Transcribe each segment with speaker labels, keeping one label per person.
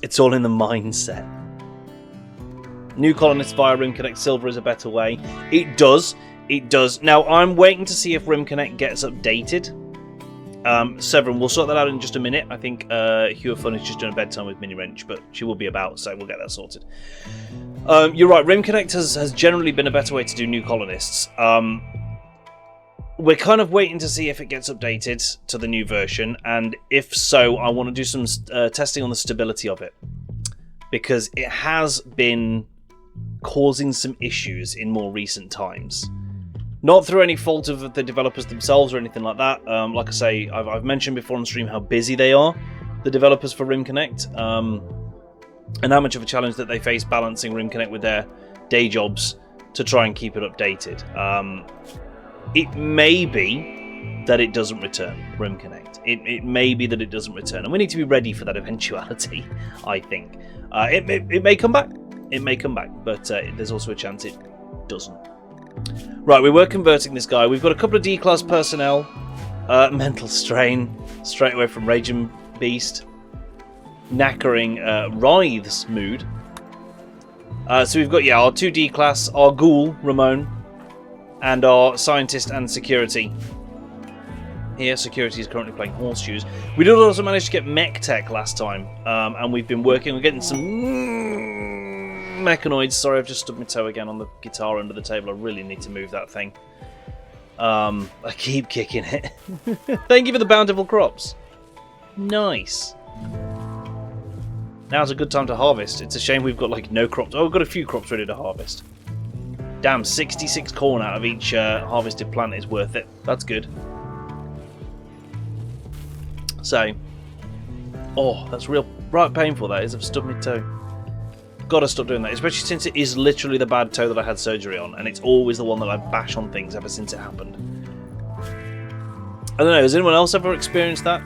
Speaker 1: It's all in the mindset. New colonists via RimConnect Silver is a better way. It does. It does. Now, I'm waiting to see if RimConnect gets updated. Severin, we'll sort that out in just a minute. I think Hugh of Fun is just doing a bedtime with Mini Wrench, but she will be about, so we'll get that sorted. You're right, RimConnect has generally been a better way to do new colonists. We're kind of waiting to see if it gets updated to the new version, and if so, I want to do some testing on the stability of it. Because it has been causing some issues in more recent times. Not through any fault of the developers themselves or anything like that. Like I say, I've mentioned before on stream how busy they are, the developers for RimConnect, and how much of a challenge that they face balancing RimConnect with their day jobs to try and keep it updated. It may be that it doesn't return, RimConnect. It may be that it doesn't return, and we need to be ready for that eventuality, I think. It may come back. It may come back, but there's also a chance it doesn't. Right, we were converting this guy. We've got a couple of D-class personnel. Mental strain, straight away from Raging Beast. Knackering Writhes mood. So we've got, yeah, our 2 D-class, our ghoul, Ramon, and our scientist and security. Here, security is currently playing horseshoes. We did also manage to get mech tech last time, and we've been working on getting some mechanoids. Sorry, I've just stubbed my toe again on the guitar under the table. I really need to move that thing. I keep kicking it. Thank you for the bountiful crops. Nice. Now's a good time to harvest. It's a shame we've got like no crops. Oh, we've got a few crops ready to harvest. Damn, 66 corn out of each harvested plant is worth it. That's good. So, oh, that's right painful, that is. I've stubbed my toe. Gotta stop doing that, especially since it is literally the bad toe that I had surgery on, and it's always the one that I bash on things ever since it happened. I don't know, has anyone else ever experienced that?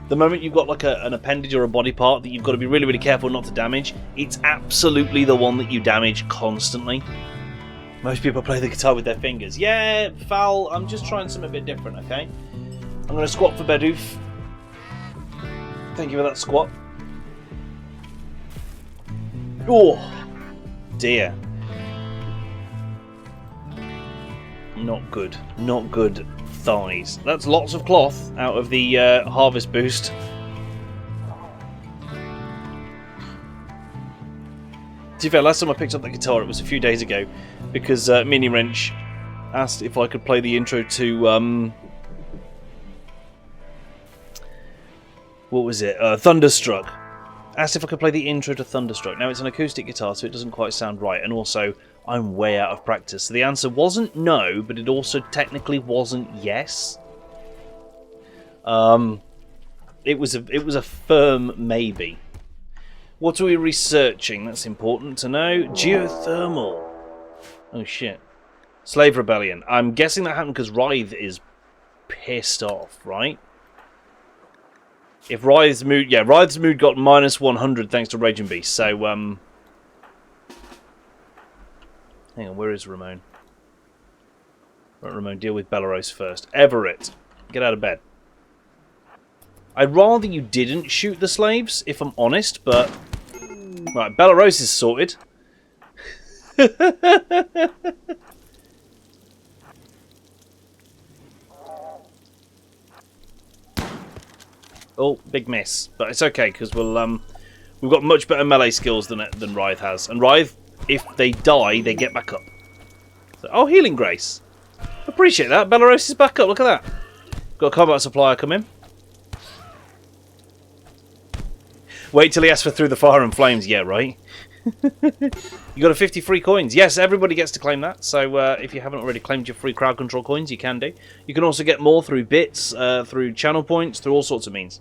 Speaker 1: The moment you've got like an appendage or a body part that you've got to be really, really careful not to damage, it's absolutely the one that you damage constantly. Most people play the guitar with their fingers. Yeah, Val, I'm just trying something a bit different, okay? I'm going to squat for Bedoof. Thank you for that squat. Oh, dear. Not good. Not good thighs. That's lots of cloth out of the harvest boost. To be fair, last time I picked up the guitar, it was a few days ago, because Mini Wrench asked if I could play the intro to what was it? Thunderstruck. Asked if I could play the intro to Thunderstruck. Now, it's an acoustic guitar, so it doesn't quite sound right, and also, I'm way out of practice. So the answer wasn't no, but it also technically wasn't yes. It was a firm maybe. What are we researching? That's important to know. Geothermal. Oh, shit. Slave Rebellion. I'm guessing that happened because Writhe is pissed off, right? If Writhe's mood... Yeah, Writhe's mood got minus 100 thanks to Raging Beast. So, hang on, where is Ramon? Right, Ramon, deal with Belarus first. Everett, get out of bed. I'd rather you didn't shoot the slaves, if I'm honest, but... Right, Belarus is sorted. Oh, big miss. But it's okay, because we've got much better melee skills than Writhe has. And Writhe, if they die, they get back up. So, oh, Healing Grace. Appreciate that. Belarus is back up. Look at that. Got a combat supplier coming. Wait till he asks for Through the Fire and Flames. Yeah, right. You got a 50 free coins. Yes, everybody gets to claim that. So if you haven't already claimed your free crowd control coins, you can do. You can also get more through bits, through channel points, through all sorts of means.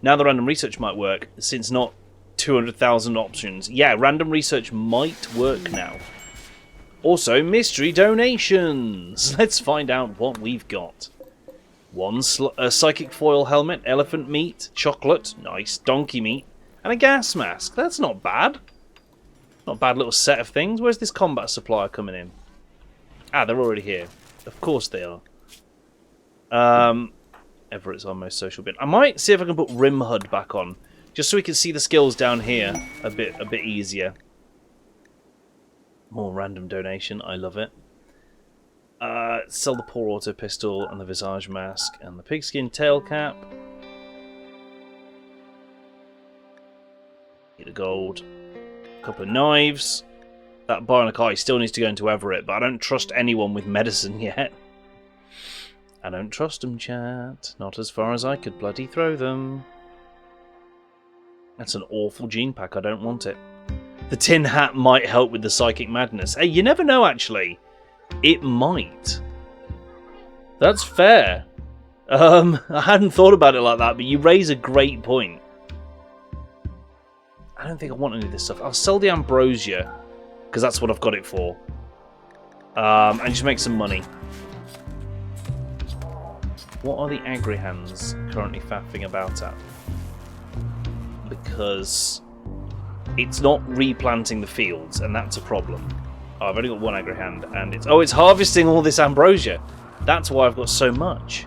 Speaker 1: Now the random research might work, since not 200,000 options. Yeah, random research might work now. Also, mystery donations. Let's find out what we've got. A psychic foil helmet, elephant meat, chocolate, nice, donkey meat, and a gas mask. That's not bad. Not a bad little set of things. Where's this combat supplier coming in? Ah, they're already here. Of course they are. Everett's our most social bit. I might see if I can put RimHUD back on, Just so we can see the skills down here a bit easier. More random donation, I love it. Sell the poor auto pistol and the visage mask and the pigskin tail cap. Get a gold. A couple of knives. That bionic eye still needs to go into Everett, but I don't trust anyone with medicine yet. I don't trust them, chat. Not as far as I could bloody throw them. That's an awful gene pack. I don't want it. The tin hat might help with the psychic madness. Hey, you never know, actually. It might. That's fair. I hadn't thought about it like that, but you raise a great point. I don't think I want any of this stuff. I'll sell the ambrosia, because that's what I've got it for. And just make some money. What are the agri-hands currently faffing about at? Because it's not replanting the fields, and that's a problem. Oh, I've only got one agri-hand, and it's harvesting all this ambrosia. That's why I've got so much.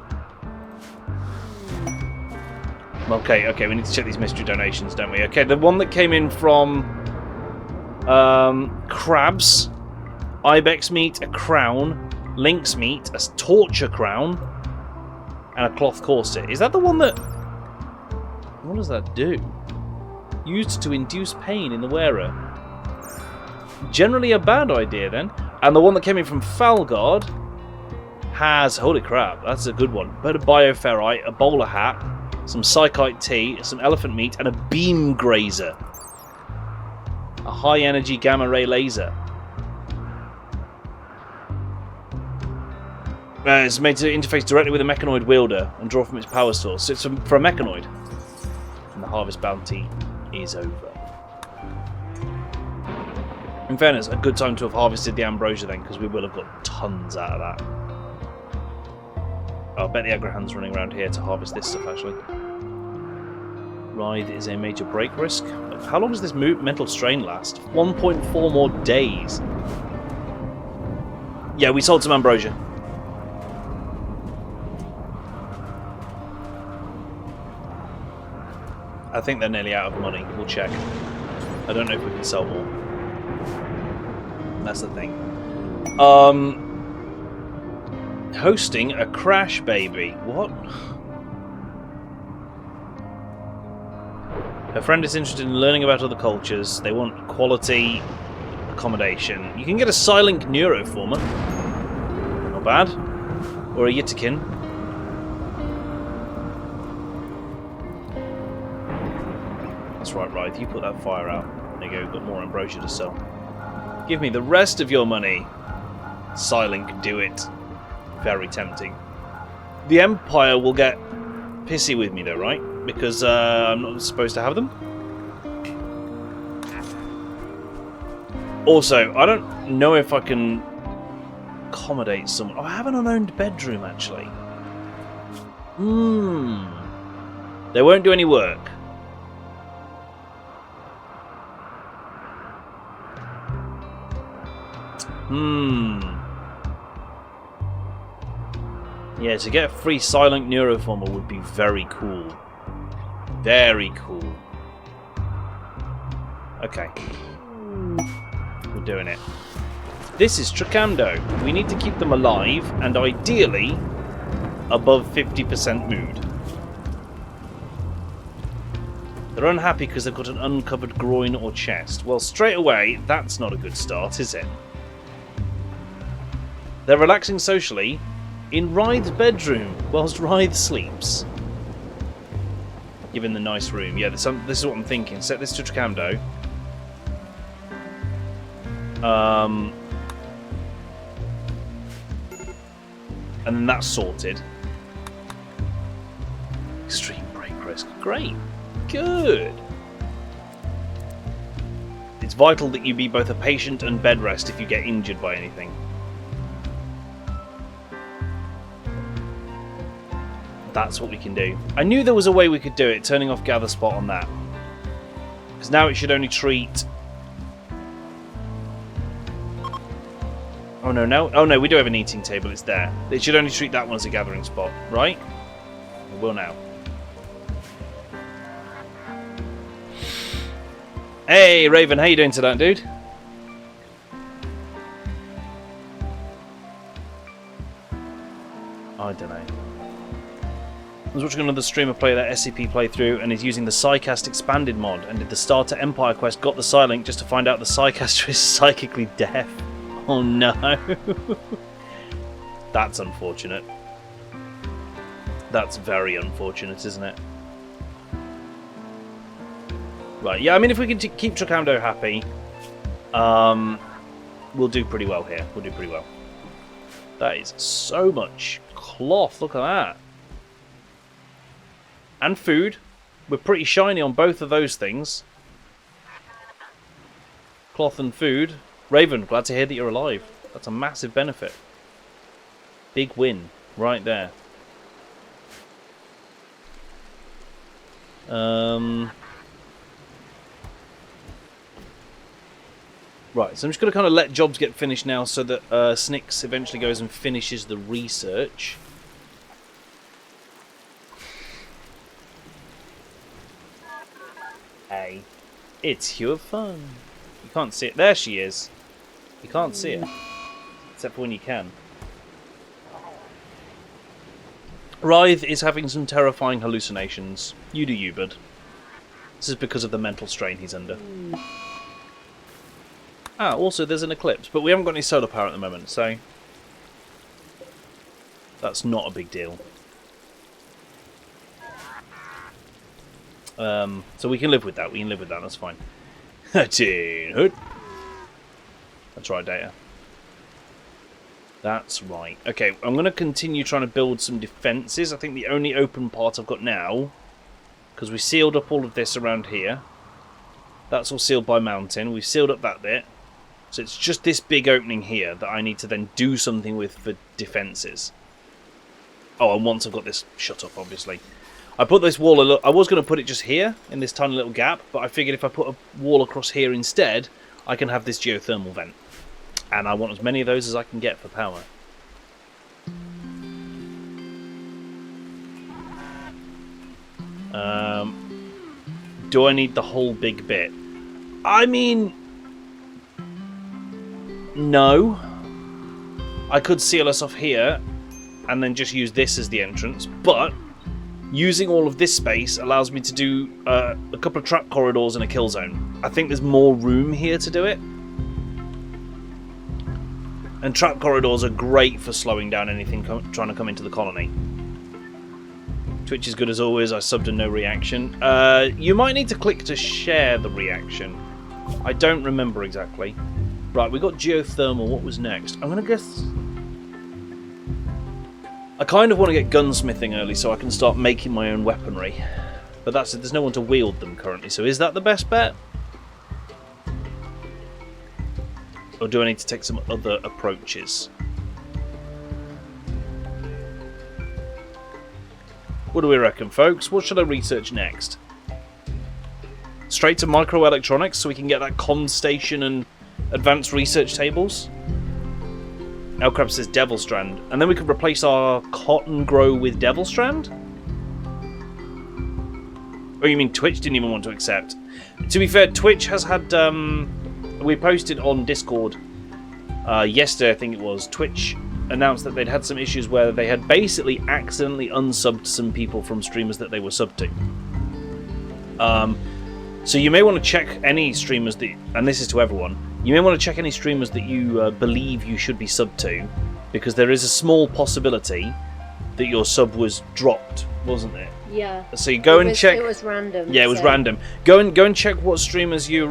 Speaker 1: Okay, we need to check these mystery donations, don't we? Okay, the one that came in from crabs, ibex meat, a crown, lynx meat, a torture crown, and a cloth corset. Is that the one that... What does that do? Used to induce pain in the wearer. Generally a bad idea, then. And the one that came in from Falgard has... Holy crap, that's a good one. But a bioferrite, a bowler hat, some psychite tea, some elephant meat, and a beam grazer. A high-energy gamma-ray laser. It's made to interface directly with a mechanoid wielder and draw from its power source. So it's for a mechanoid. And the harvest bounty is over. In fairness, a good time to have harvested the ambrosia then, because we will have got tons out of that. I'll bet the agri-hand's running around here to harvest this stuff, actually. Ride is a major break risk. How long does this mental strain last? 1.4 more days. Yeah, we sold some ambrosia. I think they're nearly out of money. We'll check. I don't know if we can sell more. That's the thing. Hosting a crash baby. What? Her friend is interested in learning about other cultures. They want quality accommodation. You can get a Silent Neuroformer. Not bad. Or a Yitakin. That's right, Ryth. You put that fire out. There you go. We've got more ambrosia to sell. Give me the rest of your money. Silent, do it. Very tempting. The Empire will get pissy with me though, right? Because I'm not supposed to have them. Also, I don't know if I can accommodate someone. Oh, I have an unowned bedroom, actually. They won't do any work. Yeah, to get a free Silent Neuroformer would be very cool. Very cool. Okay. We're doing it. This is Tracamdo. We need to keep them alive, and ideally, above 50% mood. They're unhappy because they've got an uncovered groin or chest. Well, straight away, that's not a good start, is it? They're relaxing socially in Ryth's bedroom whilst Ryth sleeps. Given the nice room. Yeah, this is what I'm thinking. Set this to Tracamdo. And then that's sorted. Extreme break risk. Great. Good. It's vital that you be both a patient and bed rest if you get injured by anything. That's what we can do. I knew there was a way we could do it, turning off gather spot on that. Because now it should only treat... Oh no, oh no, we do have an eating table, it's there. It should only treat that one as a gathering spot, right? It will now. Hey, Raven, how you doing tonight, dude? I don't know. I was watching another streamer play that SCP playthrough, and he's using the Psycast Expanded mod, and did the Starter Empire quest, got the Psylink just to find out the Psycaster is psychically deaf. Oh no. That's unfortunate. That's very unfortunate, isn't it? Right, yeah, I mean, if we can keep Trocando happy, we'll do pretty well here. We'll do pretty well. That is so much cloth, look at that. And food. We're pretty shiny on both of those things. Cloth and food. Raven, glad to hear that you're alive. That's a massive benefit. Big win right there. Right, so I'm just going to kind of let jobs get finished now so that Snicks eventually goes and finishes the research. Hey, it's your fun. You can't see it. There she is. You can't see it. Except for when you can. Writhe is having some terrifying hallucinations. You do you, bud. This is because of the mental strain he's under. Ah, also there's an eclipse, but we haven't got any solar power at the moment, so that's not a big deal. So we can live with that. We can live with that. That's fine. Teen Hood. That's right, Data. That's right. Okay, I'm going to continue trying to build some defences. I think the only open part I've got now, because we sealed up all of this around here. That's all sealed by mountain. We've sealed up that bit. So it's just this big opening here that I need to then do something with for defences. Oh, and once I've got this shut up, obviously. I put this wall, I was going to put it just here, in this tiny little gap, but I figured if I put a wall across here instead, I can have this geothermal vent. And I want as many of those as I can get for power. Do I need the whole big bit? I mean, no. I could seal us off here and then just use this as the entrance, but using all of this space allows me to do a couple of trap corridors and a kill zone. I think there's more room here to do it. And trap corridors are great for slowing down anything trying to come into the colony. Twitch is good as always. I subbed a no reaction. You might need to click to share the reaction. I don't remember exactly. Right, we got geothermal. What was next? I'm going to guess... I kind of want to get gunsmithing early so I can start making my own weaponry. But that's it. There's no one to wield them currently. So is that the best bet? Or do I need to take some other approaches? What do we reckon, folks? What should I research next? Straight to microelectronics so we can get that comm station and advanced research tables? Elcrab says Devil Strand. And then we could replace our cotton grow with Devil Strand? Oh, you mean Twitch didn't even want to accept? To be fair, Twitch has had... we posted on Discord yesterday, I think it was. Twitch announced that they'd had some issues where they had basically accidentally unsubbed some people from streamers that they were subbed to. So you may want to check any streamers that, and this is to everyone, you may want to check any streamers that you believe you should be subbed to, because there is a small possibility that your sub was dropped, wasn't it?
Speaker 2: Yeah.
Speaker 1: So you go and check.
Speaker 2: It was random.
Speaker 1: Yeah, it was random. Go and check what streamers you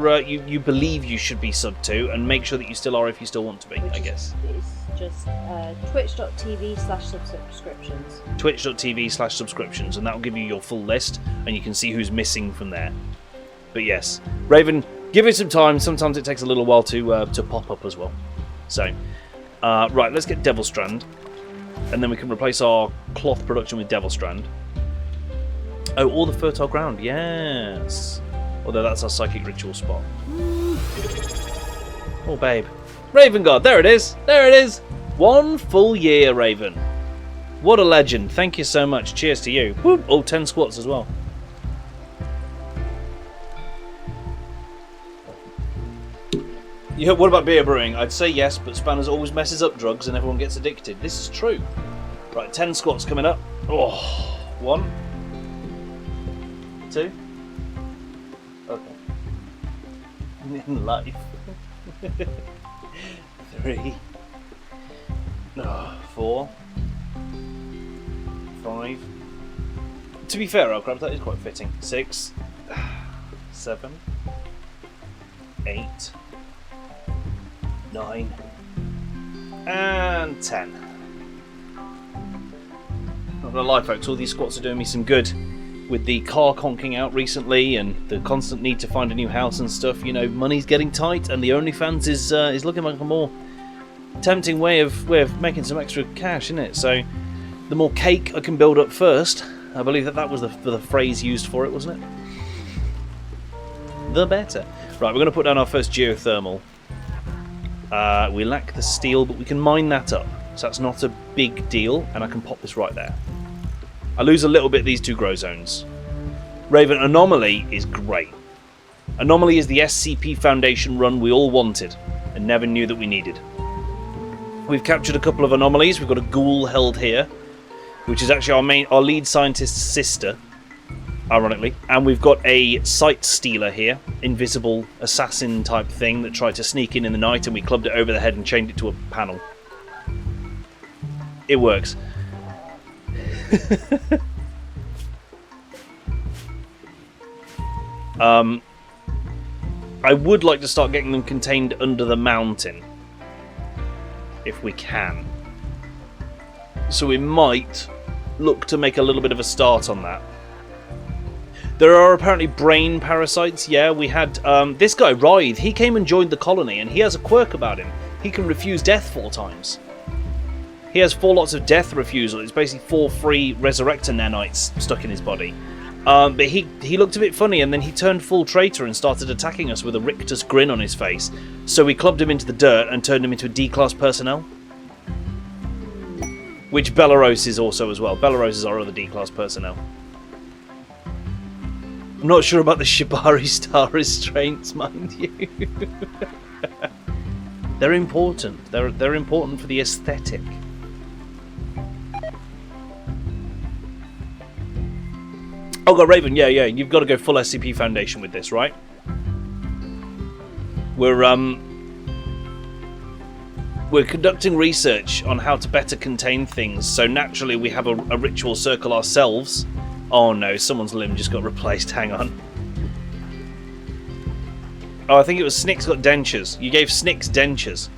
Speaker 1: believe you should be subbed to, and make sure that you still are if you still want to be. I guess.
Speaker 2: It's just twitch.tv/subscriptions.
Speaker 1: Twitch.tv/subscriptions, and that will give you your full list, and you can see who's missing from there. But yes, Raven, give it some time. Sometimes it takes a little while to pop up as well. So, right, let's get Devil Strand, and then we can replace our cloth production with Devil Strand. Oh, all the fertile ground, yes. Although that's our psychic ritual spot. Oh, babe. Raven God, there it is. There it is. 1 full year, Raven. What a legend. Thank you so much. Cheers to you. Whoop. Oh, 10 squats as well. Yeah, what about beer brewing? I'd say yes, but Spanners always messes up drugs and everyone gets addicted. This is true. Right, 10 squats coming up. Oh, 1, 2. Okay. In life. 3. 4. 5. To be fair, Crab, that is quite fitting. 6. 7. 8. 9. And 10. Not gonna lie, folks, all these squats are doing me some good. With the car conking out recently and the constant need to find a new house and stuff, you know, money's getting tight, and the OnlyFans is looking like a more tempting way of making some extra cash, isn't it? So, the more cake I can build up first, I believe that was the phrase used for it, wasn't it? The better. Right, we're going to put down our first geothermal. We lack the steel, but we can mine that up, so that's not a big deal, and I can pop this right there. I lose a little bit these 2 grow zones. Raven, Anomaly is great. Anomaly is the SCP Foundation run we all wanted and never knew that we needed. We've captured a couple of anomalies. We've got a ghoul held here, which is actually our lead scientist's sister, ironically. And we've got a sight stealer here, invisible assassin type thing that tried to sneak in the night, and we clubbed it over the head and chained it to a panel. It works. I would like to start getting them contained under the mountain, if we can. So we might look to make a little bit of a start on that. There are apparently brain parasites. Yeah, we had this guy, Writhe. He came and joined the colony, and he has a quirk about him. He can refuse death 4 times. He has 4 lots of death refusal. It's basically 4 free resurrector nanites stuck in his body. But he looked a bit funny, and then he turned full traitor and started attacking us with a rictus grin on his face. So we clubbed him into the dirt and turned him into a D-class personnel. Which Belarus is also as well. Belarus is our other D-class personnel. I'm not sure about the Shibari star restraints, mind you. They're important. They're important for the aesthetic. Oh god, Raven, yeah, you've got to go full SCP Foundation with this, right? We're conducting research on how to better contain things, so naturally we have a ritual circle ourselves. Oh no, someone's limb just got replaced, hang on. Oh, I think it was Snicks got dentures. You gave Snicks dentures.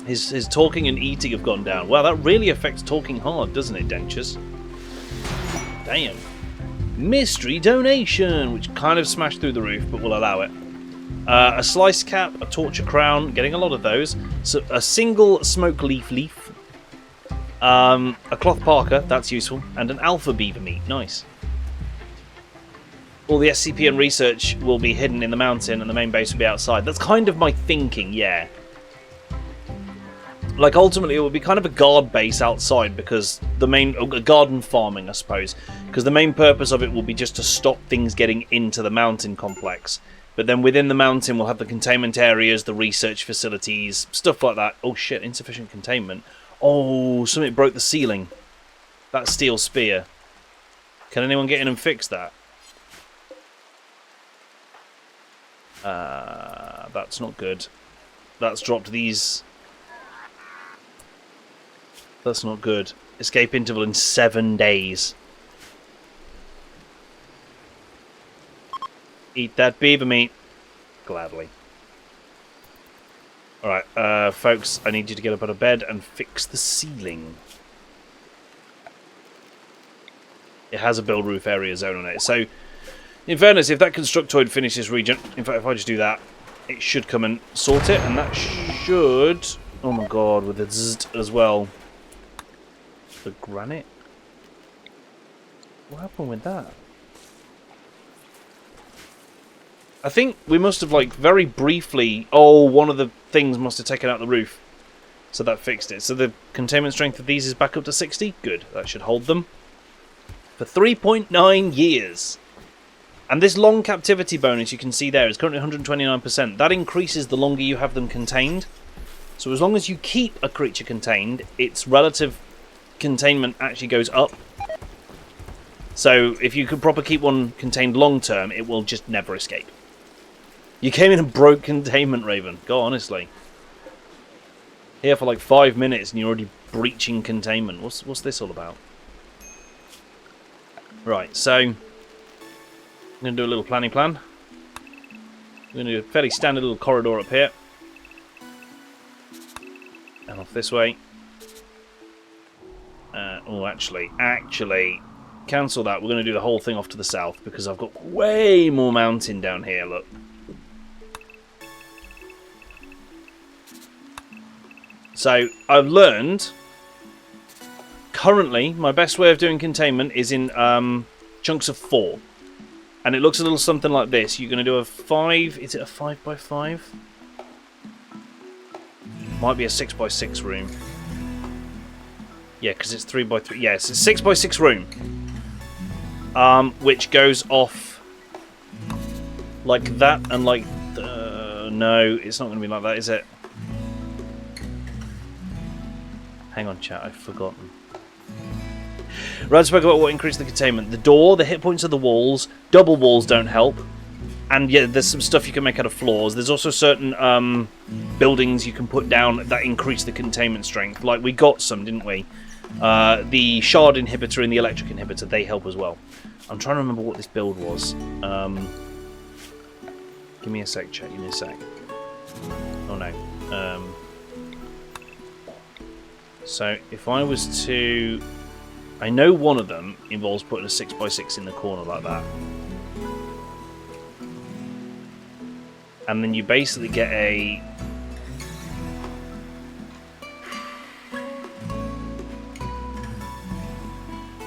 Speaker 1: His talking and eating have gone down. Wow, that really affects talking hard, doesn't it, dentures? Damn. Mystery donation, which kind of smashed through the roof, but we'll allow it. A slice cap, a torture crown, getting a lot of those. So a single smoke leaf. A cloth parka, that's useful. And an alpha beaver meat, nice. All the SCP and research will be hidden in the mountain and the main base will be outside. That's kind of my thinking, yeah. Like, ultimately, it will be kind of a guard base outside because the main... garden farming, I suppose. Because the main purpose of it will be just to stop things getting into the mountain complex. But then within the mountain, we'll have the containment areas, the research facilities, stuff like that. Oh, shit, insufficient containment. Oh, something broke the ceiling. That steel spear. Can anyone get in and fix that? That's not good. That's dropped these... That's not good. Escape interval in 7 days. Eat that beaver meat. Gladly. Alright, folks, I need you to get up out of bed and fix the ceiling. It has a build roof area zone on it. So, in fairness, if that constructoid finishes region, in fact, if I just do that, it should come and sort it, and that should... Oh my god, with the zzz as well. The granite? What happened with that? I think we must have, like, very briefly... Oh, one of the things must have taken out the roof. So that fixed it. So the containment strength of these is back up to 60. Good. That should hold them. For 3.9 years. And this long captivity bonus you can see there is currently 129%. That increases the longer you have them contained. So as long as you keep a creature contained, its relative containment actually goes up. So if you could proper keep one contained long term, it will just never escape. You came in and broke containment, Raven. Go honestly. Here for like 5 minutes and you're already breaching containment. What's this all about? Right, so I'm going to do a little planning plan. I'm going to do a fairly standard little corridor up here. And off this way. Oh, actually, cancel that. We're going to do the whole thing off to the south because I've got way more mountain down here, look. So, I've learned, currently, my best way of doing containment is in chunks of 4. And it looks a little something like this. You're going to do a 5, is it a 5x5? Might be a 6x6 room. Yeah, because it's 3x3. Yes, it's a 6x6 room. Which goes off like that and like... no, it's not going to be like that, is it? Hang on, chat, I've forgotten. Rad spoke about what increased the containment. The door, the hit points of the walls, double walls don't help. And yeah, there's some stuff you can make out of floors. There's also certain buildings you can put down that increase the containment strength. Like, we got some, didn't we? The shard inhibitor and the electric inhibitor, they help as well. I'm trying to remember what this build was. Give me a sec, chat, give me a sec. Oh no. So, if I was to... I know one of them involves putting a 6x6 in the corner like that. And then you basically get a...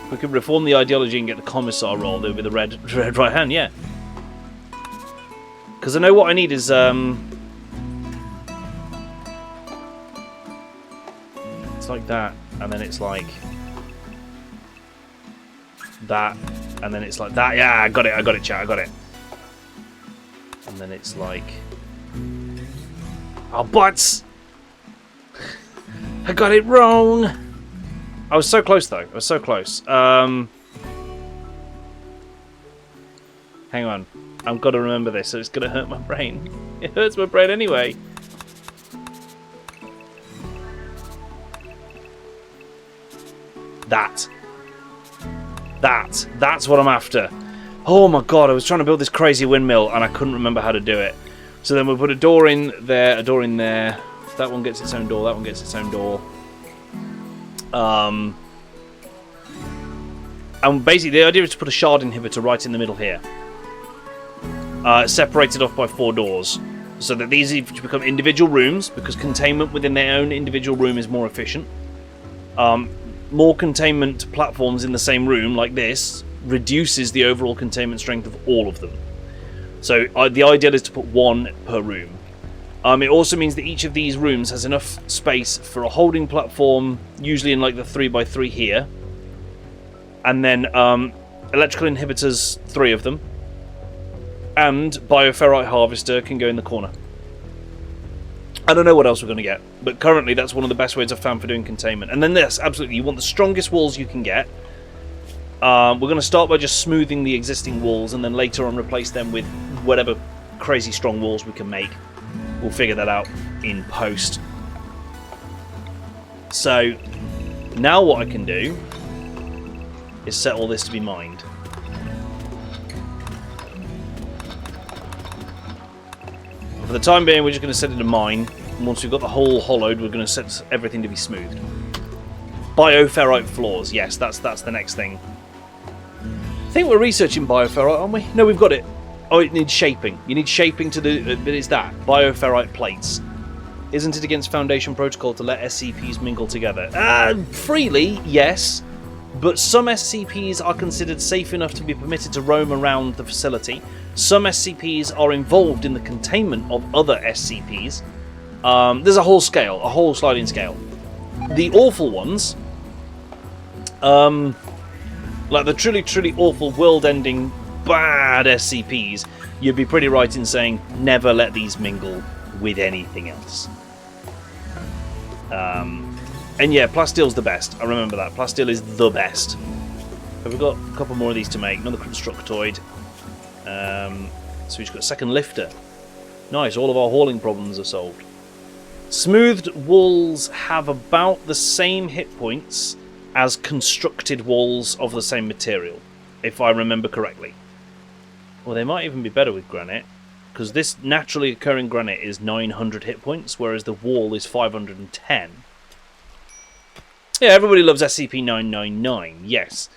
Speaker 1: We could reform the ideology and get the commissar role. There would be the red right hand, yeah. Because I know what I need is... It's like that, and then it's like... that, and then it's like that. Yeah, I got it, chat, I got it. And then it's like... oh, butts! I got it wrong! I was so close, though. I was so close. Hang on. I've got to remember this, so it's going to hurt my brain. It hurts my brain anyway. That's what I'm after. Oh my god, I was trying to build this crazy windmill and I couldn't remember how to do it. So then we'll put a door in there, a door in there. That one gets its own door, that one gets its own door. And basically the idea is to put a shard inhibitor right in the middle here. Separated off by 4 doors. So that these become individual rooms, because containment within their own individual room is more efficient. More containment platforms in the same room, like this, reduces the overall containment strength of all of them. So the ideal is to put 1 per room. It also means that each of these rooms has enough space for a holding platform, usually in like the 3x3 here. And then electrical inhibitors, 3 of them. And bioferrite harvester can go in the corner. I don't know what else we're going to get, but currently that's one of the best ways I've found for doing containment. And then this, absolutely, you want the strongest walls you can get. We're going to start by just smoothing the existing walls, and then later on replace them with whatever crazy strong walls we can make. We'll figure that out in post. So, now what I can do is set all this to be mined. For the time being, we're just going to set it to mine. And once we've got the hole hollowed, we're going to set everything to be smoothed. Bioferrite floors. Yes, that's the next thing. I think we're researching bioferrite, aren't we? No, we've got it. Oh, it needs shaping. You need shaping to the... but it's that. Bioferrite plates. Isn't it against Foundation protocol to let SCPs mingle together? Freely, yes. But some SCPs are considered safe enough to be permitted to roam around the facility. Some SCPs are involved in the containment of other SCPs. There's a whole scale, a whole sliding scale. The awful ones, like the truly, truly awful world-ending bad SCPs, you'd be pretty right in saying never let these mingle with anything else. And yeah, plastile's the best. I remember that. Plastile is the best. Have we got a couple more of these to make? Another constructoid. So we've got a second lifter. Nice, all of our hauling problems are solved. Smoothed walls have about the same hit points as constructed walls of the same material, if I remember correctly. Well, they might even be better with granite, because this naturally occurring granite is 900 hit points, whereas the wall is 510. Yeah, everybody loves SCP-999, yes.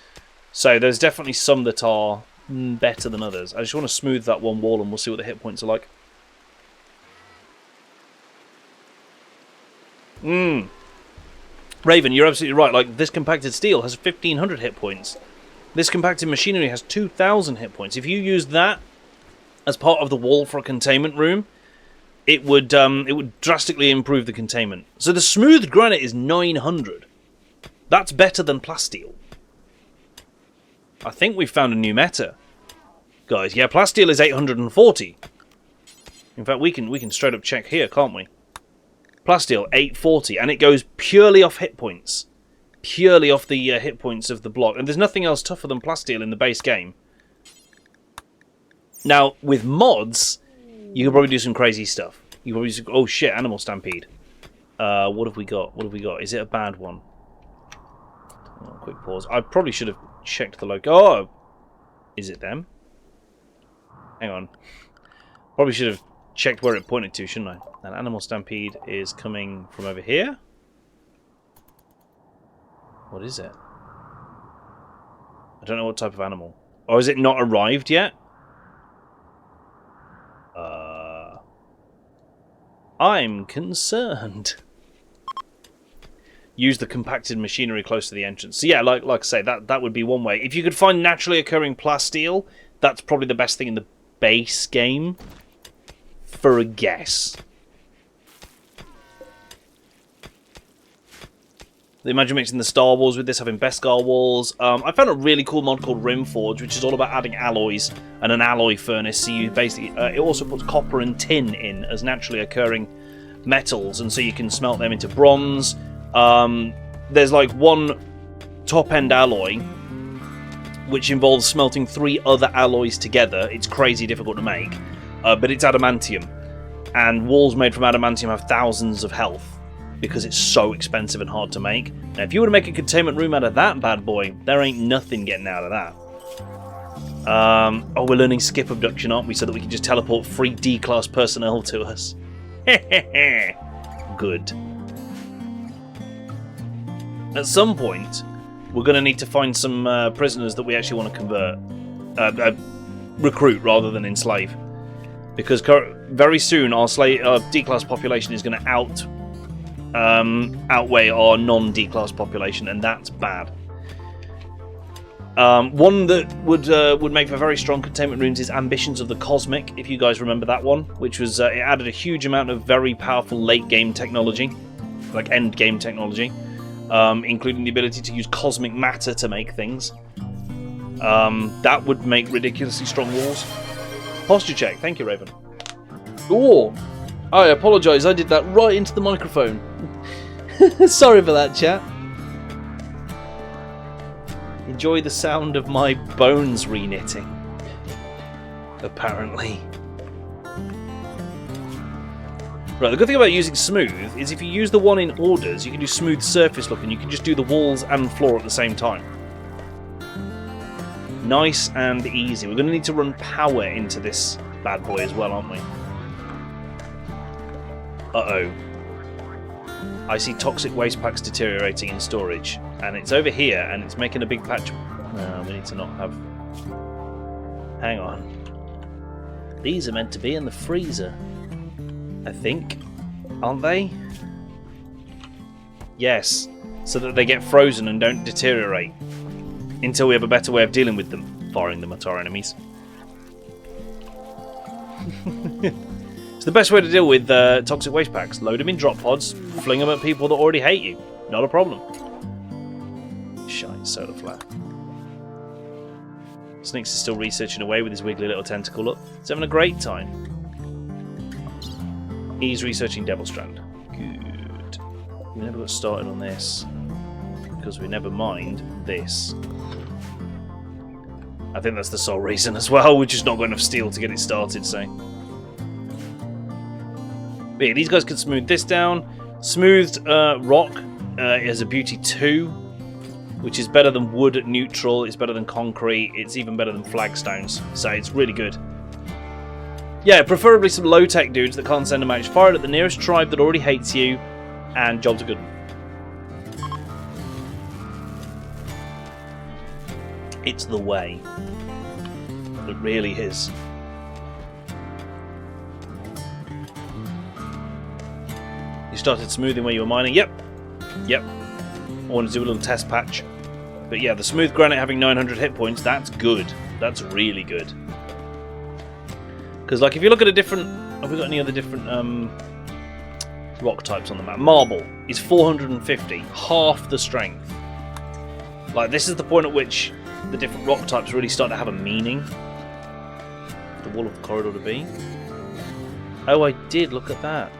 Speaker 1: So there's definitely some that are better than others. I just want to smooth that one wall and we'll see what the hit points are like. Raven, you're absolutely right. Like, this compacted steel has 1500 hit points. This compacted machinery has 2000 hit points. If you use that as part of the wall for a containment room, it would drastically improve the containment. So the smoothed granite is 900. That's better than plasteel. I think we've found a new meta, guys. Yeah, plasteel is 840. In fact, we can straight up check here, can't we? Plasteel 840, and it goes purely off hit points, purely off the hit points of the block. And there's nothing else tougher than plasteel in the base game. Now, with mods, you can probably do some crazy stuff. You can probably oh shit, animal stampede. What have we got? What have we got? Is it a bad one? Oh, quick pause. I probably should have checked the logo. Oh, is it them? Hang on. Probably should have checked where it pointed to, shouldn't I? An animal stampede is coming from over here. What is it? I don't know what type of animal. Or is it not arrived yet? I'm concerned. Use the compacted machinery close to the entrance. So yeah, like I say, that would be one way. If you could find naturally occurring plasteel, that's probably the best thing in the base game. For a guess. Imagine mixing the Star Wars with this, having Beskar walls. I found a really cool mod called RimForge, which is all about adding alloys and an alloy furnace. So you basically, it also puts copper and tin in as naturally occurring metals, and so you can smelt them into bronze. There's like one top-end alloy, which involves smelting 3 other alloys together. It's crazy difficult to make, but it's adamantium, and walls made from adamantium have thousands of health, because it's so expensive and hard to make. Now, if you were to make a containment room out of that bad boy, there ain't nothing getting out of that. Oh, we're learning skip abduction, aren't we? So that we can just teleport free D-class personnel to us. Good. At some point, we're going to need to find some prisoners that we actually want to convert. Recruit rather than enslave. Because very soon our D-class population is going to outweigh our non-D-class population, and that's bad. One that would make for very strong containment rooms is Ambitions of the Cosmic, if you guys remember that one, which was it added a huge amount of very powerful late-game technology, like end-game technology, including the ability to use cosmic matter to make things. That would make ridiculously strong walls. Posture check, thank you, Raven. Oh, I apologise, I did that right into the microphone. Sorry for that, chat. Enjoy the sound of my bones reknitting. Apparently. Right, the good thing about using smooth is if you use the one in orders, you can do smooth surface look, and you can just do the walls and floor at the same time. Nice and easy. We're going to need to run power into this bad boy as well, aren't we? Uh-oh. I see toxic waste packs deteriorating in storage, and it's over here, and it's making a big patch. We need to not have... Hang on. These are meant to be in the freezer, I think. Aren't they? Yes, so that they get frozen and don't deteriorate until we have a better way of dealing with them, firing them at our enemies. It's the best way to deal with toxic waste packs. Load them in drop pods, fling them at people that already hate you. Not a problem. Shite solar flare. Snicks is still researching away with his wiggly little tentacle up. He's having a great time. He's researching Devil Strand. Good. We never got started on this because we never mined this. I think that's the sole reason as well. We're just not got enough steel to get it started, so. But yeah, these guys can smooth this down. Smoothed rock is a beauty 2, which is better than wood at neutral. It's better than concrete. It's even better than flagstones. So it's really good. Yeah, preferably some low-tech dudes that can't send a match. Fire it at the nearest tribe that already hates you, and jobs are good. It's the way. It really is. You started smoothing where you were mining? Yep. Yep. I wanted to do a little test patch. But yeah, the smooth granite having 900 hit points, that's good. That's really good. Because, like, if you look at a different... Have we got any other different rock types on the map? Marble is 450. Half the strength. Like, this is the point at which the different rock types really start to have a meaning. The wall of the corridor to be. Oh, I did. Look at that.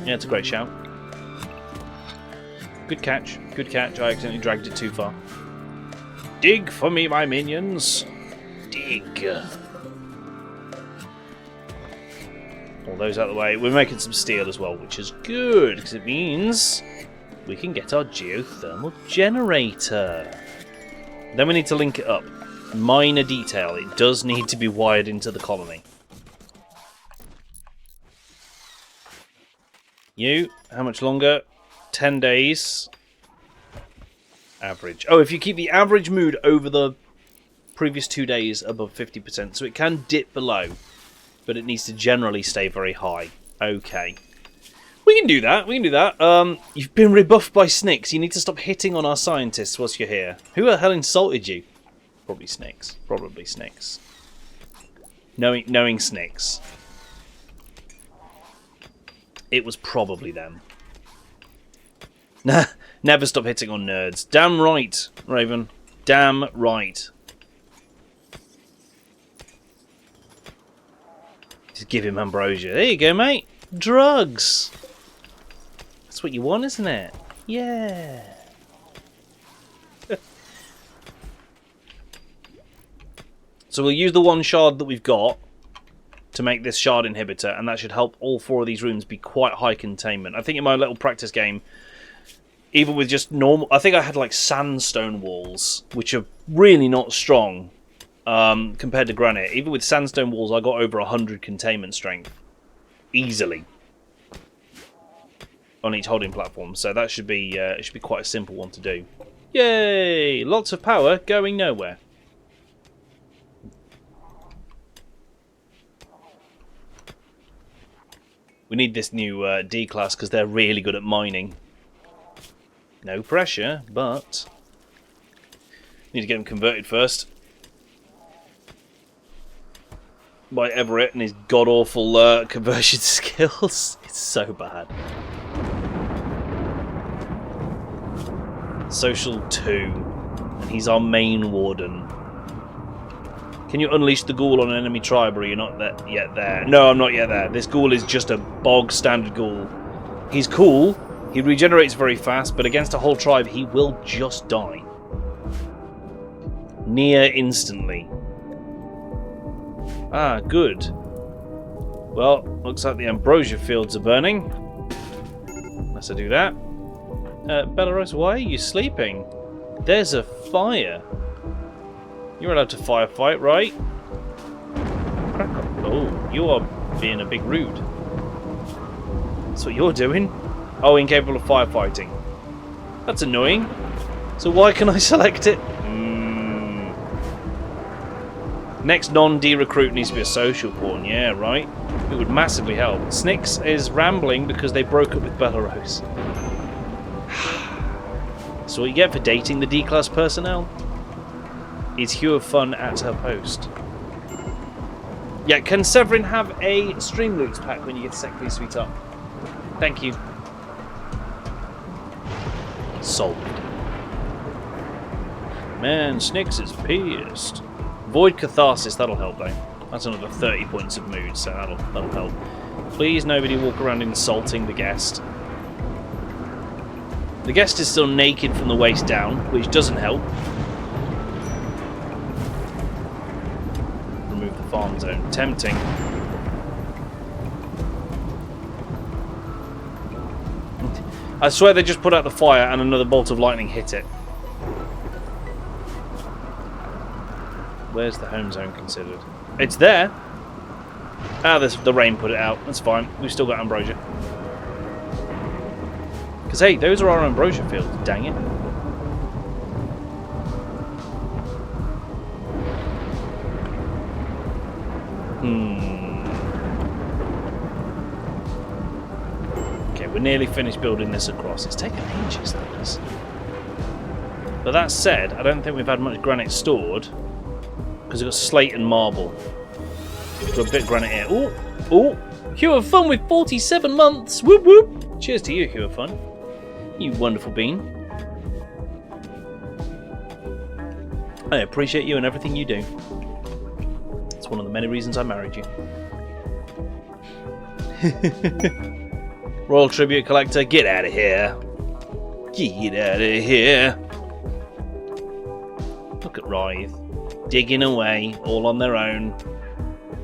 Speaker 1: Yeah, it's a great shout. Good catch. Good catch. I accidentally dragged it too far. Dig for me, my minions. Dig. All those out of the way. We're making some steel as well, which is good, because it means we can get our geothermal generator. Then we need to link it up. Minor detail. It does need to be wired into the colony. You, how much longer? 10 days. Average. Oh, if you keep the average mood over the previous 2 days above 50%, so it can dip below, but it needs to generally stay very high. Okay. We can do that, we can do that. You've been rebuffed by Snicks. You need to stop hitting on our scientists whilst you're here. Who the hell insulted you? Probably Snicks. Probably Snicks. Knowing Snicks. It was probably them. Nah, never stop hitting on nerds. Damn right, Raven. Damn right. Just give him ambrosia. There you go, mate. Drugs. That's what you want, isn't it? Yeah. So we'll use the one shard that we've got to make this shard inhibitor, and that should help all 4 of these rooms be quite high containment. I think in my little practice game, even with just normal... I think I had like sandstone walls, which are really not strong compared to granite. Even with sandstone walls, I got over 100 containment strength. Easily. On each holding platform. So that should be it should be quite a simple one to do. Yay! Lots of power going nowhere. We need this new D class because they're really good at mining. No pressure, but need to get them converted first. By Everett and his god-awful conversion skills. It's so bad. Social 2. And he's our main warden. Can you unleash the ghoul on an enemy tribe, or are you not yet there? No, I'm not yet there. This ghoul is just a bog standard ghoul. He's cool. He regenerates very fast, but against a whole tribe, he will just die. Near instantly. Ah, good. Well, looks like the ambrosia fields are burning. Unless I do that. Belarus, why are you sleeping? There's a fire. You're allowed to firefight, right? Crack up. Oh, you are being a big rude. That's what you're doing. Oh, incapable of firefighting. That's annoying. So why can I select it? Next non-D recruit needs to be a social pawn. Yeah, right. It would massively help. Snicks is rambling because they broke up with Belarus. So what you get for dating the D-class personnel is hue of fun at her post. Yeah, can Severin have a Streamloots pack when you get a sec, please, sweetheart? Thank you. Solved. Man, Snicks is pissed. Void Catharsis, that'll help though. That's another 30 points of mood, so that'll help. Please nobody walk around insulting the guest. The guest is still naked from the waist down, which doesn't help. Remove the farm zone. Tempting. I swear they just put out the fire and another bolt of lightning hit it. Where's the home zone considered? It's there. Ah, the rain put it out. That's fine. We've still got ambrosia. Because, hey, those are our ambrosia fields. Dang it. Okay, we're nearly finished building this across. It's taken ages, that is. But that said, I don't think we've had much granite stored. Because we've got slate and marble. We've got a bit of granite here. Ooh! Ooh! Hue of Fun with 47 months! Whoop whoop! Cheers to you, Hue of Fun. You wonderful bean. I appreciate you and everything you do. It's one of the many reasons I married you. Royal Tribute Collector, get out of here. Get out of here. Look at Writhe. Digging away, all on their own.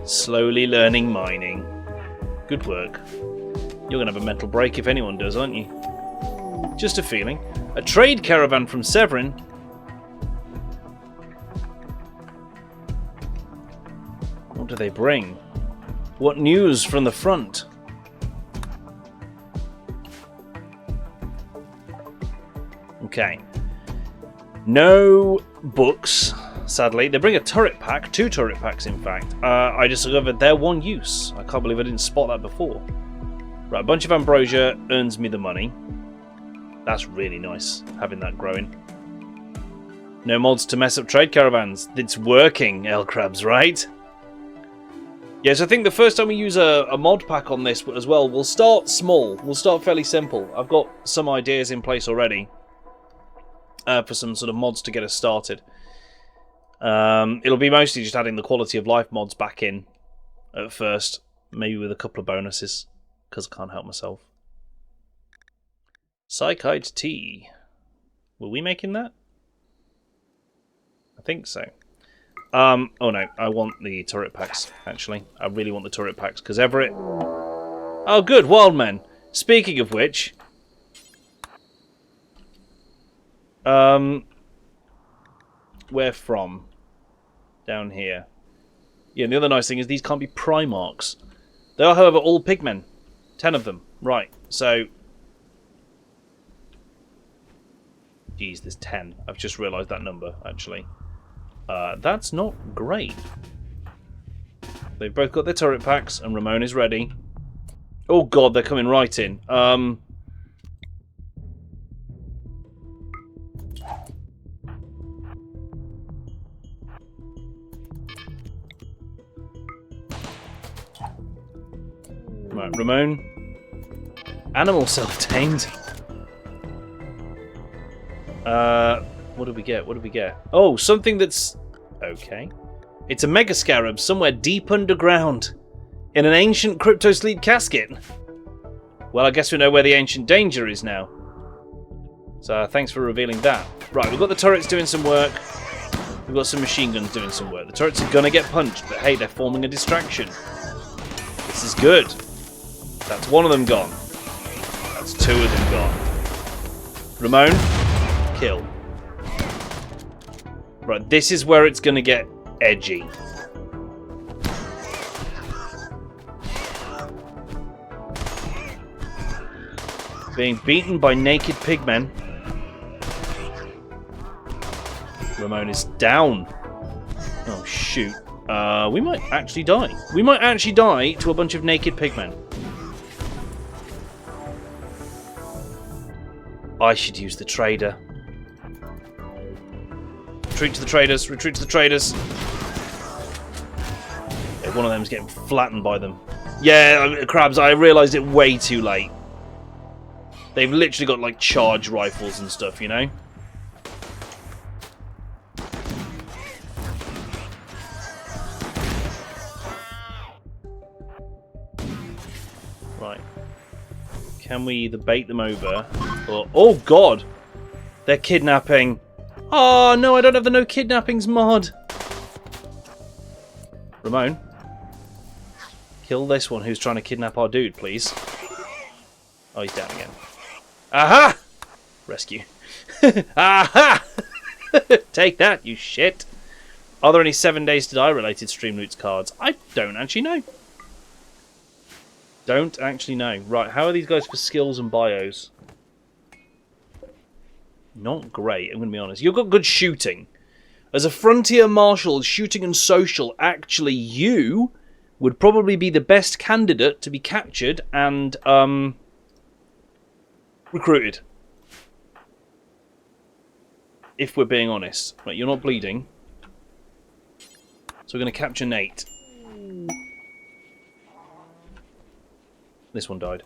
Speaker 1: Slowly learning mining. Good work. You're going to have a mental break if anyone does, aren't you? Just a feeling. A trade caravan from Severin. What do they bring? What news from the front? Okay. No books. Sadly, they bring a turret pack, 2 turret packs in fact. I discovered their one use. I can't believe I didn't spot that before. Right, a bunch of ambrosia earns me the money. That's really nice, having that growing. No mods to mess up trade caravans. It's working, L-Crabs, right? Yes, I think the first time we use a mod pack on this as well, we'll start small. We'll start fairly simple. I've got some ideas in place already for some sort of mods to get us started. It'll be mostly just adding the quality of life mods back in at first, maybe with a couple of bonuses, because I can't help myself. Psychite Tea. Were we making that? I think so. Oh no, I want the turret packs, actually. I really want the turret packs, because Everett... Oh good, Wildmen! Speaking of which... Where from? Down here. Yeah, the other nice thing is these can't be Primarchs. They are, however, all pigmen. 10 of them. Right, so... Geez, there's 10. I've just realised that number, actually. That's not great. They've both got their turret packs, and Ramon is ready. Oh god, they're coming right in. Right, Ramon. Animal self-tamed. What did we get? What did we get? Oh, something that's... Okay. It's a mega scarab somewhere deep underground. In an ancient crypto-sleep casket. Well, I guess we know where the ancient danger is now. So, thanks for revealing that. Right, we've got the turrets doing some work. We've got some machine guns doing some work. The turrets are gonna get punched, but hey, they're forming a distraction. This is good. That's one of them gone. That's 2 of them gone. Ramon, kill. Right, this is where it's going to get edgy. Being beaten by naked pigmen. Ramon is down. Oh, shoot. We might actually die. We might actually die to a bunch of naked pigmen. I should use the trader. Retreat to the traders, retreat to the traders. Yeah, one of them's getting flattened by them. Yeah, crabs, I realised it way too late. They've literally got like charge rifles and stuff, you know? Can we either bait them over or... Oh, God! They're kidnapping. Oh, no, I don't have the no kidnappings mod. Ramon, kill this one who's trying to kidnap our dude, please. Oh, he's down again. Aha! Rescue. Aha! Take that, you shit. Are there any 7 Days to Die related Stream Loots cards? I don't actually know. Don't actually know. Right, how are these guys for skills and bios? Not great, I'm going to be honest. You've got good shooting. As a frontier marshal, shooting and social, actually you would probably be the best candidate to be captured and recruited. If we're being honest. Right, you're not bleeding. So we're going to capture Nate. This one died.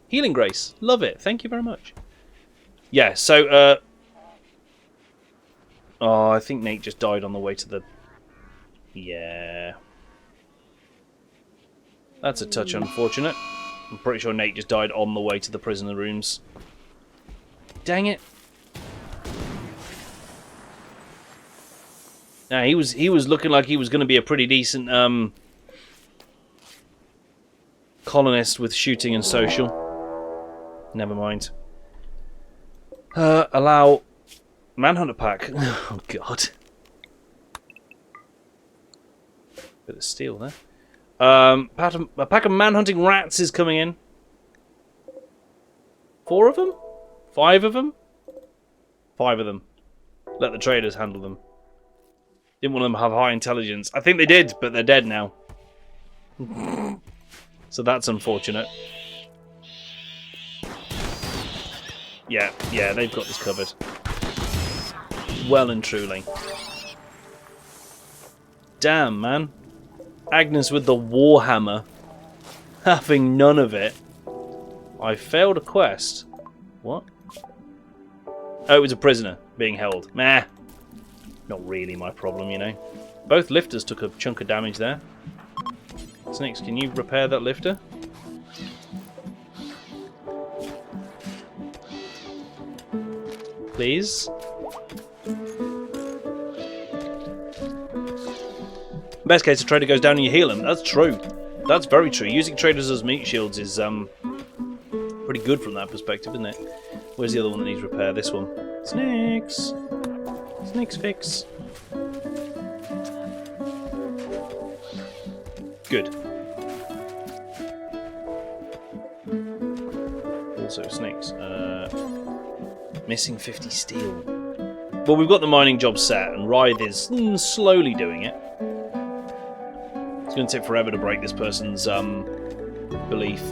Speaker 1: Healing Grace. Love it. Thank you very much. Yeah, so... Oh, I think Nate just died on the way to the... Yeah. That's a touch unfortunate. I'm pretty sure Nate just died on the way to the prisoner rooms. Dang it. Now, he was looking like he was going to be a pretty decent colonist with shooting and social. Never mind. Allow Manhunter pack. Oh God. Bit of steel there. A pack of man-hunting rats is coming in. 4 of them? 5 of them? 5 of them. Let the traders handle them. Didn't want them to have high intelligence. I think they did, but they're dead now. So that's unfortunate. Yeah, they've got this covered. Well and truly. Damn, man. Agnes with the Warhammer. Having none of it. I failed a quest. What? Oh, it was a prisoner being held. Meh. Not really my problem, you know. Both lifters took a chunk of damage there. Snakes, can you repair that lifter? Please? Best case, a trader goes down and you heal him. That's true. That's very true. Using traders as meat shields is pretty good from that perspective, isn't it? Where's the other one that needs repair? This one. Snakes! Snakes fix. Good. Also, snakes. Missing 50 steel. Well, we've got the mining job set, and Rythe is slowly doing it. It's going to take forever to break this person's belief.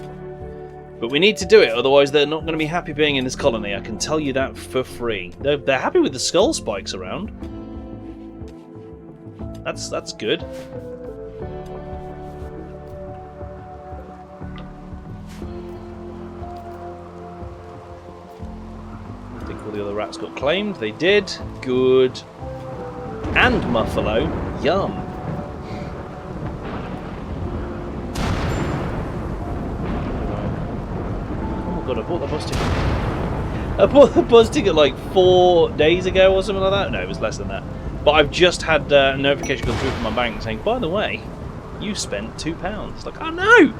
Speaker 1: But we need to do it, otherwise they're not going to be happy being in this colony. I can tell you that for free. They're happy with the skull spikes around. That's good. I think all the other rats got claimed. They did. Good. And Muffalo. Yum. God, I bought the bus ticket. I bought the bus ticket like 4 days ago or something like that. No, it was less than that. But I've just had a notification go through from my bank saying, by the way, you spent £2. Like, oh no!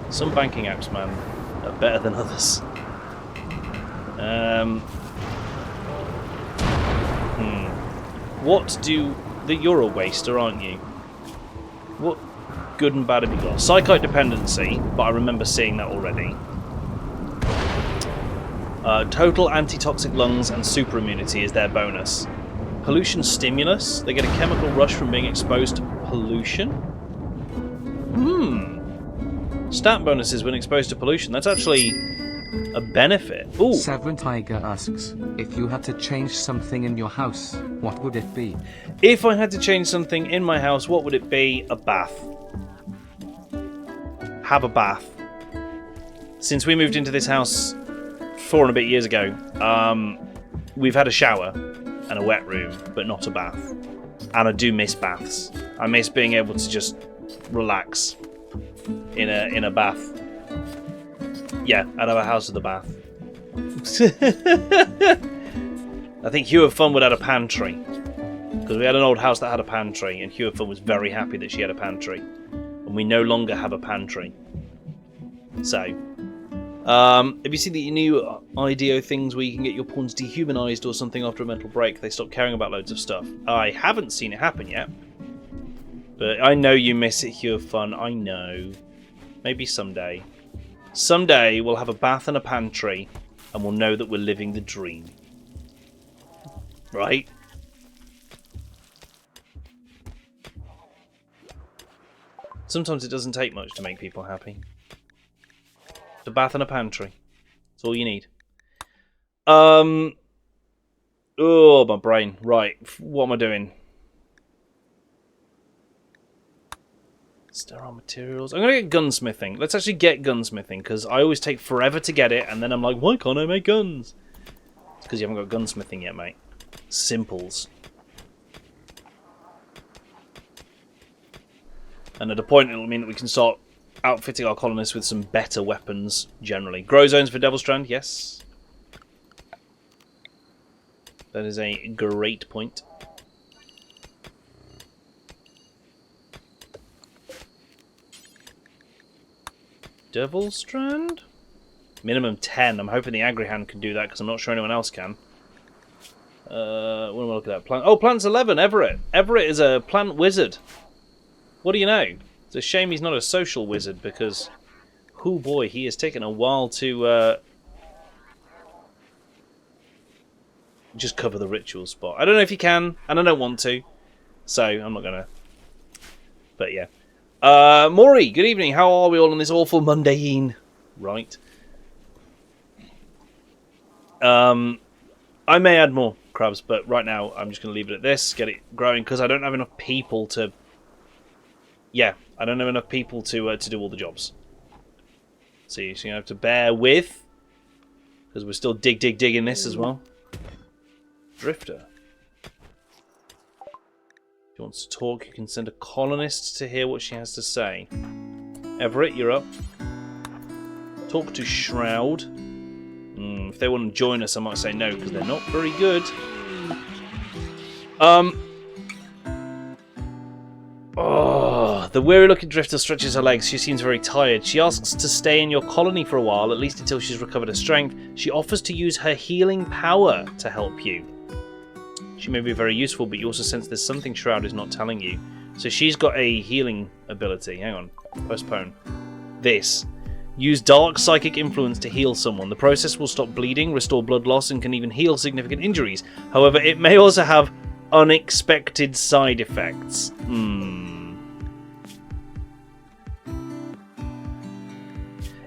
Speaker 1: Some banking apps, man, are better than others. What do... You're a waster, aren't you? What good and bad have you got? Psychite dependency, but I remember seeing that already. Total antitoxic lungs and super immunity is their bonus. Pollution stimulus. They get a chemical rush from being exposed to pollution. Stat bonuses when exposed to pollution. That's actually a benefit. Ooh.
Speaker 3: Severin Tiger asks, if you had to change something in your house, what would it be?
Speaker 1: If I had to change something in my house, what would it be? A bath. Have a bath. Since we moved into this house 4 and a bit years ago, we've had a shower and a wet room, but not a bath. And I do miss baths. I miss being able to just relax in a bath. Yeah, I'd have a house with a bath. I think Hugh of Fun would have a pantry. Because we had an old house that had a pantry, and Hugh of Fun was very happy that she had a pantry. And we no longer have a pantry. So, have you seen the new IDEO things where you can get your pawns dehumanized or something after a mental break? They stop caring about loads of stuff. I haven't seen it happen yet. But I know you miss it, Hugh of Fun. I know. Maybe someday. Someday we'll have a bath and a pantry, and we'll know that we're living the dream. Right? Sometimes it doesn't take much to make people happy. A bath and a pantry. That's all you need. Oh, my brain. Right. What am I doing? Sterile materials. I'm going to get gunsmithing. Let's actually get gunsmithing, because I always take forever to get it, and then I'm like, why can't I make guns? It's because you haven't got gunsmithing yet, mate. Simples. And at a point, it'll mean that we can start outfitting our colonists with some better weapons, generally. Grow zones for Devil Strand, yes. That is a great point. Devil Strand? Minimum 10. I'm hoping the Agrihand can do that, because I'm not sure anyone else can. What am I looking at? Oh, Plant's 11, Everett. Everett is a plant wizard. What do you know? It's a shame he's not a social wizard, because, oh boy, he has taken a while to just cover the ritual spot. I don't know if he can, and I don't want to, so I'm not gonna. But yeah. Maury, good evening. How are we all on this awful mundane? Right. I may add more crabs, but right now I'm just going to leave it at this, get it growing, because I don't have enough people to... Yeah, I don't have enough people to do all the jobs. So you're going to have to bear with, because we're still digging this as well. Drifter. If she wants to talk, you can send a colonist to hear what she has to say. Everett, you're up. Talk to Shroud. If they want to join us, I might say no, because they're not very good. Oh, the weary-looking drifter stretches her legs. She seems very tired. She asks to stay in your colony for a while, at least until she's recovered her strength. She offers to use her healing power to help you. She may be very useful, but you also sense there's something Shroud is not telling you. So she's got a healing ability. Hang on. Postpone. This. Use dark psychic influence to heal someone. The process will stop bleeding, restore blood loss, and can even heal significant injuries. However, it may also have unexpected side effects.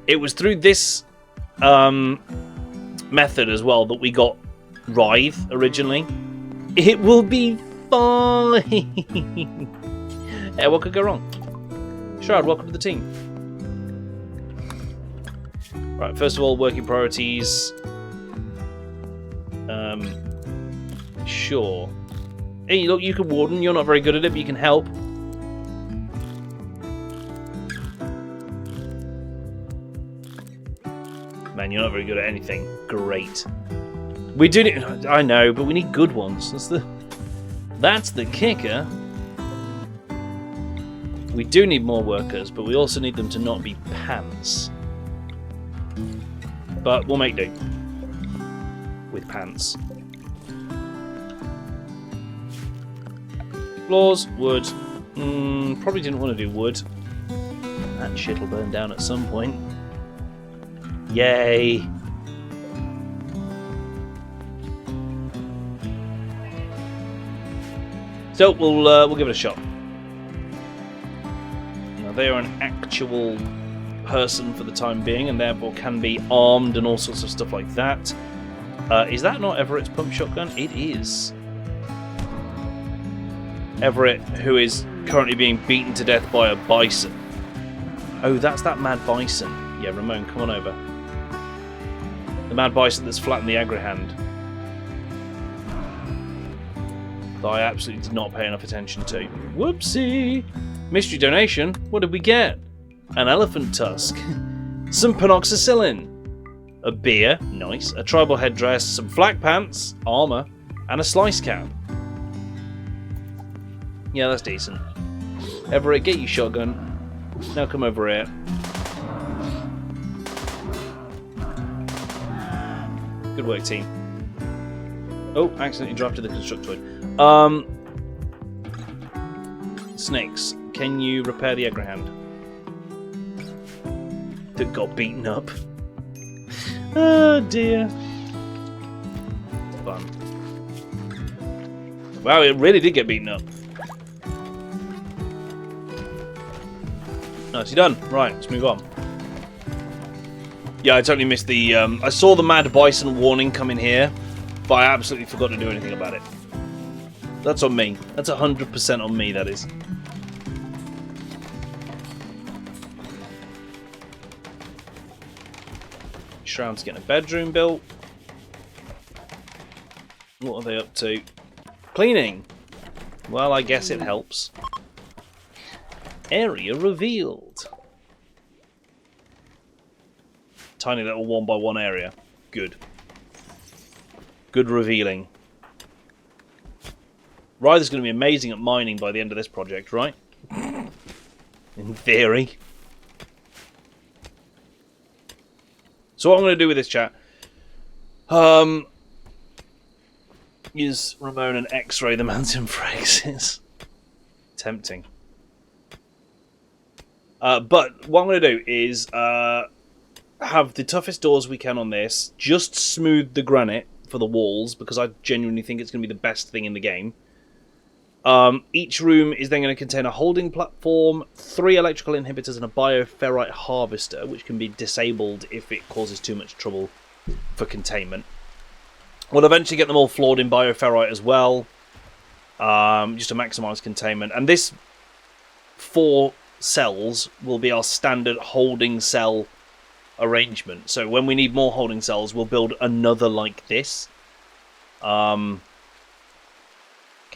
Speaker 1: It was through this method as well that we got Writhe originally. It will be fine. Yeah, what could go wrong? Shroud, welcome to the team. Right, first of all, working priorities. Sure. Hey, look, you can warden. You're not very good at it, but you can help. Man, you're not very good at anything. Great. We do need... I know, but we need good ones. That's the kicker. We do need more workers, but we also need them to not be pants. But we'll make do. With pants. Floors, wood. Probably didn't want to do wood. That shit'll burn down at some point. Yay! So we'll give it a shot. Now they are an actual person for the time being, and therefore can be armed and all sorts of stuff like that. Is that not Everett's pump shotgun? It is. Everett, who is currently being beaten to death by a bison. Oh, that's that mad bison. Yeah, Ramon, come on over. The mad bison that's flattened the Agrihand. That I absolutely did not pay enough attention to. Whoopsie! Mystery donation? What did we get? An elephant tusk. Some penoxycyllin. A beer, nice. A tribal headdress, some flak pants, armor, and a slice cap. Yeah, that's decent. Everett, get your shotgun. Now come over here. Good work, team. Oh, accidentally drafted the constructoid. Snakes, can you repair the Egrahand? That got beaten up. Oh dear. Fun. Wow, it really did get beaten up. Nicely done. Right, let's move on. Yeah, I totally missed the... I saw the Mad Bison warning come in here, but I absolutely forgot to do anything about it. That's on me. That's 100% on me, that is. Shroud's getting a bedroom built. What are they up to? Cleaning! Well, I guess it helps. Area revealed. Tiny little 1x1 area. Good. Good revealing. Ryder's going to be amazing at mining by the end of this project, right? In theory. So what I'm going to do with this chat is Ramon and X-ray the mountain phrases. Tempting. But what I'm going to do is have the toughest doors we can on this, just smooth the granite for the walls, because I genuinely think it's going to be the best thing in the game. Each room is then going to contain a holding platform, 3 electrical inhibitors, and a bioferrite harvester, which can be disabled if it causes too much trouble for containment. We'll eventually get them all floored in bioferrite as well, just to maximise containment. And this 4 cells will be our standard holding cell arrangement. So when we need more holding cells, we'll build another like this. Can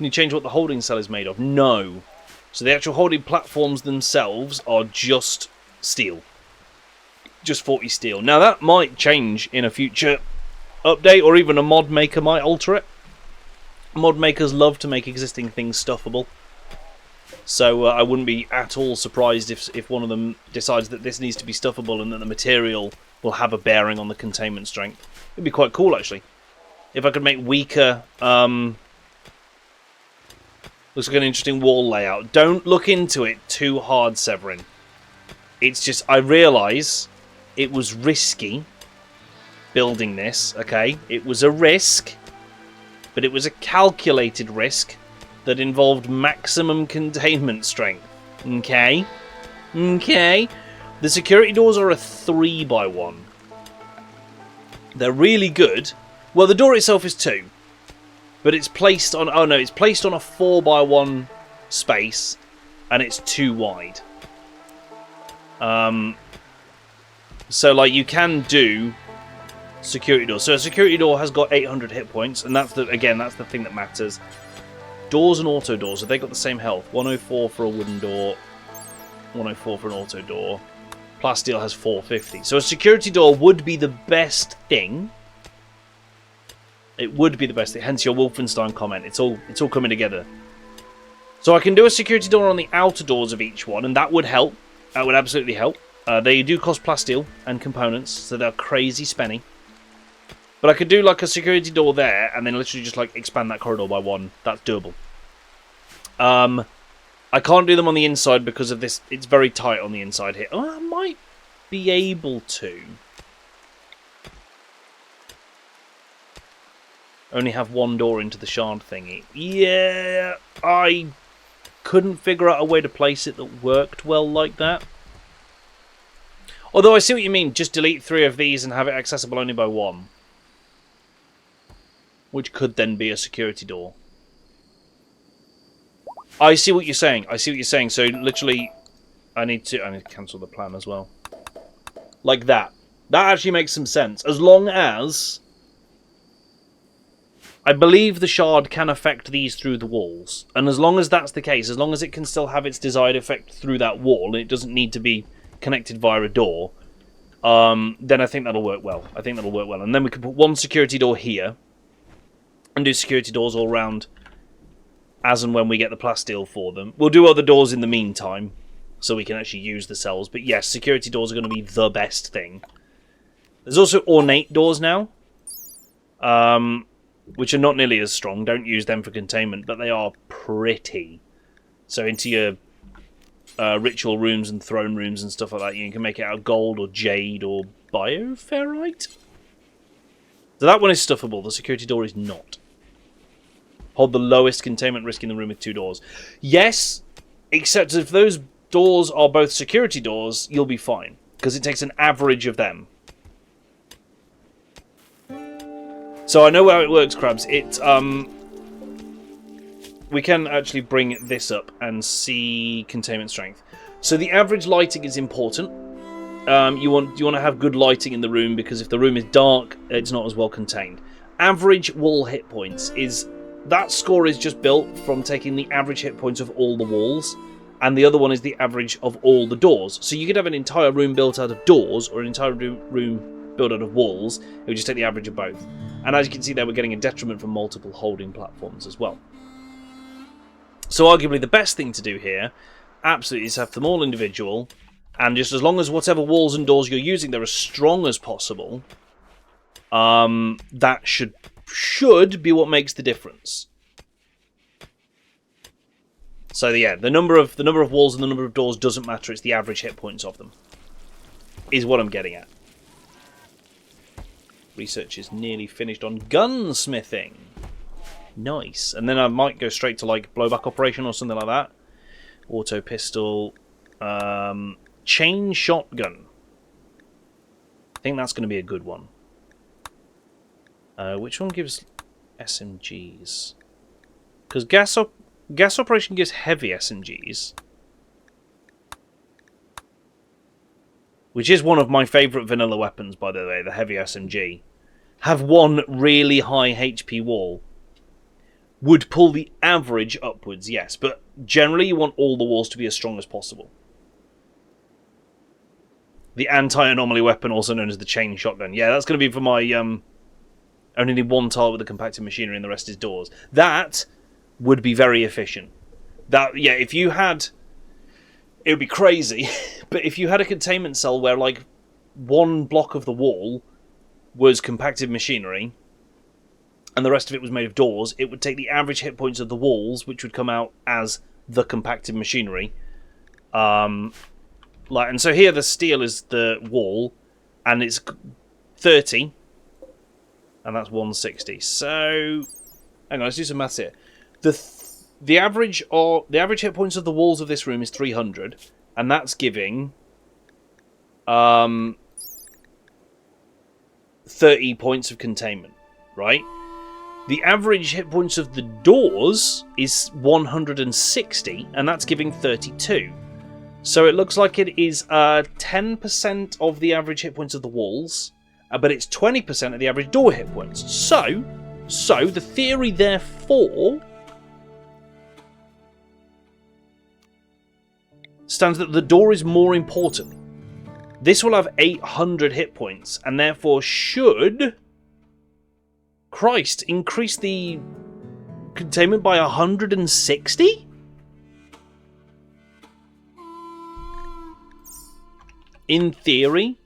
Speaker 1: you change what the holding cell is made of? No. So the actual holding platforms themselves are just steel. Just 40 steel. Now that might change in a future update, or even a mod maker might alter it. Mod makers love to make existing things stuffable. So I wouldn't be at all surprised if one of them decides that this needs to be stuffable and that the material will have a bearing on the containment strength. It'd be quite cool, actually. If I could make weaker... looks like an interesting wall layout. Don't look into it too hard, Severin. It's just, I realise it was risky building this, okay? It was a risk, but it was a calculated risk that involved maximum containment strength. Okay? Okay? The security doors are a 3x1. They're really good. Well, the door itself is 2. But it's placed on... Oh, no. It's placed on a 4x1 space. And it's 2 wide. So, like, you can do security doors. So, a security door has got 800 hit points. And that's, again, that's the thing that matters. Doors and auto doors, have they got the same health? 104 for a wooden door, 104 for an auto door. Plasteel has 450. So a security door would be the best thing. It would be the best thing. Hence your Wolfenstein comment. It's all coming together. So I can do a security door on the outer doors of each one, and that would help. That would absolutely help. They do cost plasteel and components, so they're crazy spenny. But I could do like a security door there, and then literally just like expand that corridor by 1. That's doable. I can't do them on the inside because of this. It's very tight on the inside here. Oh, I might be able to. Only have 1 door into the shard thingy. Yeah, I couldn't figure out a way to place it that worked well like that. Although I see what you mean. Just delete 3 of these and have it accessible only by 1. Which could then be a security door. I see what you're saying. I see what you're saying. So literally, I need to cancel the plan as well. Like that. That actually makes some sense. As long as I believe the shard can affect these through the walls. And as long as that's the case, as long as it can still have its desired effect through that wall, and it doesn't need to be connected via a door, then I think that'll work well. And then we can put one security door here and do security doors all around as and when we get the plasteel for them. We'll do other doors in the meantime so we can actually use the cells. But yes, security doors are going to be the best thing. There's also ornate doors now, which are not nearly as strong. Don't use them for containment, but they are pretty. So into your ritual rooms and throne rooms and stuff like that, you can make it out of gold or jade or bioferrite. So that one is stuffable. The security door is not. Hold the lowest containment risk in the room with 2 doors. Yes, except if those doors are both security doors, you'll be fine, because it takes an average of them. So I know how it works, Krabs. We can actually bring this up and see containment strength. So the average lighting is important. You want to have good lighting in the room, because if the room is dark, it's not as well contained. Average wall hit points is... That score is just built from taking the average hit points of all the walls, and the other one is the average of all the doors. So you could have an entire room built out of doors, or an entire room built out of walls. It would just take the average of both. And as you can see there, we're getting a detriment from multiple holding platforms as well. So arguably the best thing to do here, absolutely, is have them all individual, and just as long as whatever walls and doors you're using, they're as strong as possible, that should be what makes the difference. So yeah, the number of walls and the number of doors doesn't matter. It's the average hit points of them, is what I'm getting at. Research is nearly finished on gunsmithing. Nice. And then I might go straight to like blowback operation or something like that. Auto pistol. Chain shotgun. I think that's going to be a good one. Which one gives SMGs? Because gas operation gives heavy SMGs. Which is one of my favourite vanilla weapons, by the way, the heavy SMG. Have one really high HP wall. Would pull the average upwards, yes, but generally you want all the walls to be as strong as possible. The anti-anomaly weapon, also known as the chain shotgun. Yeah, that's going to be for my... only need one tile with the compacted machinery and the rest is doors. That would be very efficient. That, yeah, if you had... It would be crazy, but if you had a containment cell where, like, one block of the wall was compacted machinery, and the rest of it was made of doors, it would take the average hit points of the walls, which would come out as the compacted machinery. And so here the steel is the wall, and it's 30, and that's 160. So, hang on, let's do some maths here. The average hit points of the walls of this room is 300, and that's giving 30 points of containment, right? The average hit points of the doors is 160, and that's giving 32. So it looks like it is 10% of the average hit points of the walls, but it's 20% of the average door hit points. So the theory, therefore, stands that the door is more important. This will have 800 hit points, and therefore should... Christ, increase the containment by 160? In theory.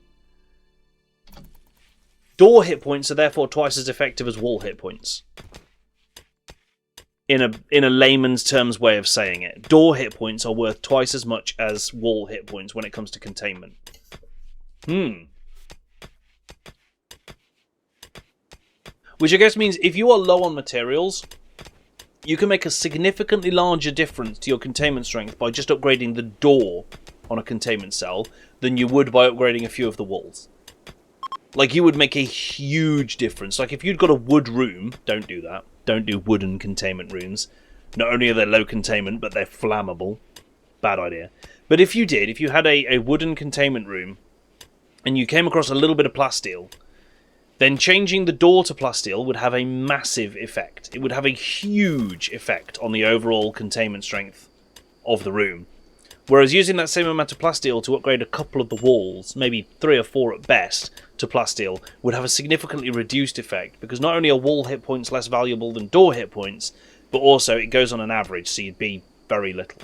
Speaker 1: Door hit points are therefore twice as effective as wall hit points. In a layman's terms way of saying it. Door hit points are worth twice as much as wall hit points when it comes to containment. Which I guess means if you are low on materials, you can make a significantly larger difference to your containment strength by just upgrading the door on a containment cell than you would by upgrading a few of the walls. Like, you would make a huge difference. Like, if you'd got a wood room, don't do that. Don't do wooden containment rooms. Not only are they low containment, but they're flammable. Bad idea. But if you did, if you had a wooden containment room, and you came across a little bit of plasteel, then changing the door to plasteel would have a massive effect. It would have a huge effect on the overall containment strength of the room. Whereas using that same amount of plasteel to upgrade a couple of the walls, maybe 3 or 4 at best, to plasteel, would have a significantly reduced effect, because not only are wall hit points less valuable than door hit points, but also it goes on an average, so you'd be very little.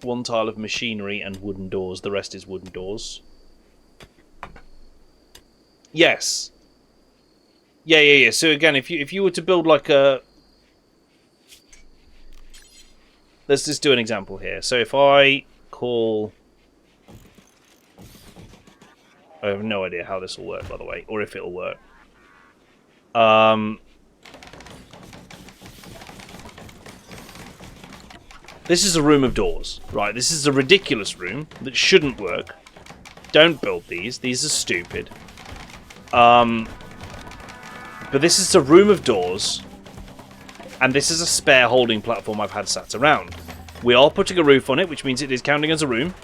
Speaker 1: 1 tile of machinery and wooden doors, the rest is wooden doors. Yes. Yeah. So again, if you were to build like a... Let's just do an example here. So if I call... I have no idea how this will work, by the way, or if it'll work. This is a room of doors, right? This is a ridiculous room that shouldn't work. Don't build these. These are stupid. But this is a room of doors, and this is a spare holding platform I've had sat around. We are putting a roof on it, which means it is counting as a room.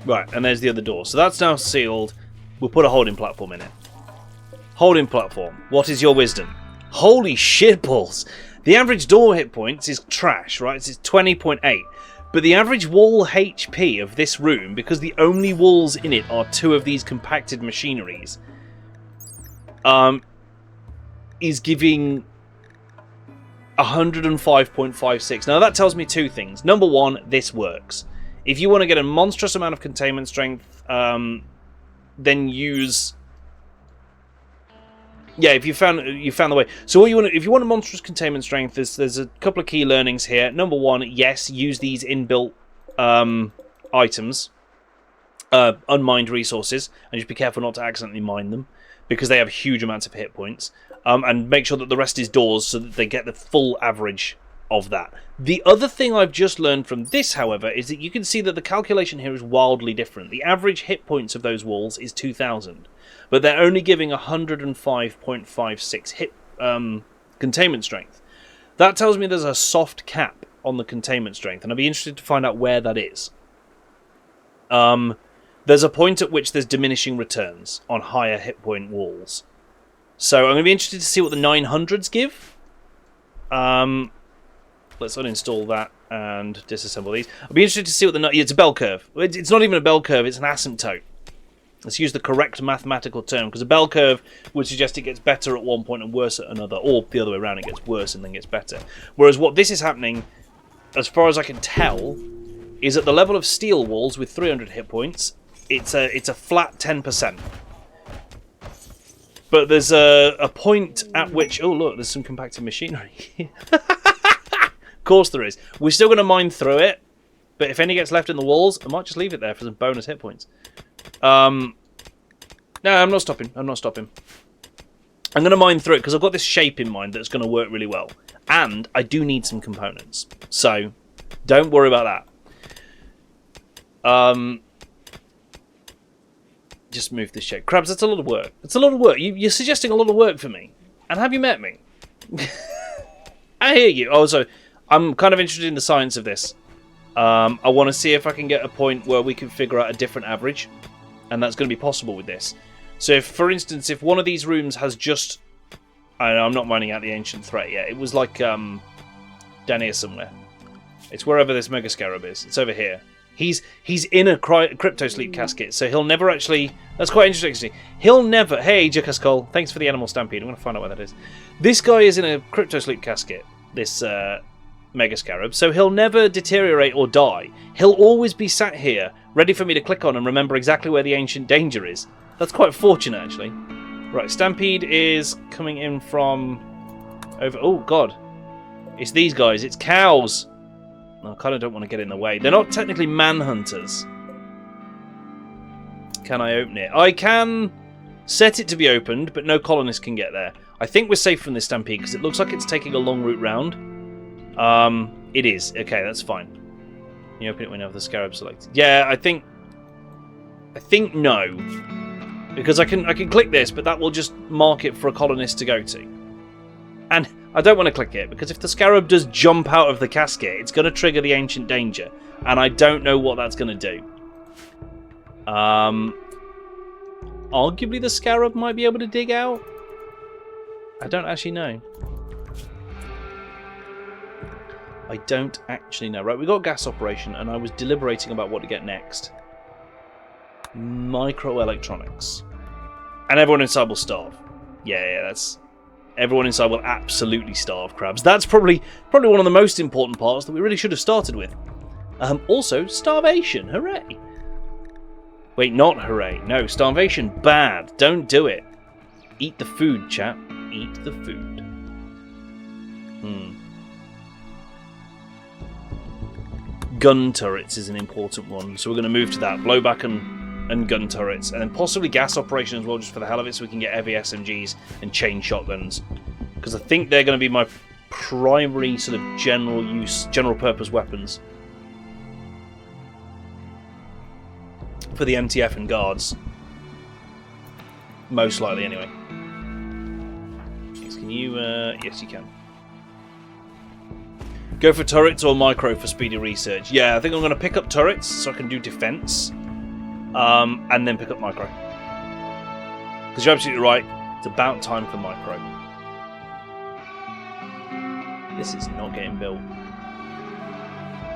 Speaker 1: Right, and there's the other door. So that's now sealed. We'll put a holding platform in it. Holding platform. What is your wisdom? Holy shitballs! The average door hit points is trash, right? It's 20.8. But the average wall HP of this room, because the only walls in it are 2 of these compacted machineries, is giving 105.56. Now that tells me 2 things. Number 1, this works. If you want to get a monstrous amount of containment strength, then use... Yeah, if you found the way. So what you want, if you want a monstrous containment strength, there's a couple of key learnings here. Number 1, yes, use these inbuilt items, unmined resources, and just be careful not to accidentally mine them, because they have huge amounts of hit points. And make sure that the rest is doors, so that they get the full average of that. The other thing I've just learned from this, however, is that you can see that the calculation here is wildly different. The average hit points of those walls is 2,000, but they're only giving 105.56 hit containment strength. That tells me there's a soft cap on the containment strength, and I'd be interested to find out where that is. There's a point at which there's diminishing returns on higher hit point walls. So I'm going to be interested to see what the 900s give. Let's uninstall that and disassemble these. I'll be interested to see what the... It's a bell curve. It's not even a bell curve, it's an asymptote. Let's use the correct mathematical term, because a bell curve would suggest it gets better at one point and worse at another, or the other way around, it gets worse and then gets better. Whereas what this is happening, as far as I can tell, is at the level of steel walls with 300 hit points, it's a flat 10%. But there's a point at which... Oh, look, there's some compacted machinery. Of course there is. We're still going to mine through it, but if any gets left in the walls, I might just leave it there for some bonus hit points. No, I'm not stopping. I'm not stopping. I'm going to mine through it because I've got this shape in mind that's going to work really well. And I do need some components. So, don't worry about that. Just move this shape. Krabs, that's a lot of work. It's a lot of work. You're suggesting a lot of work for me. And have you met me? I hear you. Also, I'm kind of interested in the science of this. I want to see if I can get a point where we can figure out a different average. And that's going to be possible with this. So, if, for instance, if one of these rooms has just... I'm not mining out the ancient threat yet. It was like down here somewhere. It's wherever this Mega Scarab is. It's over here. He's in a crypto sleep casket, so he'll never actually... That's quite interesting, actually. He'll never... Hey, Jackaskol, thanks for the animal stampede. I'm going to find out where that is. This guy is in a crypto sleep casket, this Mega Scarab, so he'll never deteriorate or die. He'll always be sat here, ready for me to click on and remember exactly where the ancient danger is. That's quite fortunate, actually. Right, Stampede is coming in from... over... Oh, God. It's these guys. It's cows. I kind of don't want to get in the way. They're not technically manhunters. Can I open it? I can set it to be opened, but no colonists can get there. I think we're safe from this Stampede because it looks like it's taking a long route round. It is. Okay, that's fine. You open it when you have the Scarab selected. Yeah, I think no. Because I can click this, but that will just mark it for a colonist to go to. And I don't want to click it, because if the Scarab does jump out of the casket, it's going to trigger the ancient danger. And I don't know what that's going to do. Arguably the Scarab might be able to dig out. I don't actually know. I don't actually know. Right, we got gas operation, and I was deliberating about what to get next. Microelectronics. And everyone inside will starve. Yeah, that's... Everyone inside will absolutely starve, crabs. That's probably one of the most important parts that we really should have started with. Also, starvation. Hooray. Wait, not hooray. No, starvation. Bad. Don't do it. Eat the food, chat. Eat the food. Gun turrets is an important one, so we're going to move to that. Blowback and gun turrets, and then possibly gas operation as well, just for the hell of it, so we can get heavy SMGs and chain shotguns. Because I think they're going to be my primary sort of general purpose weapons for the MTF and guards. Most likely, anyway. Can you? Yes, you can. Go for turrets or micro for speedy research. Yeah, I think I'm going to pick up turrets so I can do defense. And then pick up micro. Because you're absolutely right. It's about time for micro. This is not getting built.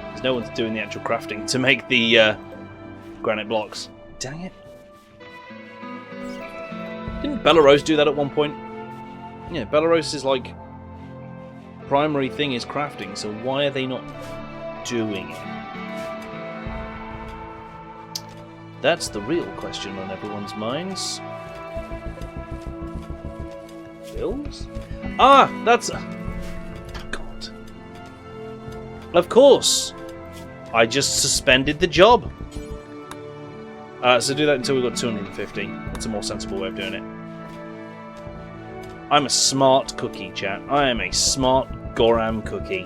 Speaker 1: There's no one's doing the actual crafting to make the granite blocks. Dang it. Didn't Belarus do that at one point? Yeah, Belarus is like... primary thing is crafting, so why are they not doing it? That's the real question on everyone's minds. Bills? Ah, that's... God. Of course! I just suspended the job. So do that until we've got 250. That's a more sensible way of doing it. I'm a smart cookie, chat. I am a smart Goram cookie.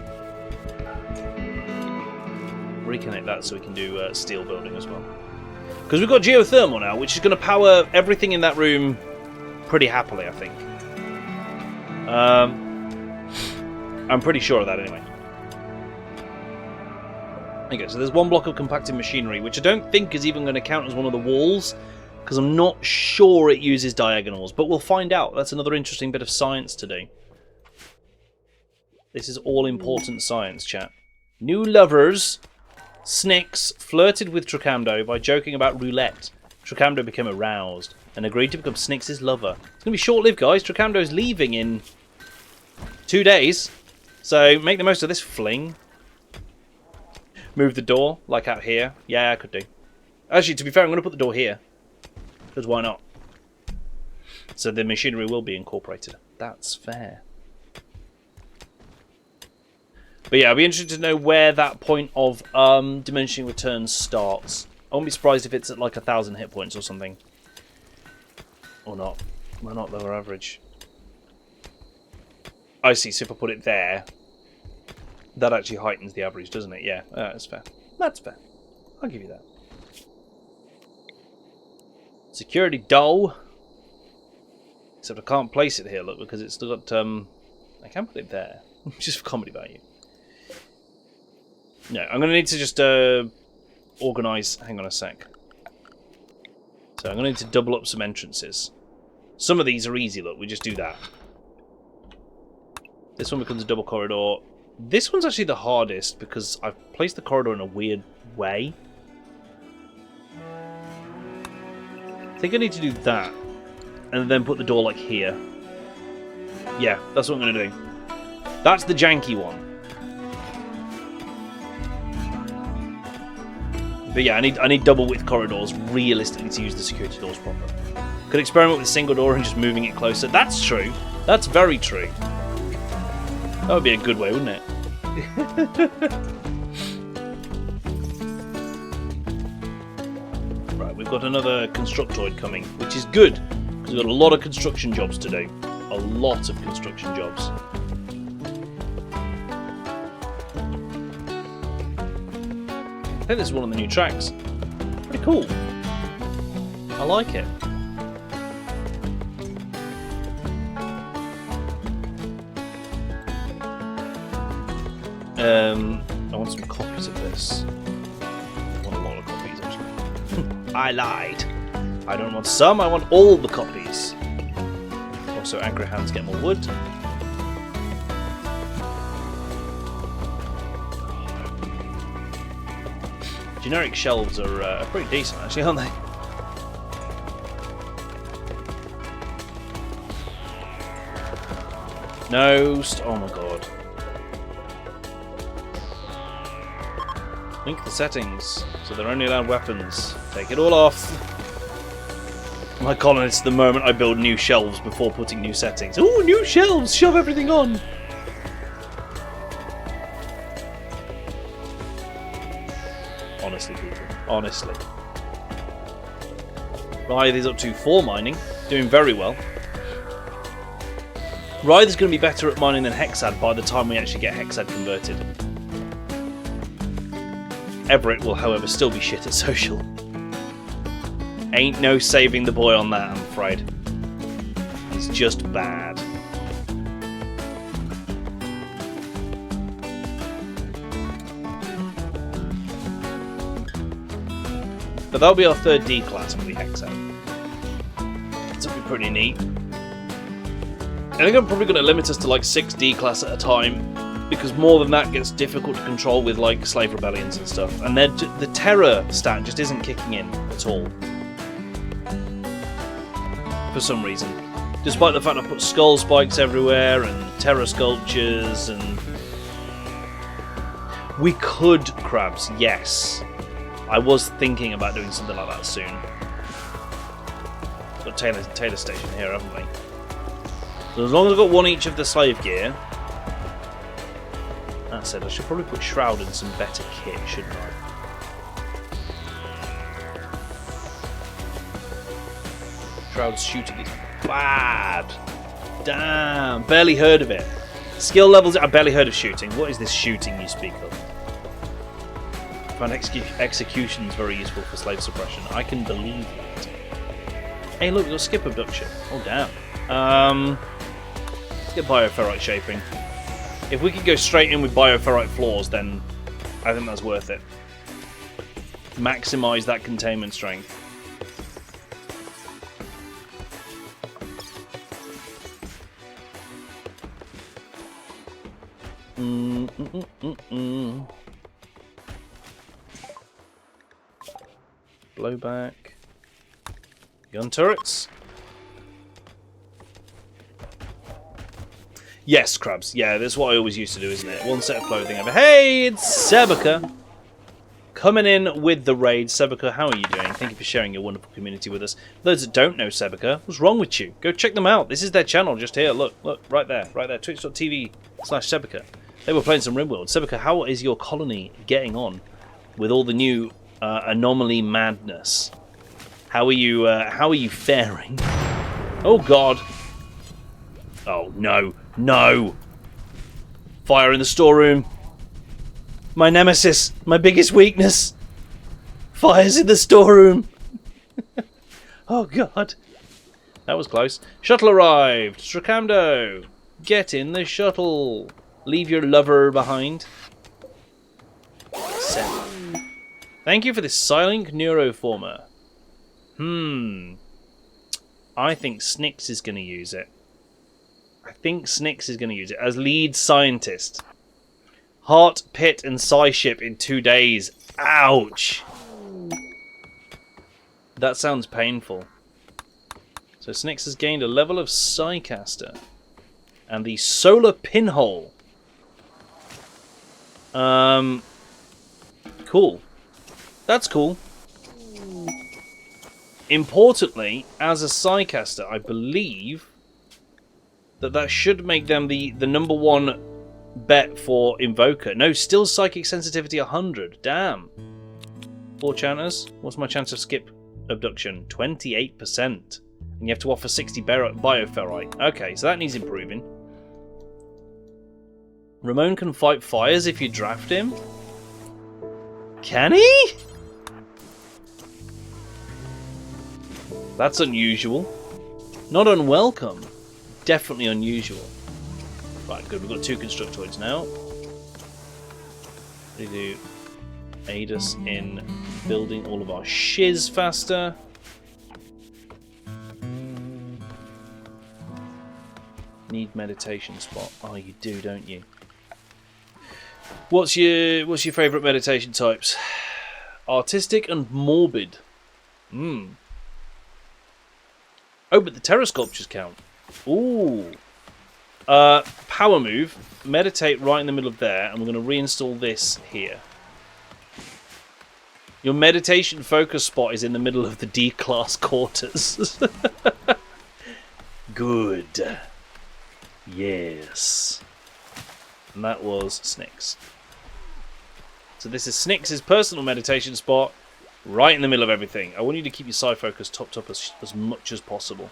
Speaker 1: Reconnect that so we can do steel building as well. Because we've got geothermal now, which is going to power everything in that room pretty happily, I think. I'm pretty sure of that anyway. Okay, so there's one block of compacted machinery, which I don't think is even going to count as one of the walls, because I'm not sure it uses diagonals, but we'll find out. That's another interesting bit of science to do. This is all-important science, chat. New lovers... Snix flirted with Trocamdo by joking about roulette. Trocamdo became aroused and agreed to become Snix's lover. It's going to be short-lived, guys. Trocamdo's leaving in 2 days, so make the most of this fling. Move the door, like out here. Yeah, I could do. Actually, to be fair, I'm going to put the door here. Because why not? So the machinery will be incorporated. That's fair. But yeah, I'll be interested to know where that point of diminishing returns starts. I won't be surprised if it's at like 1,000 hit points or something. Or not. Why not lower average? I see, so if I put it there, that actually heightens the average, doesn't it? Yeah, that's fair. That's fair. I'll give you that. Security doll. Except I can't place it here, look, because it's still got... I can put it there. Just for comedy value. No, I'm going to need to just organise... Hang on a sec. So I'm going to need to double up some entrances. Some of these are easy, look. We just do that. This one becomes a double corridor. This one's actually the hardest because I've placed the corridor in a weird way. I think I need to do that. And then put the door like here. Yeah, that's what I'm going to do. That's the janky one. But yeah, I need double width corridors realistically to use the security doors proper. Could experiment with a single door and just moving it closer. That's true. That's very true. That would be a good way, wouldn't it? Right, we've got another constructoid coming, which is good, because we've got a lot of construction jobs to do. A lot of construction jobs. I think this is one of the new tracks. Pretty cool. I like it. I want some copies of this. I want a lot of copies, actually. I lied. I don't want some, I want all the copies. Also, angry hands get more wood. generic shelves are pretty decent, actually, aren't they? No, oh my god. Link the settings, so they're only allowed weapons. Take it all off. My colonists, the moment I build new shelves before putting new settings. Ooh, new shelves! Shove everything on! Honestly, people. Honestly. Rythe is up to 4 mining. Doing very well. Rythe is going to be better at mining than Hexad by the time we actually get Hexad converted. Everett will, however, still be shit at social. Ain't no saving the boy on that, I'm afraid. He's just bad. But that'll be our 3rd D class for the Hexad. That'll be pretty neat. I think I'm probably going to limit us to like 6 D class at a time, because more than that gets difficult to control with like slave rebellions and stuff. And then the terror stat just isn't kicking in at all. For some reason. Despite the fact I put skull spikes everywhere and terror sculptures and... We could, Crabs, yes. I was thinking about doing something like that soon. Got Taylor Station here, haven't we? So as long as I've got 1 each of the slave gear... That said, I should probably put Shroud in some better kit, shouldn't I? Shroud's shooting is bad. Damn, barely heard of it. Skill levels, I barely heard of shooting. What is this shooting you speak of? I find executions very useful for slave suppression. I can believe that. Hey look, we've got skip abduction. Oh damn. Let's get bioferrite shaping. If we could go straight in with bioferrite floors, then I think that's worth it. Maximise that containment strength. Blowback. Gun turrets. Yes, Crabs. Yeah, that's what I always used to do, isn't it? 1 set of clothing over. Hey, it's Sebeka! Coming in with the raid. Sebeka, how are you doing? Thank you for sharing your wonderful community with us. For those that don't know Sebeka, what's wrong with you? Go check them out. This is their channel just here. Look, right there. Twitch.tv/Sebeka. They were playing some RimWorld. Sebeka, how is your colony getting on with all the new anomaly madness? How are you faring? Oh god. Oh no. No! Fire in the storeroom. My nemesis. My biggest weakness. Fire's in the storeroom. Oh god. That was close. Shuttle arrived. Strakando. Get in the shuttle. Leave your lover behind. 7. Thank you for this silent neuroformer. I think Snicks is going to use it. As lead scientist. Heart, pit, and psi ship in 2 days. Ouch! That sounds painful. So Snicks has gained a level of Psycaster. And the solar pinhole. Cool. That's cool. Importantly, as a Psycaster, I believe that should make them the number 1 bet for Invoker. No, still Psychic Sensitivity 100. Damn. 4 chanters. What's my chance of skip abduction? 28%. And you have to offer 60 bioferrite. Okay, so that needs improving. Ramon can fight fires if you draft him? Can he? That's unusual. Not unwelcome. Definitely unusual. Right, good. We've got 2 constructoids now. They do aid us in building all of our shiz faster. Need meditation spot. Oh, you do, don't you? What's your favourite meditation types? Artistic and morbid. Oh, but the terror sculptures count. Ooh. Power move. Meditate right in the middle of there, and we're going to reinstall this here. Your meditation focus spot is in the middle of the D-class quarters. Good. Yes. And that was Snick's. So this is Snick's personal meditation spot, right in the middle of everything. I want you to keep your psi focus topped up as much as possible.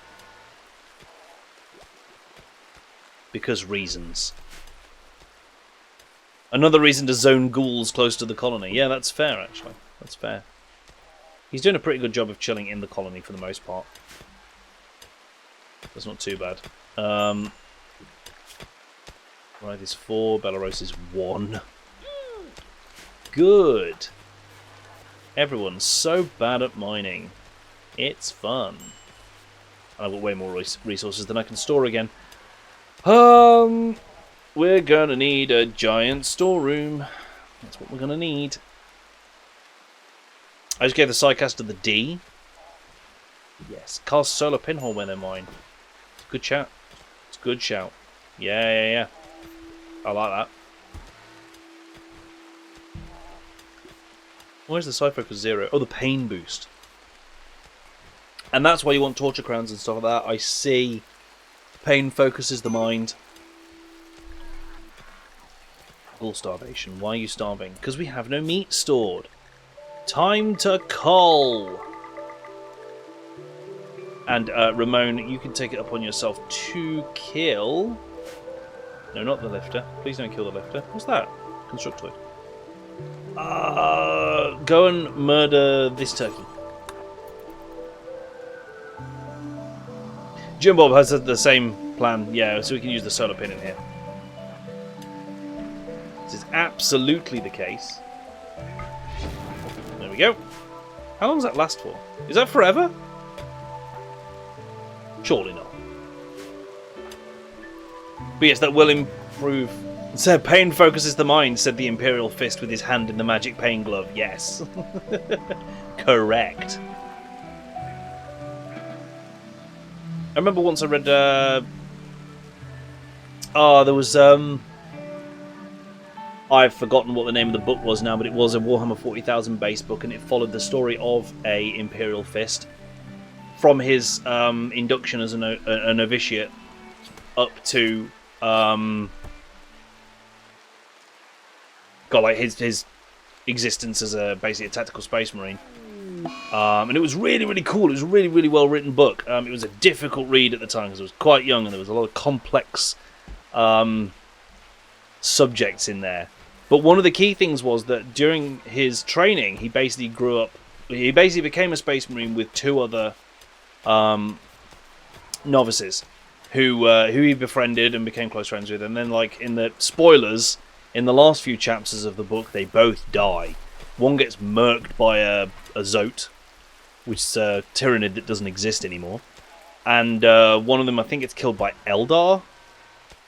Speaker 1: Because reasons. Another reason to zone ghouls close to the colony. Yeah, that's fair, actually. That's fair. He's doing a pretty good job of chilling in the colony for the most part. That's not too bad. Right, is 4. Belarus is 1. Good. Everyone's so bad at mining. It's fun. And I've got way more resources than I can store again. We're gonna need a giant storeroom. That's what we're gonna need. I just gave the Psycaster the D. Yes, cast solar pinhole when they mine. Good shout. It's a good shout. Yeah. I like that. Where's the psi focus 0? Oh, the pain boost. And that's why you want torture crowns and stuff like that. I see. Pain focuses the mind. All starvation. Why are you starving? Because we have no meat stored. Time to cull. And Ramon, you can take it upon yourself to kill. No, not the lifter. Please don't kill the lifter. What's that? Constructoid. Go and murder this turkey. Jim Bob has the same plan. Yeah, so we can use the solar pin in here. This is absolutely the case. There we go. How long does that last for? Is that forever? Surely not. But yes, that will improve. So pain focuses the mind, said the Imperial Fist with his hand in the magic pain glove. Yes. Correct. I remember once I read there was I've forgotten what the name of the book was now, but it was a Warhammer 40,000 base book, and it followed the story of a Imperial Fist from his induction as a novitiate up to his existence as basically a tactical space marine. And it was really, really cool. It was a really, really well written book. It was a difficult read at the time because I was quite young and there was a lot of complex subjects in there. But one of the key things was that during his training, he basically grew up. He basically became a space marine with 2 other novices who he befriended and became close friends with. And then, like in the spoilers, in the last few chapters of the book, they both die. One gets murked by a Zote, which is a Tyrannid that doesn't exist anymore. And one of them, I think it's killed by Eldar,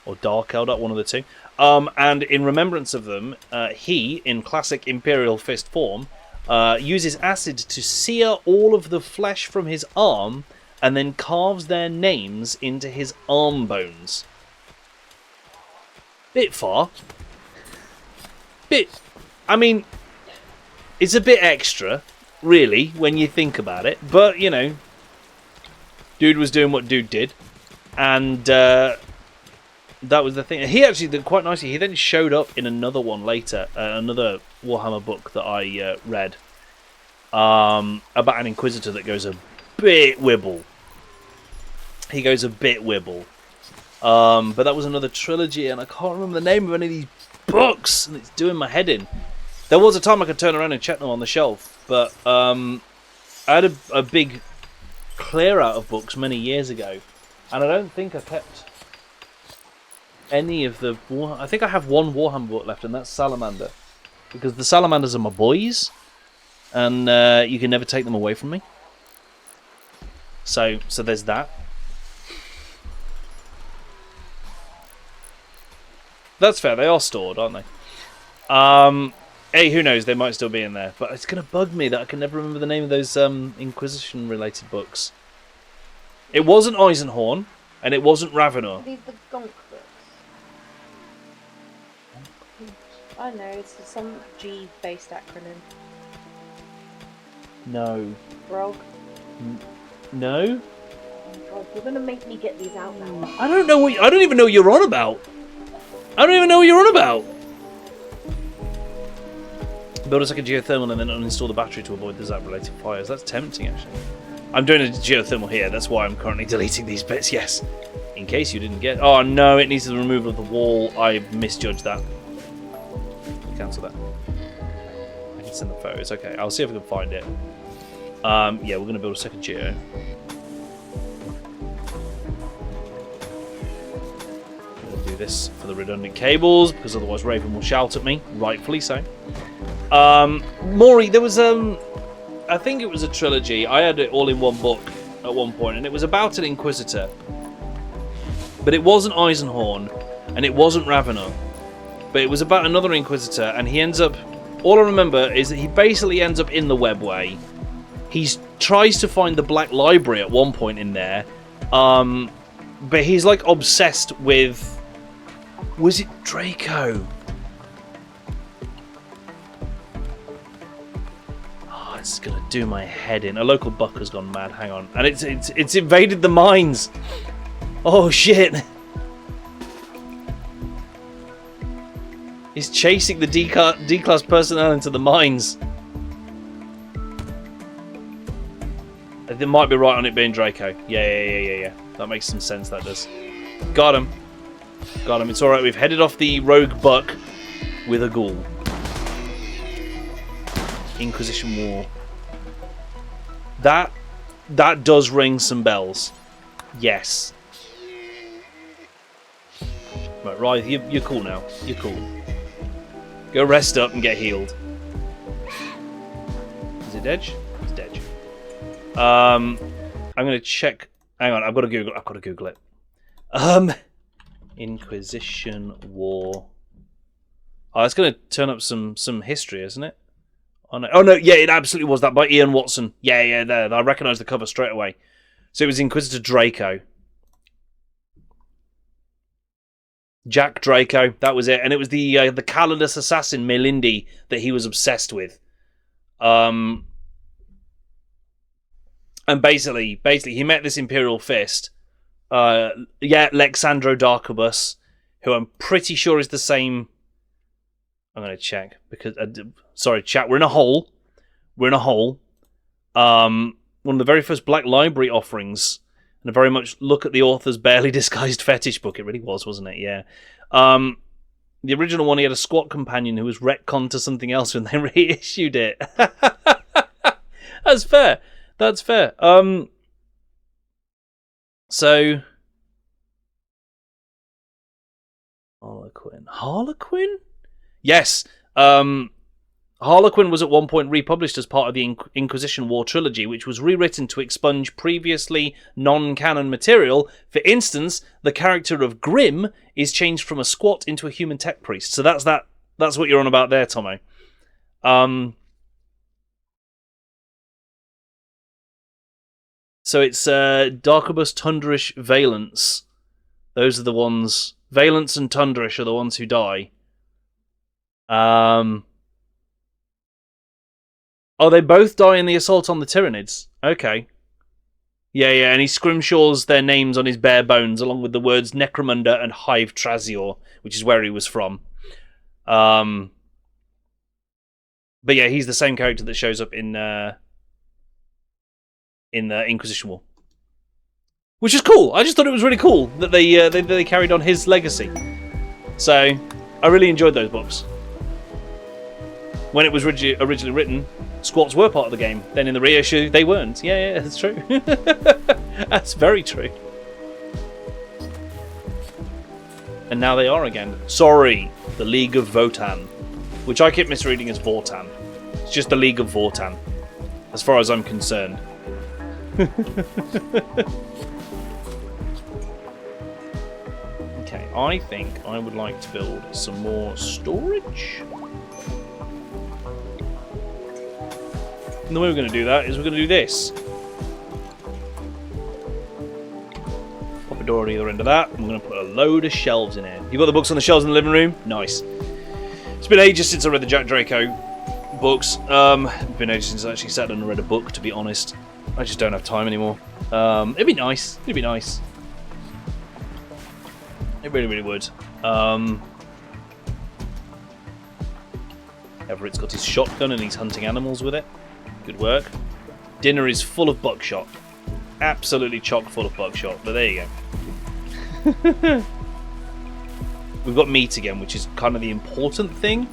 Speaker 1: or Dark Eldar, one of the two. And in remembrance of them, he, in classic Imperial Fist form, uses acid to sear all of the flesh from his arm and then carves their names into his arm bones. Bit far. I mean, it's a bit extra, really, when you think about it. But, you know, dude was doing what dude did. And that was the thing. He actually did quite nicely. He then showed up in another one later, another Warhammer book that I read, about an Inquisitor that goes a bit wibble. He goes a bit wibble. But that was another trilogy, and I can't remember the name of any of these books, and it's doing my head in. There was a time I could turn around and check them on the shelf, but I had a big clear out of books many years ago, and I don't think I kept any of the I think I have one Warhammer book left, and that's Salamander, because the Salamanders are my boys, and you can never take them away from me. So there's that. That's fair. They are stored, aren't they? Hey, who knows? They might still be in there. But it's going to bug me that I can never remember the name of those Inquisition-related books. It wasn't Eisenhorn, and it wasn't Ravenor.
Speaker 2: Are these the Gonk books? I don't know, it's some G-based acronym.
Speaker 1: No.
Speaker 2: Grog.
Speaker 1: No?
Speaker 2: Oh God, you're gonna make me get these out now.
Speaker 1: I don't know what. I don't even know what you're on about. I don't even know what you're on about. Build a second geothermal and then uninstall the battery to avoid the zap-related fires. That's tempting, actually. I'm doing a geothermal here. That's why I'm currently deleting these bits. Yes, in case you didn't get. Oh no! It needs the removal of the wall. I misjudged that. Cancel that. I can send the photos. Okay, I'll see if I can find it. Yeah, we're gonna build a second geo. Do this for the redundant cables because otherwise Raven will shout at me, rightfully so. Maury, there was I think it was a trilogy. I had it all in one book at one point, and it was about an Inquisitor, but it wasn't Eisenhorn and it wasn't Ravenor, but it was about another Inquisitor, and he ends up. All I remember is that he basically ends up in the Webway. He tries to find the Black Library at one point in there, but he's like obsessed with. Was it Draco? Oh, it's gonna do my head in. A local buck has gone mad. Hang on, and it's invaded the mines. Oh shit! He's chasing the D-class personnel into the mines. It might be right on it being Draco. Yeah. That makes some sense. That does. Got him. Got him. It's alright, we've headed off the rogue buck with a ghoul. Inquisition War. That does ring some bells. Yes. Right, Ryth, you're cool now. You're cool. Go rest up and get healed. Is it Dedge? It's Dedge. I'm gonna check. Hang on, I've got to Google it. Inquisition War. Oh, it's going to turn up some history, isn't it? Oh no, yeah, it absolutely was that by Ian Watson. Yeah, there. I recognise the cover straight away. So it was Inquisitor Draco. Jack Draco, that was it, and it was the Calidus assassin Melindi that he was obsessed with. And basically, he met this Imperial Fist. Lexandro Darkabus, who I'm pretty sure is the same. I'm going to check because sorry, chat. We're in a hole. One of the very first Black Library offerings, and a very much look at the author's barely disguised fetish book. It really was, wasn't it? Yeah. The original one, he had a squat companion who was retconned to something else when they reissued it. That's fair. So, Harlequin? Yes. Harlequin was at one point republished as part of the Inquisition War trilogy, which was rewritten to expunge previously non-canon material. For instance, the character of Grim is changed from a squat into a human tech priest. So that's that. That's what you're on about there, Tomo. So it's Darkabus, Tundrish, Valence. Those are the ones. Valence and Tundrish are the ones who die. Oh, they both die in the assault on the Tyranids. Okay. Yeah, and he scrimshaws their names on his bare bones, along with the words Necromunda and Hive Trazior, which is where he was from. But yeah, he's the same character that shows up in the Inquisition War, which is cool. I just thought it was really cool that they carried on his legacy. So I really enjoyed those books. When it was originally written, squats were part of the game. Then in the reissue, they weren't. Yeah, that's true. That's very true. And now they are again. Sorry, the League of Votan, which I keep misreading as Vortan. It's just the League of Vortan, as far as I'm concerned. Okay, I think I would like to build some more storage. And the way we're going to do that is we're going to do this. Pop a door at either end of that. I'm going to put a load of shelves in here. You got the books on the shelves in the living room? Nice. It's been ages since I read the Jack Draco books. It's been ages since I actually sat down and read a book, to be honest. I just don't have time anymore. It'd be nice. It'd be nice. It really, really would. Everett's got his shotgun and he's hunting animals with it. Good work. Dinner is full of buckshot. Absolutely chock full of buckshot. But there you go. We've got meat again, which is kind of the important thing.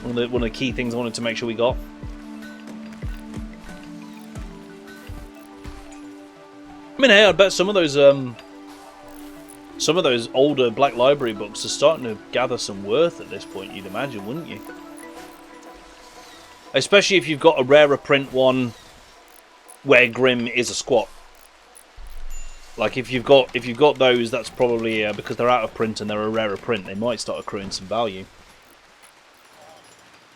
Speaker 1: One of the key things I wanted to make sure we got. I mean, hey, I bet some of those older Black Library books are starting to gather some worth at this point, you'd imagine, wouldn't you? Especially if you've got a rarer print one where Grim is a squat. Like if you've got those, that's probably because they're out of print and they're a rarer print, they might start accruing some value.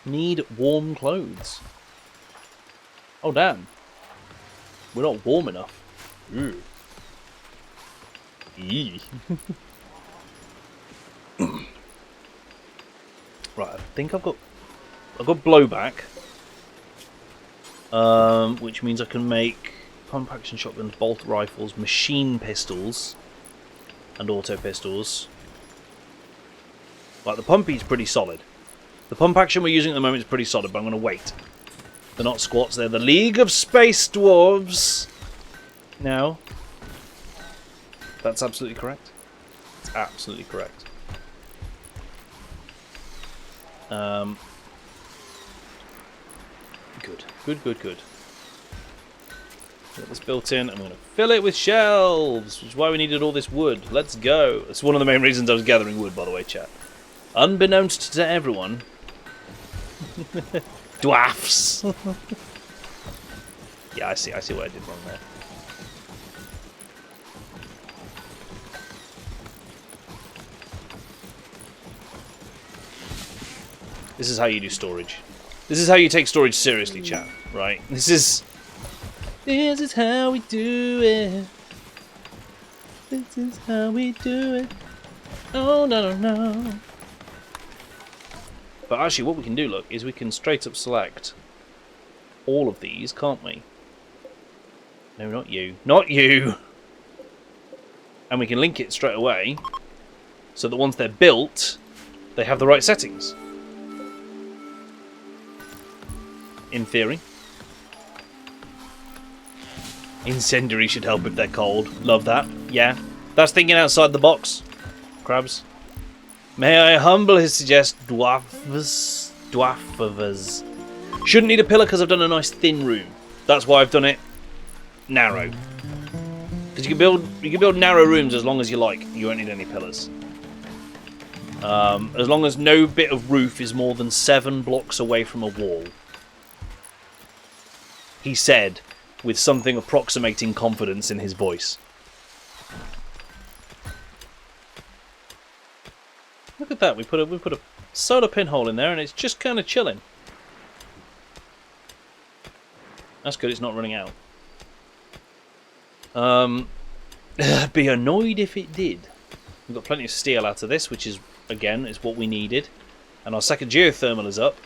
Speaker 1: Need warm clothes. Oh damn. We're not warm enough. Ooh. Eee. Right, I think I've got blowback. Which means I can make pump action shotguns, bolt rifles, machine pistols, and auto pistols. Like the pumpy's pretty solid. The pump action we're using at the moment is pretty solid, but I'm going to wait. They're not squats, they're the League of Space Dwarves. Now, that's absolutely correct. It's absolutely correct. Good. Get this built in. I'm going to fill it with shelves, which is why we needed all this wood. Let's go. It's one of the main reasons I was gathering wood, by the way, chat. Unbeknownst to everyone. Dwarfs. Yeah, I see what I did wrong there. This is how you do storage. This is how you take storage seriously, chat. Right? This is how we do it. This is how we do it. Oh no. But actually, what we can do, look, is we can straight up select all of these, can't we? No, not you. Not you! And we can link it straight away, so that once they're built, they have the right settings. In theory. Incendiary should help if they're cold. Love that. Yeah. That's thinking outside the box. Crabs. May I humbly suggest dwarfs. Shouldn't need a pillar because I've done a nice thin room. That's why I've done it narrow. Because you can build narrow rooms as long as you like. You won't need any pillars. As long as no bit of roof is more than 7 blocks away from a wall. He said, with something approximating confidence in his voice. Look at that, we put a solar pinhole in there and it's just kind of chilling. That's good, it's not running out. Be annoyed if it did. We've got plenty of steel out of this, which is, again, is what we needed. And our second geothermal is up.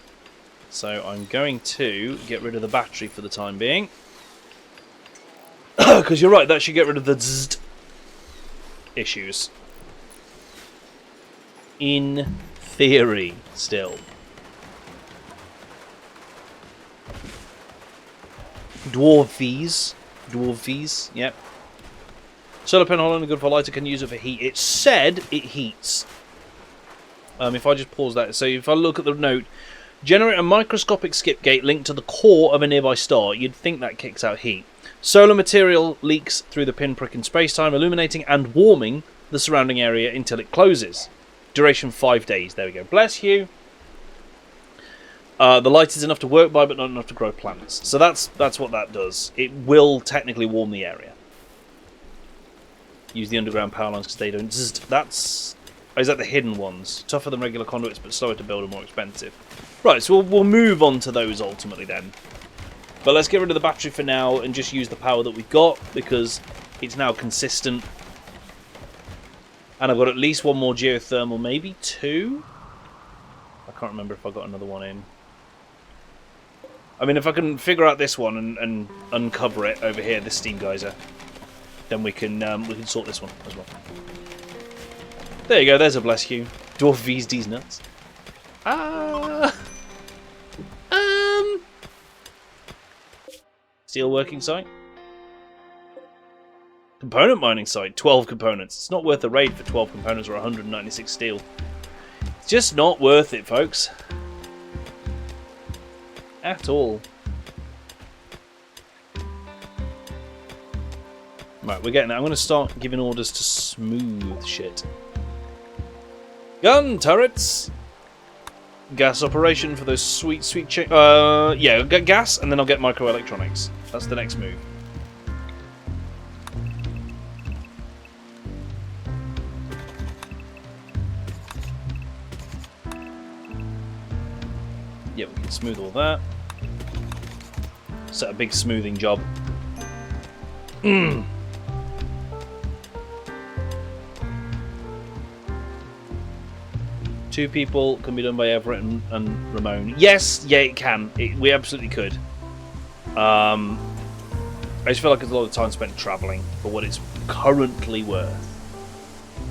Speaker 1: So I'm going to get rid of the battery for the time being. Because you're right, that should get rid of the zzz issues. In theory, still. Dwarfies, yep. Solar panel only good for lighter, can use it for heat. It said it heats. If I just pause that, so if I look at the note, generate a microscopic skip gate linked to the core of a nearby star. You'd think that kicks out heat. Solar material leaks through the pinprick in space-time, illuminating and warming the surrounding area until it closes. Duration 5 days. There we go. Bless you. The light is enough to work by, but not enough to grow plants. So that's what that does. It will technically warm the area. Use the underground power lines because they don't. That's. Oh, is that the hidden ones? Tougher than regular conduits, but slower to build and more expensive. Right. So we'll move on to those ultimately then. But let's get rid of the battery for now and just use the power that we've got because it's now consistent. And I've got at least one more geothermal, maybe 2? I can't remember if I got another one in. I mean, if I can figure out this one and uncover it over here, this steam geyser, then we can sort this one as well. There you go, there's a bless you. Dwarf V's D's nuts. Steel working site. Component mining site, 12 components. It's not worth a raid for 12 components or 196 steel. It's just not worth it, folks. At all. Right, we're getting there. I'm going to start giving orders to smooth shit. Gun turrets! Gas operation for those sweet yeah, I'll get gas and then I'll get microelectronics. That's the next move. Yeah, we can smooth all that. Set a big smoothing job. 2 people can be done by Everett and Ramon. Yes, yeah, it can. We absolutely could. I just feel like it's a lot of time spent travelling for what it's currently worth.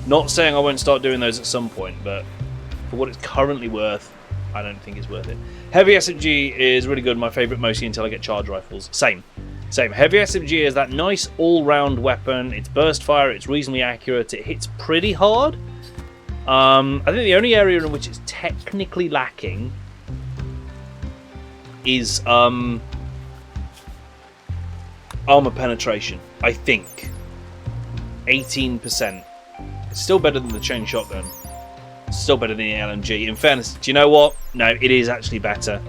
Speaker 1: Not saying I won't start doing those at some point, but for what it's currently worth, I don't think it's worth it. Heavy SMG is really good, my favourite mostly until I get charge rifles. Same. Heavy SMG is that nice all-round weapon. It's burst fire, it's reasonably accurate, it hits pretty hard. I think the only area in which it's technically lacking is armor penetration, I think. 18%. It's still better than the chain shotgun. It's still better than the LMG. In fairness, do you know what? No, it is actually better.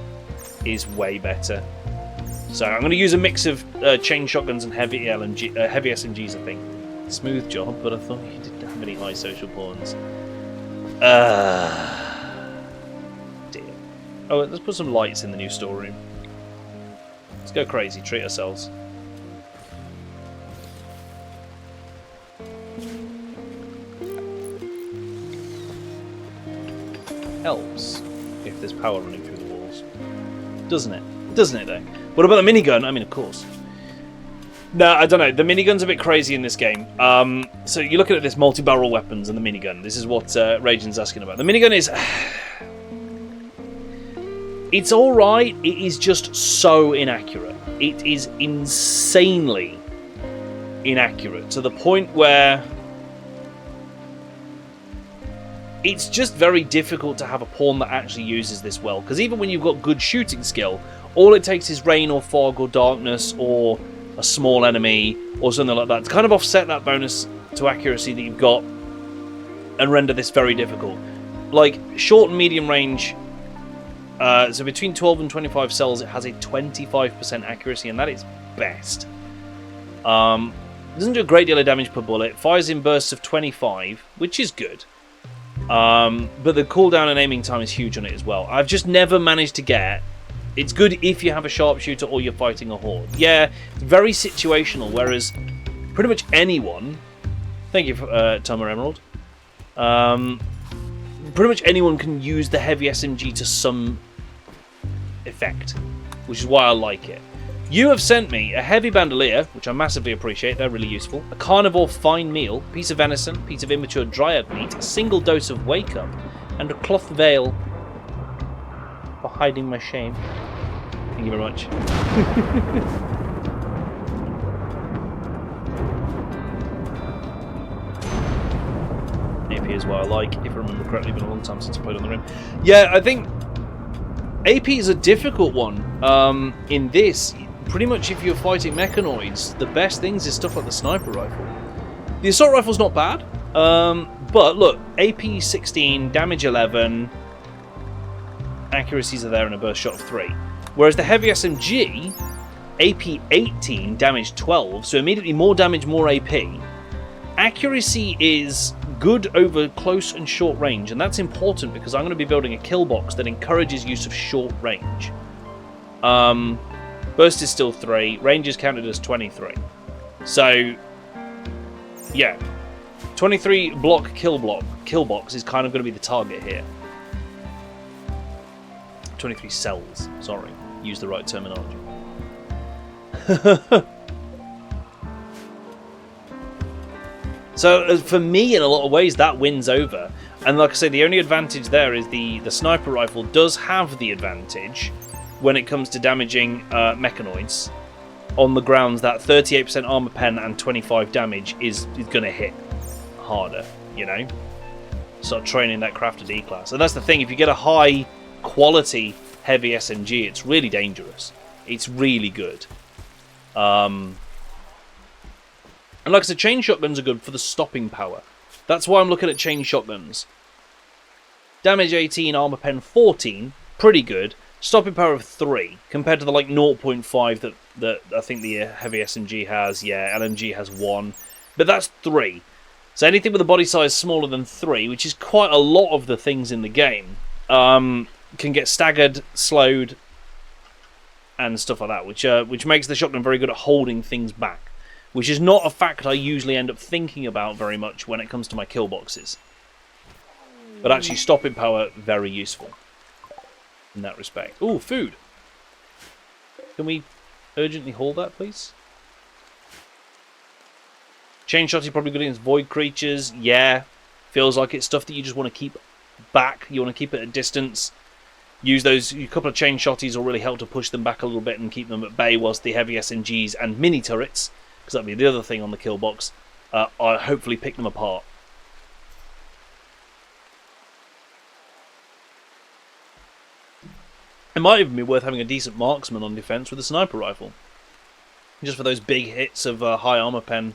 Speaker 1: It is way better. So I'm going to use a mix of chain shotguns and heavy SMGs, I think. Smooth job, but I thought you didn't have any high social pawns. Dear. Oh, let's put some lights in the new storeroom. Let's go crazy, treat ourselves. Helps if there's power running through the walls. Doesn't it? Doesn't it though? What about the minigun? I mean, of course. No, I don't know. The minigun's a bit crazy in this game. So you're looking at this multi-barrel weapons and the minigun. This is what Rajin's asking about. The minigun is... It's alright. It is just so inaccurate. It is insanely inaccurate to the point where it's just very difficult to have a pawn that actually uses this well. Because even when you've got good shooting skill, all it takes is rain or fog or darkness or a small enemy or something like that to kind of offset that bonus to accuracy that you've got and render this very difficult. Like, short and medium range, so between 12 and 25 cells, it has a 25% accuracy, and that is best. Doesn't do a great deal of damage per bullet, fires in bursts of 25, which is good. But the cooldown and aiming time is huge on it as well. I've just never managed to get... It's good if you have a sharpshooter or you're fighting a horde. Yeah, it's very situational, whereas pretty much anyone... Thank you, Tomer Emerald. Pretty much anyone can use the heavy SMG to some effect, which is why I like it. You have sent me a heavy bandolier, which I massively appreciate, they're really useful, a carnivore fine meal, piece of venison, piece of immature dryad meat, a single dose of wake up, and a cloth veil for hiding my shame. Thank you very much. AP is what I like, if I remember correctly, been a long time since I played on the Rim. Yeah, I think AP is a difficult one in this. Pretty much if you're fighting mechanoids, the best things is stuff like the sniper rifle. The assault rifle's not bad, but look, AP 16, damage 11, accuracies are there and a burst shot of 3. Whereas the heavy SMG, AP 18, damage 12, so immediately more damage, more AP. Accuracy is good over close and short range, and that's important because I'm going to be building a kill box that encourages use of short range. Burst is still 3. Range is counted as 23. So, yeah. 23 block kill box is kind of going to be the target here. 23 cells. Sorry. Use the right terminology. So, for me, in a lot of ways, that wins over. And like I say, the only advantage there is the sniper rifle does have the advantage when it comes to damaging mechanoids on the grounds that 38% armor pen and 25 damage is going to hit harder, you know? Start training that crafted E-class. And that's the thing, if you get a high quality heavy SMG, it's really dangerous. It's really good. And like I said, chain shotguns are good for the stopping power. That's why I'm looking at chain shotguns. Damage 18, armor pen 14, pretty good. Stopping power of 3, compared to the like 0.5 that I think the heavy SMG has. Yeah, LMG has 1. But that's 3. So anything with a body size smaller than 3, which is quite a lot of the things in the game, can get staggered, slowed, and stuff like that, which makes the shotgun very good at holding things back. Which is not a fact I usually end up thinking about very much when it comes to my kill boxes. But actually, stopping power, very useful in that respect. Ooh, food. Can we urgently haul that, please? Chain shot is probably good against void creatures. Yeah, feels like it's stuff that you just want to keep back. You want to keep it at a distance. Use those. A couple of chain shotties will really help to push them back a little bit and keep them at bay, whilst the heavy SMGs and mini turrets, because that'd be the other thing on the kill box, I hopefully pick them apart. It might even be worth having a decent marksman on defense with a sniper rifle, just for those big hits of high armor pen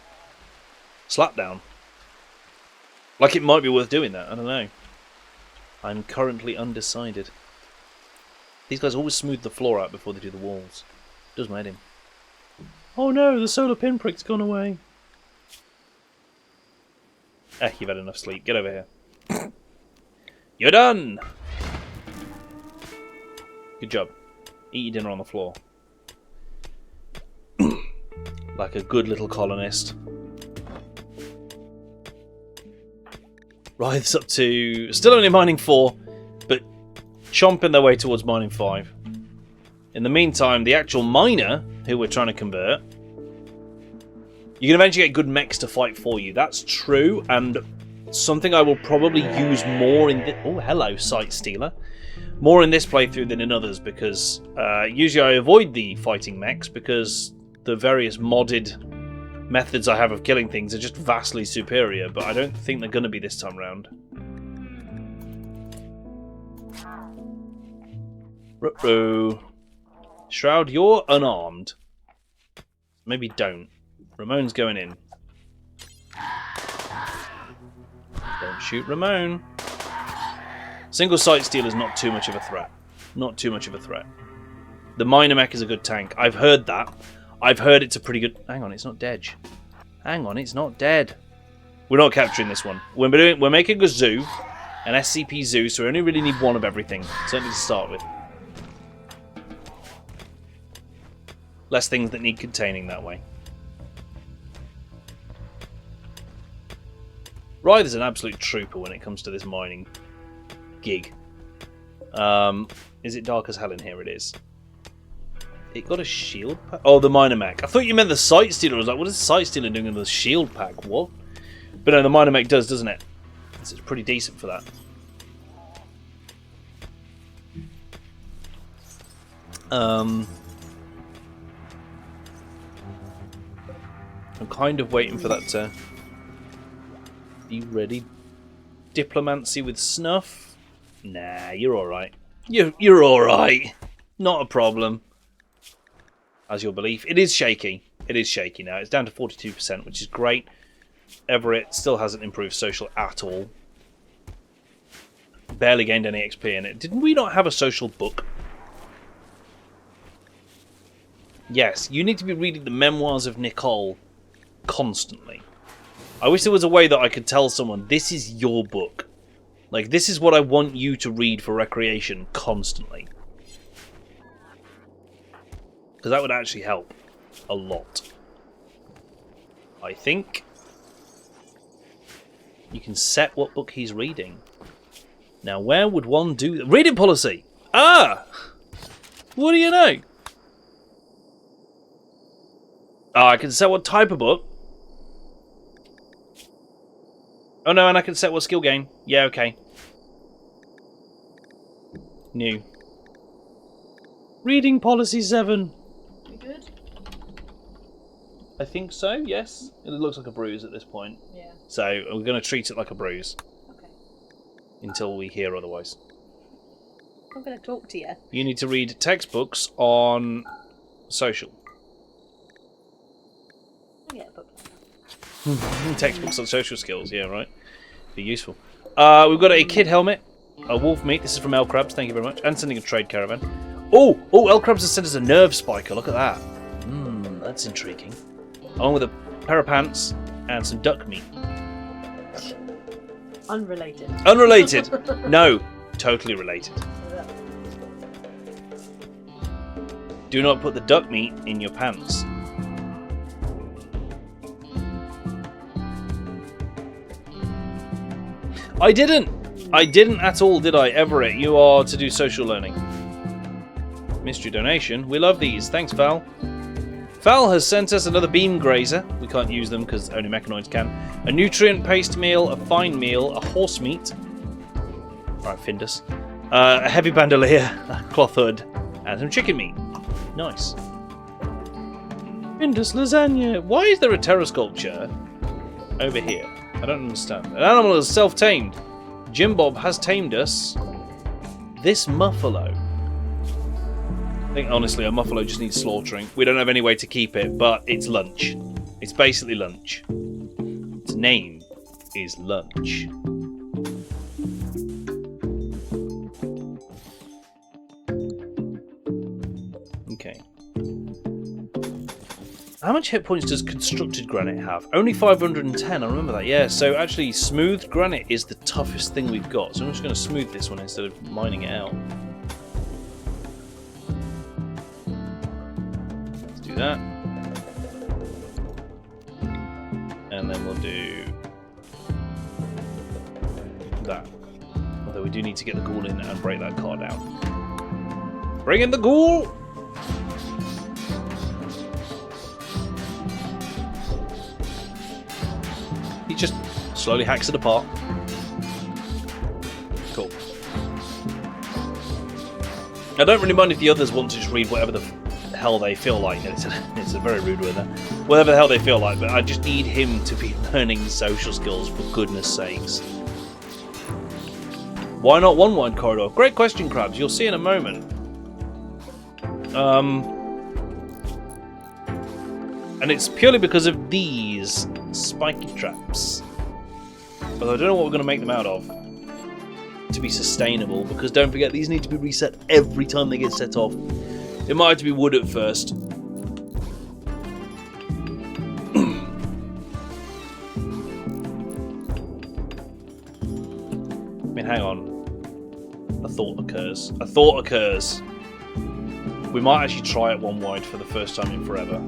Speaker 1: slapdown. Like, it might be worth doing that. I don't know. I'm currently undecided. These guys always smooth the floor out before they do the walls. Does my head in. Oh no, the solar pinprick's gone away. You've had enough sleep. Get over here. You're done! Good job. Eat your dinner on the floor. Like a good little colonist. Writhes up to... Still only mining 4, but chomping their way towards mining 5. In the meantime, the actual miner, who we're trying to convert, you can eventually get good mechs to fight for you. That's true, and something I will probably use more in this... Oh, hello, Sight Stealer. More in this playthrough than in others, because usually I avoid the fighting mechs, because the various modded methods I have of killing things are just vastly superior, but I don't think they're going to be this time round. Ruh-roh. Shroud, you're unarmed. Maybe don't. Ramon's going in. Don't shoot Ramon. Single Sight Stealer is not too much of a threat. Not too much of a threat. The Miner Mech is a good tank. I've heard that. I've heard it's a pretty good... Hang on, it's not dead. Hang on, it's not dead. We're not capturing this one. We're making a zoo. An SCP zoo, so we only really need one of everything. Certainly to start with. Less things that need containing that way. Rythe is an absolute trooper when it comes to this mining gig. Is it dark as hell in here? It is. It got a shield pack? Oh, the Miner Mech. I thought you meant the Sight Stealer. I was like, what is the Sight Stealer doing in the shield pack? What? But no, the Miner Mech does, doesn't it? It's pretty decent for that. I'm kind of waiting for that to be ready. Diplomancy with snuff? Nah, you're alright. You're alright. Not a problem. As your belief. It is shaky. It is shaky now. It's down to 42%, which is great. Everett still hasn't improved social at all. Barely gained any XP in it. Didn't we not have a social book? Yes, you need to be reading the memoirs of Nicole constantly. I wish there was a way that I could tell someone, this is your book. Like, this is what I want you to read for recreation constantly. Because that would actually help a lot. I think you can set what book he's reading. Now, where would one do that? Reading policy! Ah! What do you know? Oh, I can set what type of book. Oh no, and I can set what skill gain. Yeah, okay. New. Reading policy 7.
Speaker 2: We good?
Speaker 1: I think so, yes. It looks like a bruise at this point.
Speaker 2: Yeah.
Speaker 1: So we're going to treat it like a bruise.
Speaker 2: Okay.
Speaker 1: Until we hear otherwise.
Speaker 2: I'm going to talk to you.
Speaker 1: You need to read textbooks on social.
Speaker 2: I'll get a book.
Speaker 1: Textbooks on social skills, yeah, right. Be useful. We've got a kid helmet, a wolf meat. This is from L Crabs, thank you very much. And sending a trade caravan. Oh, L Crabs has sent us a nerve spiker. Look at that. That's intriguing. Along with a pair of pants and some duck meat.
Speaker 2: Unrelated.
Speaker 1: Unrelated. No, totally related. Do not put the duck meat in your pants. I didn't at all, did I? Everett, you are to do social learning. Mystery donation. We love these. Thanks, Val. Val has sent us another beam grazer. We can't use them because only mechanoids can. A nutrient paste meal, a fine meal, a horse meat. Alright, Findus. A heavy bandolier, a cloth hood, and some chicken meat. Nice. Findus lasagna. Why is there a terror sculpture over here? I don't understand. An animal is self-tamed. Jim Bob has tamed us. This muffalo. I think, honestly, a muffalo just needs slaughtering. We don't have any way to keep it, but it's lunch. It's basically lunch. Its name is Lunch. Okay. How much hit points does constructed granite have? Only 510, I remember that, yeah. So actually, smoothed granite is the toughest thing we've got. So I'm just going to smooth this one instead of mining it out. Let's do that. And then we'll do that. Although we do need to get the ghoul in and break that car down. Bring in the ghoul! He just slowly hacks it apart. Cool. I don't really mind if the others want to just read whatever the hell they feel like. It's a very rude word there. Whatever the hell they feel like, but I just need him to be learning social skills, for goodness sakes. Why not one wide corridor? Great question, Krabs. You'll see in a moment. And it's purely because of these spiky traps. Although I don't know what we're going to make them out of to be sustainable, because don't forget, these need to be reset every time they get set off. It might have to be wood at first. I mean, hang on. A thought occurs. A thought occurs. We might actually try it one wide for the first time in forever.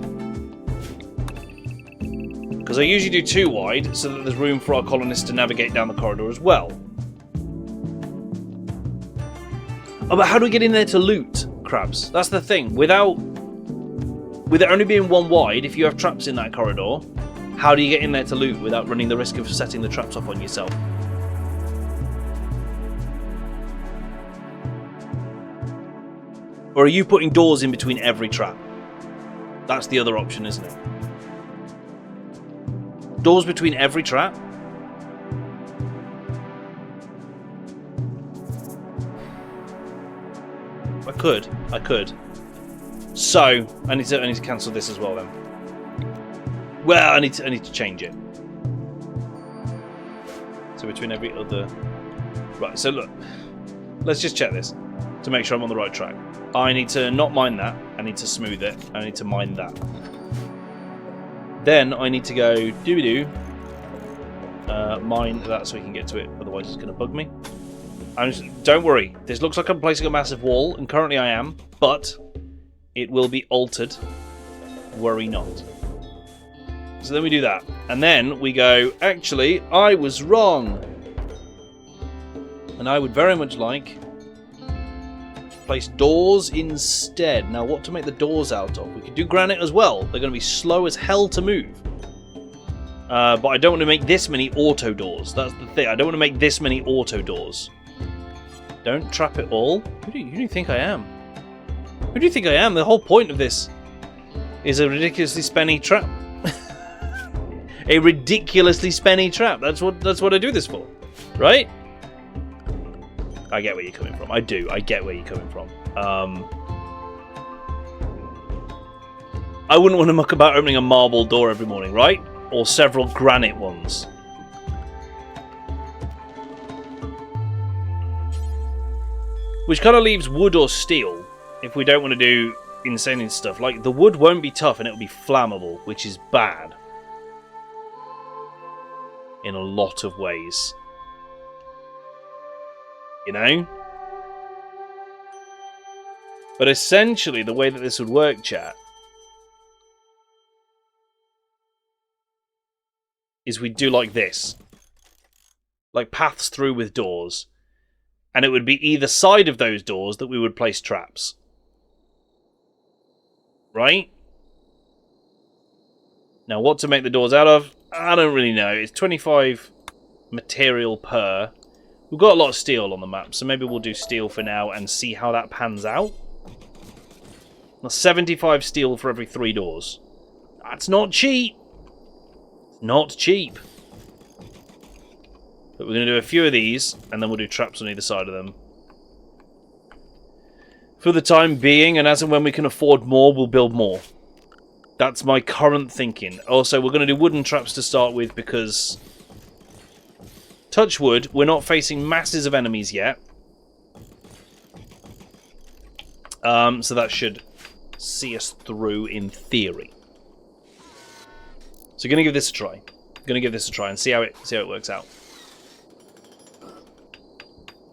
Speaker 1: Because I usually do 2 wide, so that there's room for our colonists to navigate down the corridor as well. Oh, but how do we get in there to loot, Krabs? That's the thing. With it only being 1 wide, if you have traps in that corridor, how do you get in there to loot without running the risk of setting the traps off on yourself? Or are you putting doors in between every trap? That's the other option, isn't it? Doors between every trap? I could. So, I need to cancel this as well then. Well, I need to change it. So between every other... Right, so look. Let's just check this to make sure I'm on the right track. I need to not mine that. I need to smooth it. I need to mine that. Then I need to go doo-doo, mine that so we can get to it, otherwise it's going to bug me. Don't worry, this looks like I'm placing a massive wall, and currently I am, but It will be altered. Worry not. So then we do that. And then we go, actually, I was wrong. And I would very much like to place doors instead. Now, what to make the doors out of? We could do granite as well. They're going to be slow as hell to move. But I don't want to make this many auto doors. That's the thing. I don't want to make this many auto doors. Don't trap it all. Who do you think I am? Who do you think I am? The whole point of this is a ridiculously spenny trap. A ridiculously spenny trap. That's what I do this for, right? I get where you're coming from. I do. I get where you're coming from. I wouldn't want to muck about opening a marble door every morning, right? Or several granite ones. Which kind of leaves wood or steel if we don't want to do insane stuff. Like, the wood won't be tough and it'll be flammable, which is bad. In a lot of ways. You know? But essentially, the way that this would work, chat, is we'd do like this. Like paths through with doors. And it would be either side of those doors that we would place traps. Right? Now, what to make the doors out of? I don't really know. It's 25 material per. We've got a lot of steel on the map, so maybe we'll do steel for now and see how that pans out. Now, 75 steel for every 3 doors. That's not cheap. Not cheap. But we're going to do a few of these, and then we'll do traps on either side of them. For the time being, and as and when we can afford more, we'll build more. That's my current thinking. Also, we're going to do wooden traps to start with, because... touch wood, we're not facing masses of enemies yet. So that should see us through in theory. So going to give this a try. Going to give this a try and see how it works out.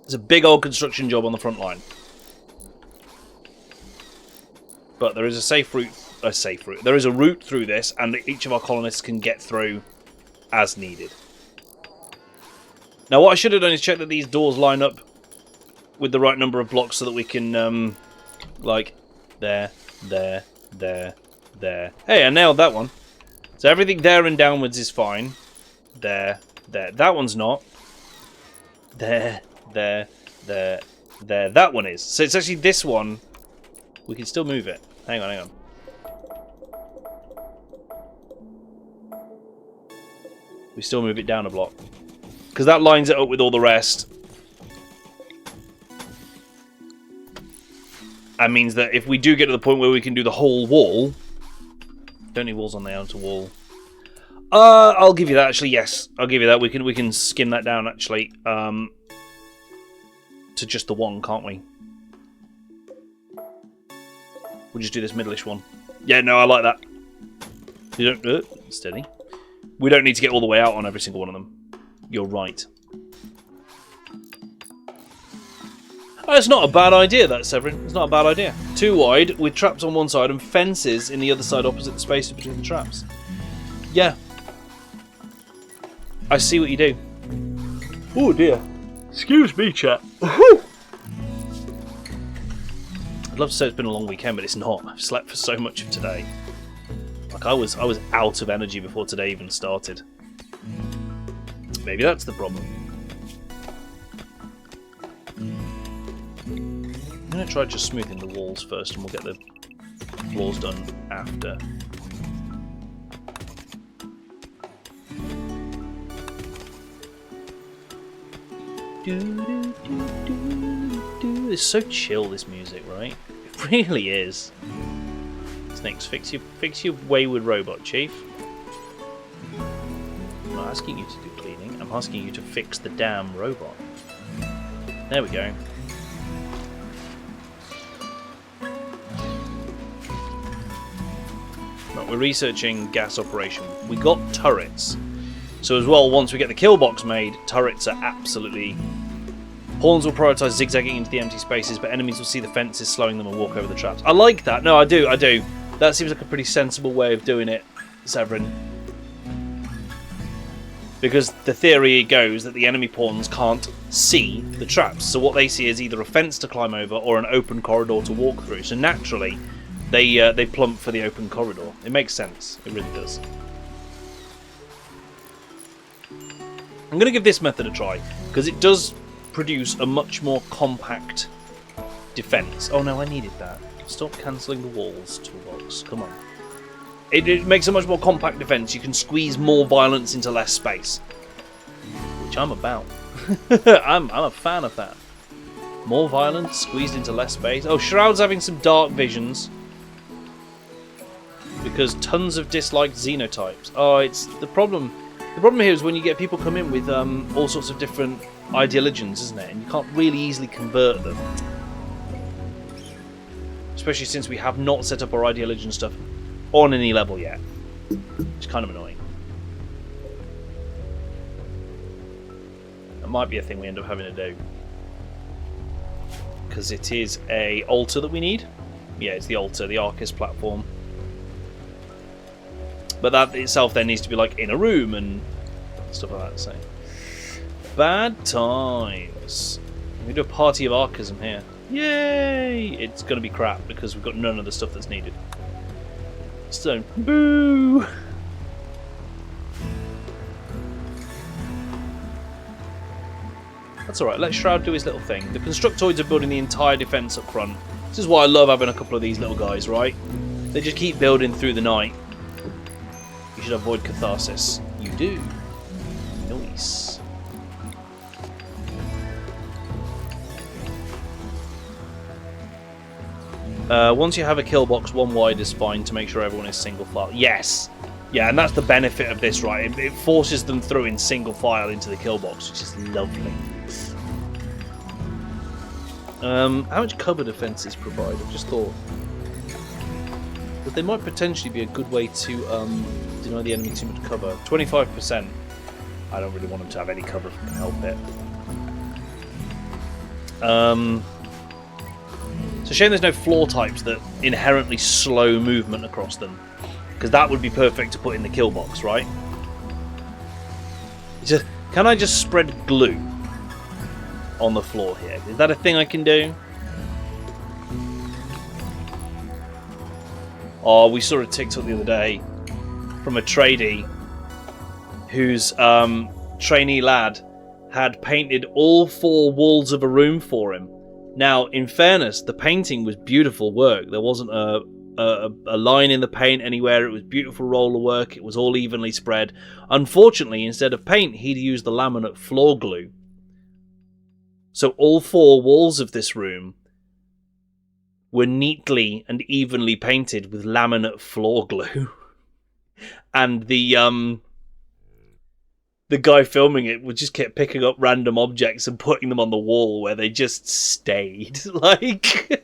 Speaker 1: There's a big old construction job on the front line. But there is a safe route. There is a route through this, and each of our colonists can get through as needed. Now, what I should have done is check that these doors line up with the right number of blocks so that we can, like, there. Hey, I nailed that one. So everything there and downwards is fine. There. That one's not. There. That one is. So it's actually this one. We can still move it. Hang on. We still move it down a block. Because that lines it up with all the rest. That means that if we do get to the point where we can do the whole wall... Don't need walls on the outer wall. I'll give you that, actually, yes. I'll give you that. We can skim that down, actually. To just the one, can't we? We'll just do this middle-ish one. Yeah, no, I like that. You don't... steady. We don't need to get all the way out on every single one of them. You're right. Oh, it's not a bad idea, that, Severin. It's not a bad idea. 2 wide, with traps on one side and fences in the other side opposite the spaces between the traps. Yeah. I see what you do. Oh, dear. Excuse me, chat. I'd love to say it's been a long weekend, but it's not. I've slept for so much of today. Like, I was out of energy before today even started. Maybe that's the problem. I'm going to try just smoothing the walls first, and we'll get the floors done after. It's so chill, this music, right? It really is. Snakes, fix your wayward robot, Chief. I'm not asking you to do cleaning, I'm asking you to fix the damn robot. There we go. Right, we're researching gas operation. We got turrets. So as well, once we get the kill box made, turrets are absolutely Pawns will prioritise zigzagging into the empty spaces, but enemies will see the fences slowing them and walk over the traps. I like that. No, I do. That seems like a pretty sensible way of doing it, Severin. Because the theory goes that the enemy pawns can't see the traps, so what they see is either a fence to climb over or an open corridor to walk through. So naturally, they plump for the open corridor. It makes sense. It really does. I'm going to give this method a try, because it does produce a much more compact defense. Oh no, I needed that. Stop cancelling the walls, Toolbox. Come on. It makes a much more compact defense. You can squeeze more violence into less space, which I'm about. I'm a fan of that. More violence squeezed into less space. Oh, Shroud's having some dark visions because tons of disliked xenotypes. Oh, it's the problem. The problem here is when you get people come in with all sorts of different ideologies, isn't it? And you can't really easily convert them. Especially since we have not set up our ideology and stuff on any level yet. It's kind of annoying. That might be a thing we end up having to do. Because it is a altar that we need. Yeah, it's the altar, the Arcus platform. But that itself then needs to be like in a room and stuff like that. So bad times. We do a party of Archism here. Yay! It's going to be crap because we've got none of the stuff that's needed. So, boo! That's alright, let Shroud do his little thing. The Constructoids are building the entire defence up front. This is why I love having a couple of these little guys, right? They just keep building through the night. You should avoid catharsis. You do. Nice. Once you have a kill box, one wide is fine to make sure everyone is single file. Yes! Yeah, and that's the benefit of this, right? It forces them through in single file into the kill box, which is lovely. How much cover defences provide? I've just thought. But they might potentially be a good way to deny the enemy too much cover. 25%. I don't really want them to have any cover if I can help it. It's a shame there's no floor types that inherently slow movement across them. Because that would be perfect to put in the kill box, right? Just, can I just spread glue on the floor here? Is that a thing I can do? Oh, we saw a TikTok the other day from a tradie whose trainee lad had painted all 4 walls of a room for him. Now, in fairness, the painting was beautiful work. There wasn't a line in the paint anywhere. It was beautiful roller work. It was all evenly spread. Unfortunately, instead of paint, he'd used the laminate floor glue. So all 4 walls of this room were neatly and evenly painted with laminate floor glue. And the guy filming it would just keep picking up random objects and putting them on the wall where they just stayed. Like...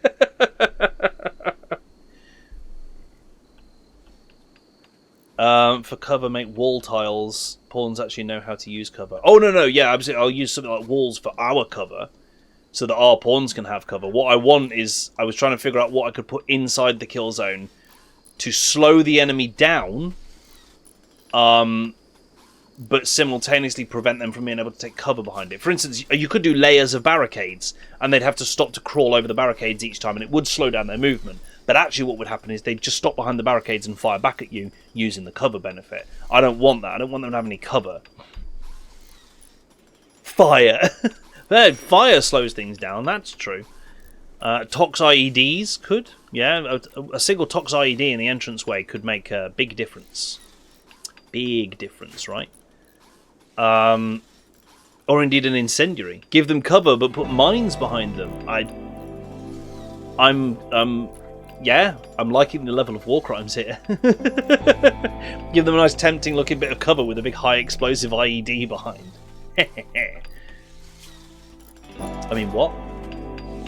Speaker 1: for cover, make wall tiles. Pawns actually know how to use cover. Oh, no, yeah, absolutely. I'll use something like walls for our cover so that our pawns can have cover. What I want is... I was trying to figure out what I could put inside the kill zone to slow the enemy down, but simultaneously prevent them from being able to take cover behind it. For instance, you could do layers of barricades, and they'd have to stop to crawl over the barricades each time, and it would slow down their movement. But actually what would happen is they'd just stop behind the barricades and fire back at you using the cover benefit. I don't want that. I don't want them to have any cover. Fire. Fire slows things down, that's true. Tox IEDs could. Yeah, a single Tox IED in the entranceway could make a big difference. Big difference, right? Or indeed an incendiary. Give them cover, but put mines behind them. Yeah, I'm liking the level of war crimes here. Give them a nice tempting looking bit of cover with a big high explosive IED behind. I mean, what?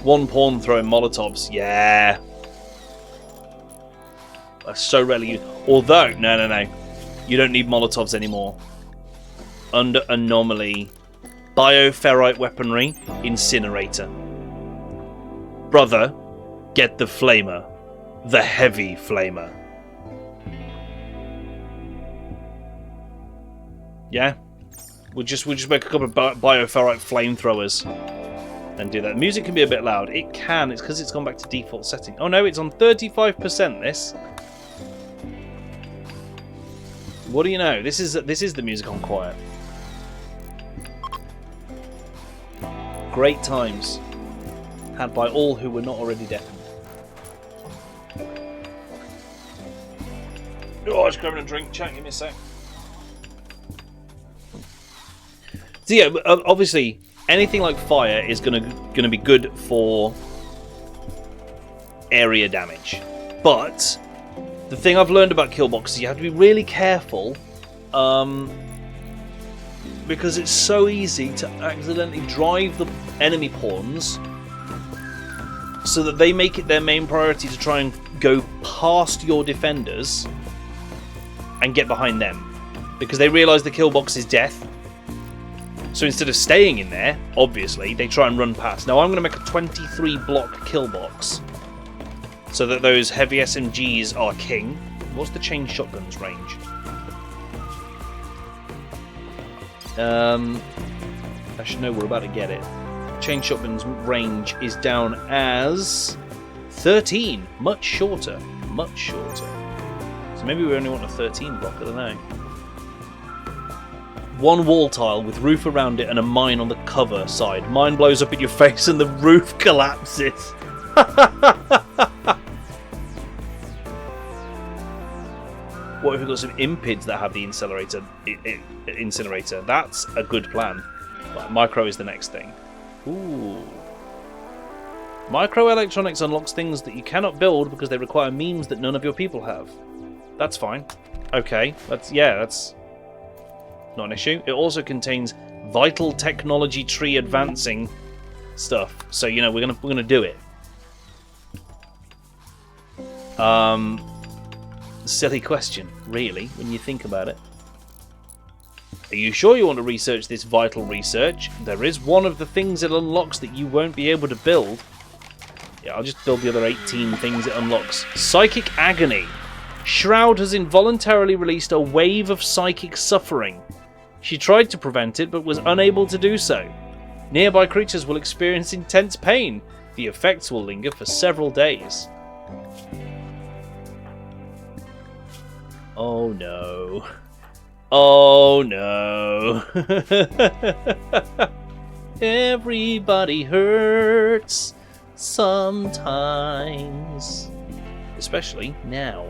Speaker 1: 1 pawn throwing Molotovs. Yeah. I so rarely use... Although, no. You don't need Molotovs anymore. Under Anomaly, Bioferrite weaponry, incinerator. Brother, get the flamer. The heavy flamer. Yeah? We'll just make a couple of bioferrite flamethrowers and do that. Music can be a bit loud. It can. It's because it's gone back to default setting. Oh no, it's on 35%, this. What do you know? This is the music on quiet. Great times had by all who were not already deafened. Oh, I was grabbing a drink. Chat, give me a sec. So yeah, obviously anything like fire is gonna be good for area damage, but the thing I've learned about Killbox is you have to be really careful, because it's so easy to accidentally drive the enemy pawns so that they make it their main priority to try and go past your defenders and get behind them, because they realise the Killbox is death. So instead of staying in there, obviously, they try and run past. Now I'm going to make a 23 block kill box so that those heavy SMGs are king. What's the chain shotgun's range? I should know, we're about to get it. Chain shotgun's range is down as 13. Much shorter. Much shorter. So maybe we only want a 13 block, I don't know. One wall tile with roof around it and a mine on the cover side. Mine blows up in your face and the roof collapses. What if we've got some impids that have the incinerator? That's a good plan. But micro is the next thing. Ooh. Microelectronics unlocks things that you cannot build because they require means that none of your people have. That's fine. Okay, that's not an issue. It also contains vital technology tree advancing stuff. So, you know, we're gonna do it. Silly question, really, when you think about it. Are you sure you want to research this vital research? There is one of the things it unlocks that you won't be able to build. Yeah, I'll just build the other 18 things it unlocks. Psychic agony. Shroud has involuntarily released a wave of psychic suffering. She tried to prevent it, but was unable to do so. Nearby creatures will experience intense pain. The effects will linger for several days. Oh no. Oh no. Everybody hurts sometimes. Especially now.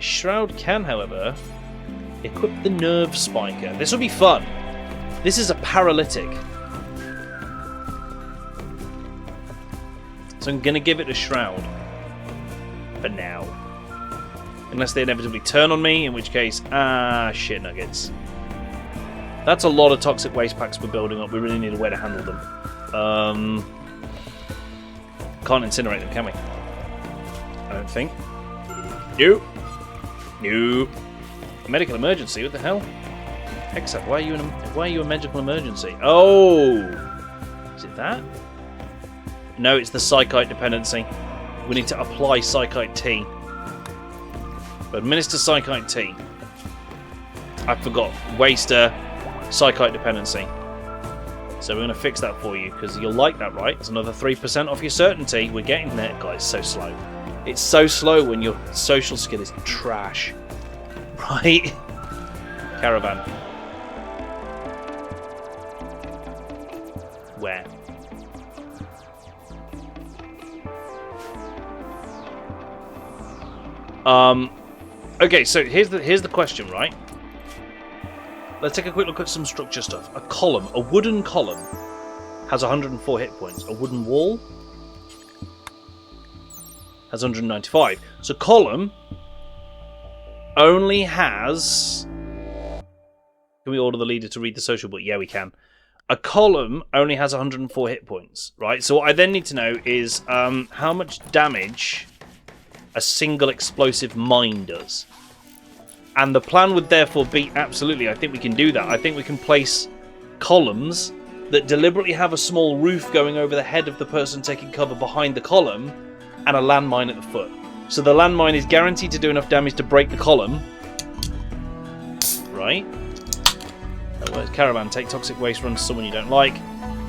Speaker 1: Shroud can, however, equip the nerve spiker. This will be fun. This is a paralytic. So I'm going to give it a Shroud. For now. Unless they inevitably turn on me, in which case, shit nuggets. That's a lot of toxic waste packs we're building up. We really need a way to handle them. Can't incinerate them, can we? I don't think. Nope. Nope. Medical emergency? What the hell? Except, why are you a medical emergency? Oh! Is it that? No, it's the Psychite dependency. We need to apply Psychite T. Administer Psychite T. I forgot. Waster, Psychite dependency. So we're going to fix that for you, because you'll like that, right? It's another 3% off your certainty. We're getting there. God, it's so slow. It's so slow when your social skill is trash. Right? Caravan. Where? Okay, so here's the question, right? Let's take a quick look at some structure stuff. A column, a wooden column, has 104 hit points. A wooden wall has 195. So column only has... Can we order the leader to read the social book? Yeah, we can. A column only has 104 hit points, right? So what I then need to know is how much damage a single explosive mine does. And the plan would therefore be, absolutely, I think we can do that. I think we can place columns that deliberately have a small roof going over the head of the person taking cover behind the column and a landmine at the foot. So the landmine is guaranteed to do enough damage to break the column. Right. Caravan, take toxic waste, run to someone you don't like,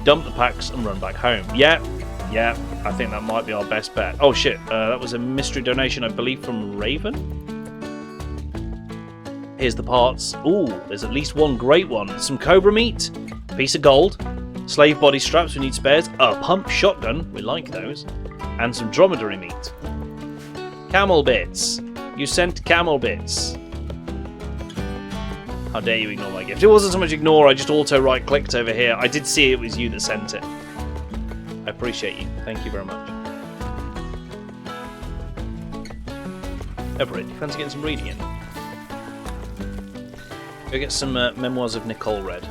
Speaker 1: dump the packs and run back home. Yeah, I think that might be our best bet. Oh shit, that was a mystery donation, I believe, from Raven. Here's the parts. Ooh, there's at least one great one. Some cobra meat, a piece of gold, slave body straps, we need spares, a pump shotgun, we like those, and some dromedary meat. Camel bits. You sent camel bits. How dare you ignore my gift. It wasn't so much ignore, I just auto right clicked over here. I did see it was you that sent it. I appreciate you. Thank you very much. Everett, you fancy getting some reading in? Go get some Memoirs of Nicole read.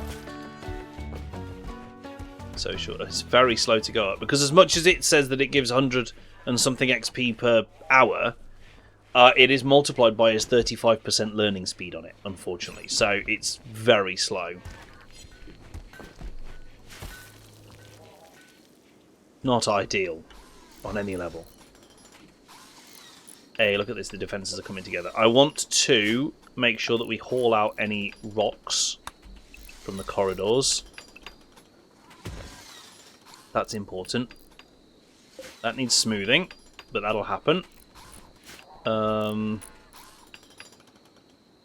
Speaker 1: So short. It's very slow to go up because as much as it says that it gives 100 and something XP per hour, it is multiplied by its 35% learning speed on it, unfortunately. So it's very slow. Not ideal on any level. Hey, look at this. The defences are coming together. I want to make sure that we haul out any rocks from the corridors. That's important. That needs smoothing, but that'll happen. There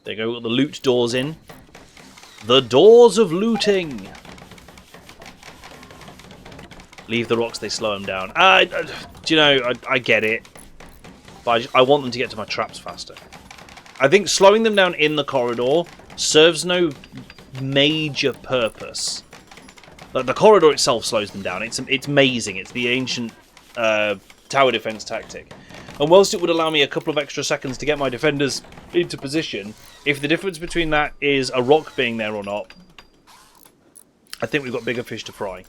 Speaker 1: you go, we've got the loot doors in. The doors of looting! Leave the rocks, they slow them down. Do you know, I get it. But I want them to get to my traps faster. I think slowing them down in the corridor serves no major purpose. Like, the corridor itself slows them down. It's amazing. It's the ancient tower defense tactic. And whilst it would allow me a couple of extra seconds to get my defenders into position, if the difference between that is a rock being there or not, I think we've got bigger fish to fry.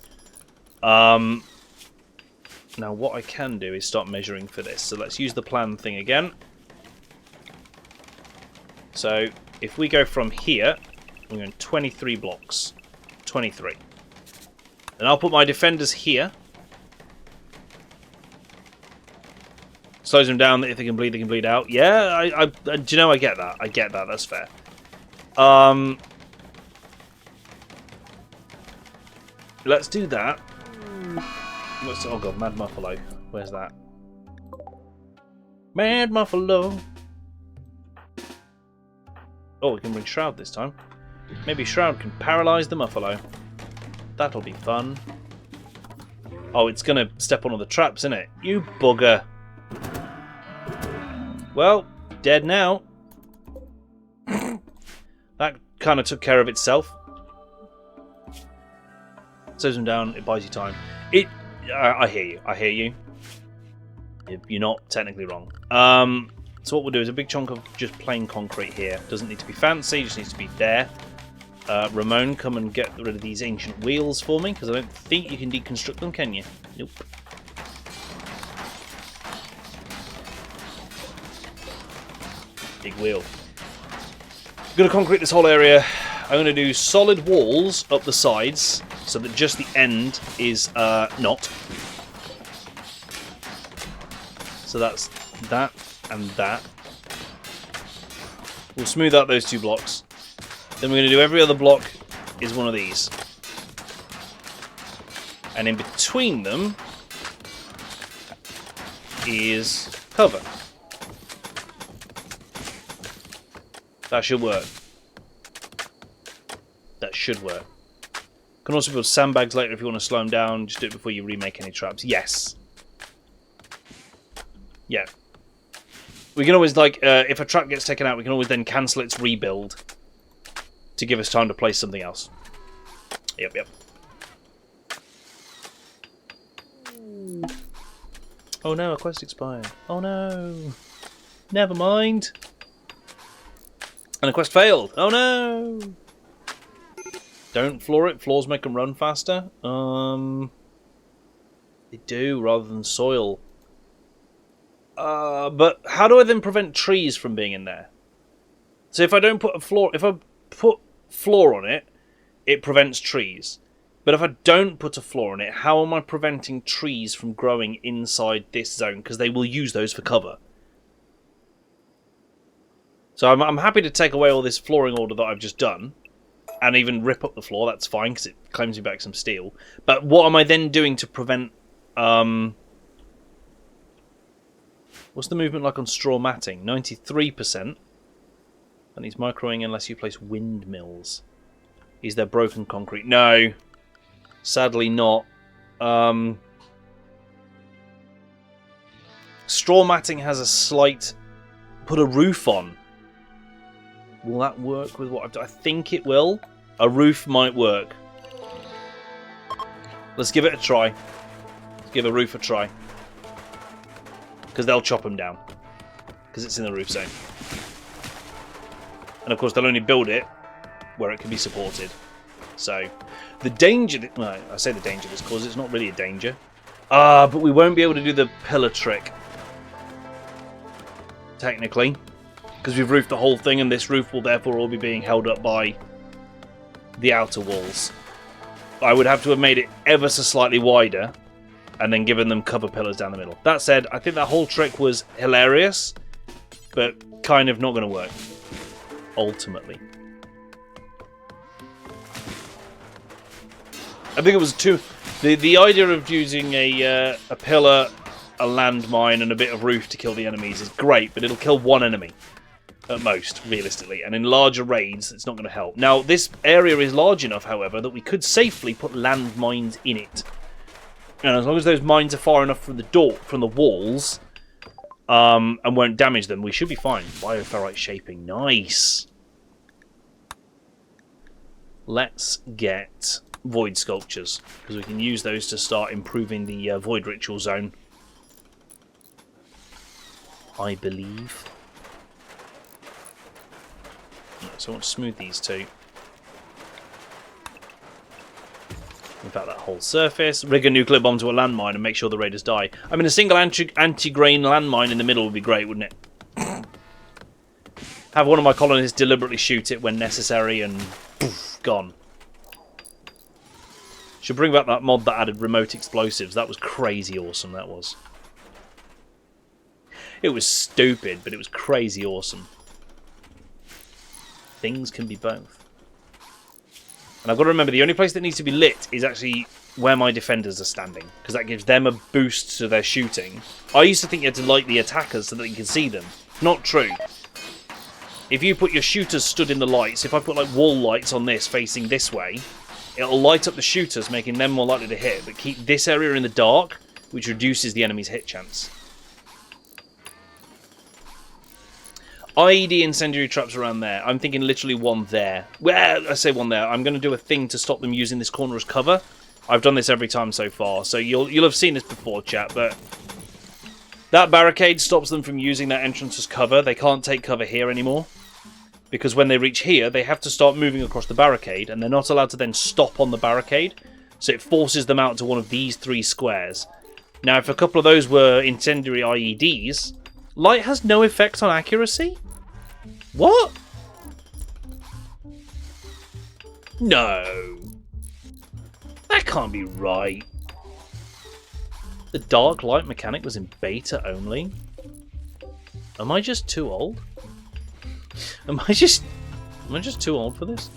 Speaker 1: Now what I can do is start measuring for this. So let's use the plan thing again. So if we go from here, we're going 23 blocks. 23. And I'll put my defenders here. Slows them down. If they can bleed out. Yeah, do you know, I get that. I get that. That's fair. Let's do that. Oh god, Mad Muffalo. Where's that? Mad Muffalo. Oh, we can bring Shroud this time. Maybe Shroud can paralyze the Muffalo. That'll be fun. Oh, it's gonna step on all the traps, isn't it? You bugger. Well, dead now. That kind of took care of itself. Slows them down, it buys you time. I hear you. I hear you. You're not technically wrong. So what we'll do is a big chunk of just plain concrete here. Doesn't need to be fancy, just needs to be there. Ramon, come and get rid of these ancient wheels for me, because I don't think you can deconstruct them, can you? Nope. Big wheel. I'm going to concrete this whole area. I'm going to do solid walls up the sides, so that just the end is not. So that's that and that. We'll smooth out those two blocks. Then we're going to do every other block is one of these. And in between them is cover. That should work. That should work. Can also build sandbags later if you want to slow them down. Just do it before you remake any traps. Yes. Yeah. We can always, like, if a trap gets taken out, we can always then cancel its rebuild to give us time to place something else. Yep, yep. Oh no, a quest expired. Oh no. Never mind. And a quest failed. Oh no. Don't floor it. Floors make them run faster. They do, rather than soil. But how do I then prevent trees from being in there? So if I don't put a floor, if I put floor on it, it prevents trees. But if I don't put a floor in it, how am I preventing trees from growing inside this zone? Because they will use those for cover. So I'm happy to take away all this flooring order that I've just done. And even rip up the floor, that's fine, because it claims me back some steel. But what am I then doing to prevent... what's the movement like on straw matting? 93%. That needs microing unless you place windmills. Is there broken concrete? No. Sadly not. Straw matting has a slight... Put a roof on. Will that work with what I've done? I think it will. A roof might work. Let's give it a try. Let's give a roof a try. Because they'll chop them down. Because it's in the roof zone. And of course they'll only build it where it can be supported. So, the danger... Well, I say the danger this causes, it's not really a danger. But we won't be able to do the pillar trick. Technically. Because we've roofed the whole thing, and this roof will therefore all be being held up by the outer walls. I would have to have made it ever so slightly wider, and then given them cover pillars down the middle. That said, I think that whole trick was hilarious, but kind of not going to work. Ultimately. I think it was too... The idea of using a pillar, a landmine, and a bit of roof to kill the enemies is great, but it'll kill one enemy. At most, realistically. And in larger raids, it's not going to help. Now, this area is large enough, however, that we could safely put landmines in it. And as long as those mines are far enough from the walls, and won't damage them, we should be fine. Bioferrite shaping. Nice. Let's get void sculptures, because we can use those to start improving the void ritual zone. I believe. So I want to smooth these two. In fact, that whole surface. Rig a nuclear bomb to a landmine and make sure the raiders die. I mean, a single anti-grain landmine in the middle would be great, wouldn't it? Have one of my colonists deliberately shoot it when necessary and poof, gone. Should bring back that mod that added remote explosives. That was crazy awesome, that was. It was stupid, but it was crazy awesome. Things can be both. And I've got to remember, the only place that needs to be lit is actually where my defenders are standing, because that gives them a boost to their shooting. I used to think you had to light the attackers so that you can see them. Not true. If you put your shooters stood in the lights, if I put like wall lights on this facing this way, it'll light up the shooters, making them more likely to hit, but keep this area in the dark, which reduces the enemy's hit chance. IED incendiary traps around there. I'm thinking literally one there. Well, I say one there. I'm going to do a thing to stop them using this corner as cover. I've done this every time so far, so you'll have seen this before, chat, but that barricade stops them from using that entrance as cover. They can't take cover here anymore, because when they reach here, they have to start moving across the barricade, and they're not allowed to then stop on the barricade, so it forces them out to one of these 3 squares. Now, if a couple of those were incendiary IEDs, light has no effect on accuracy? What? No. That can't be right. The dark light mechanic was in beta only? Am I just too old? Am I just too old for this?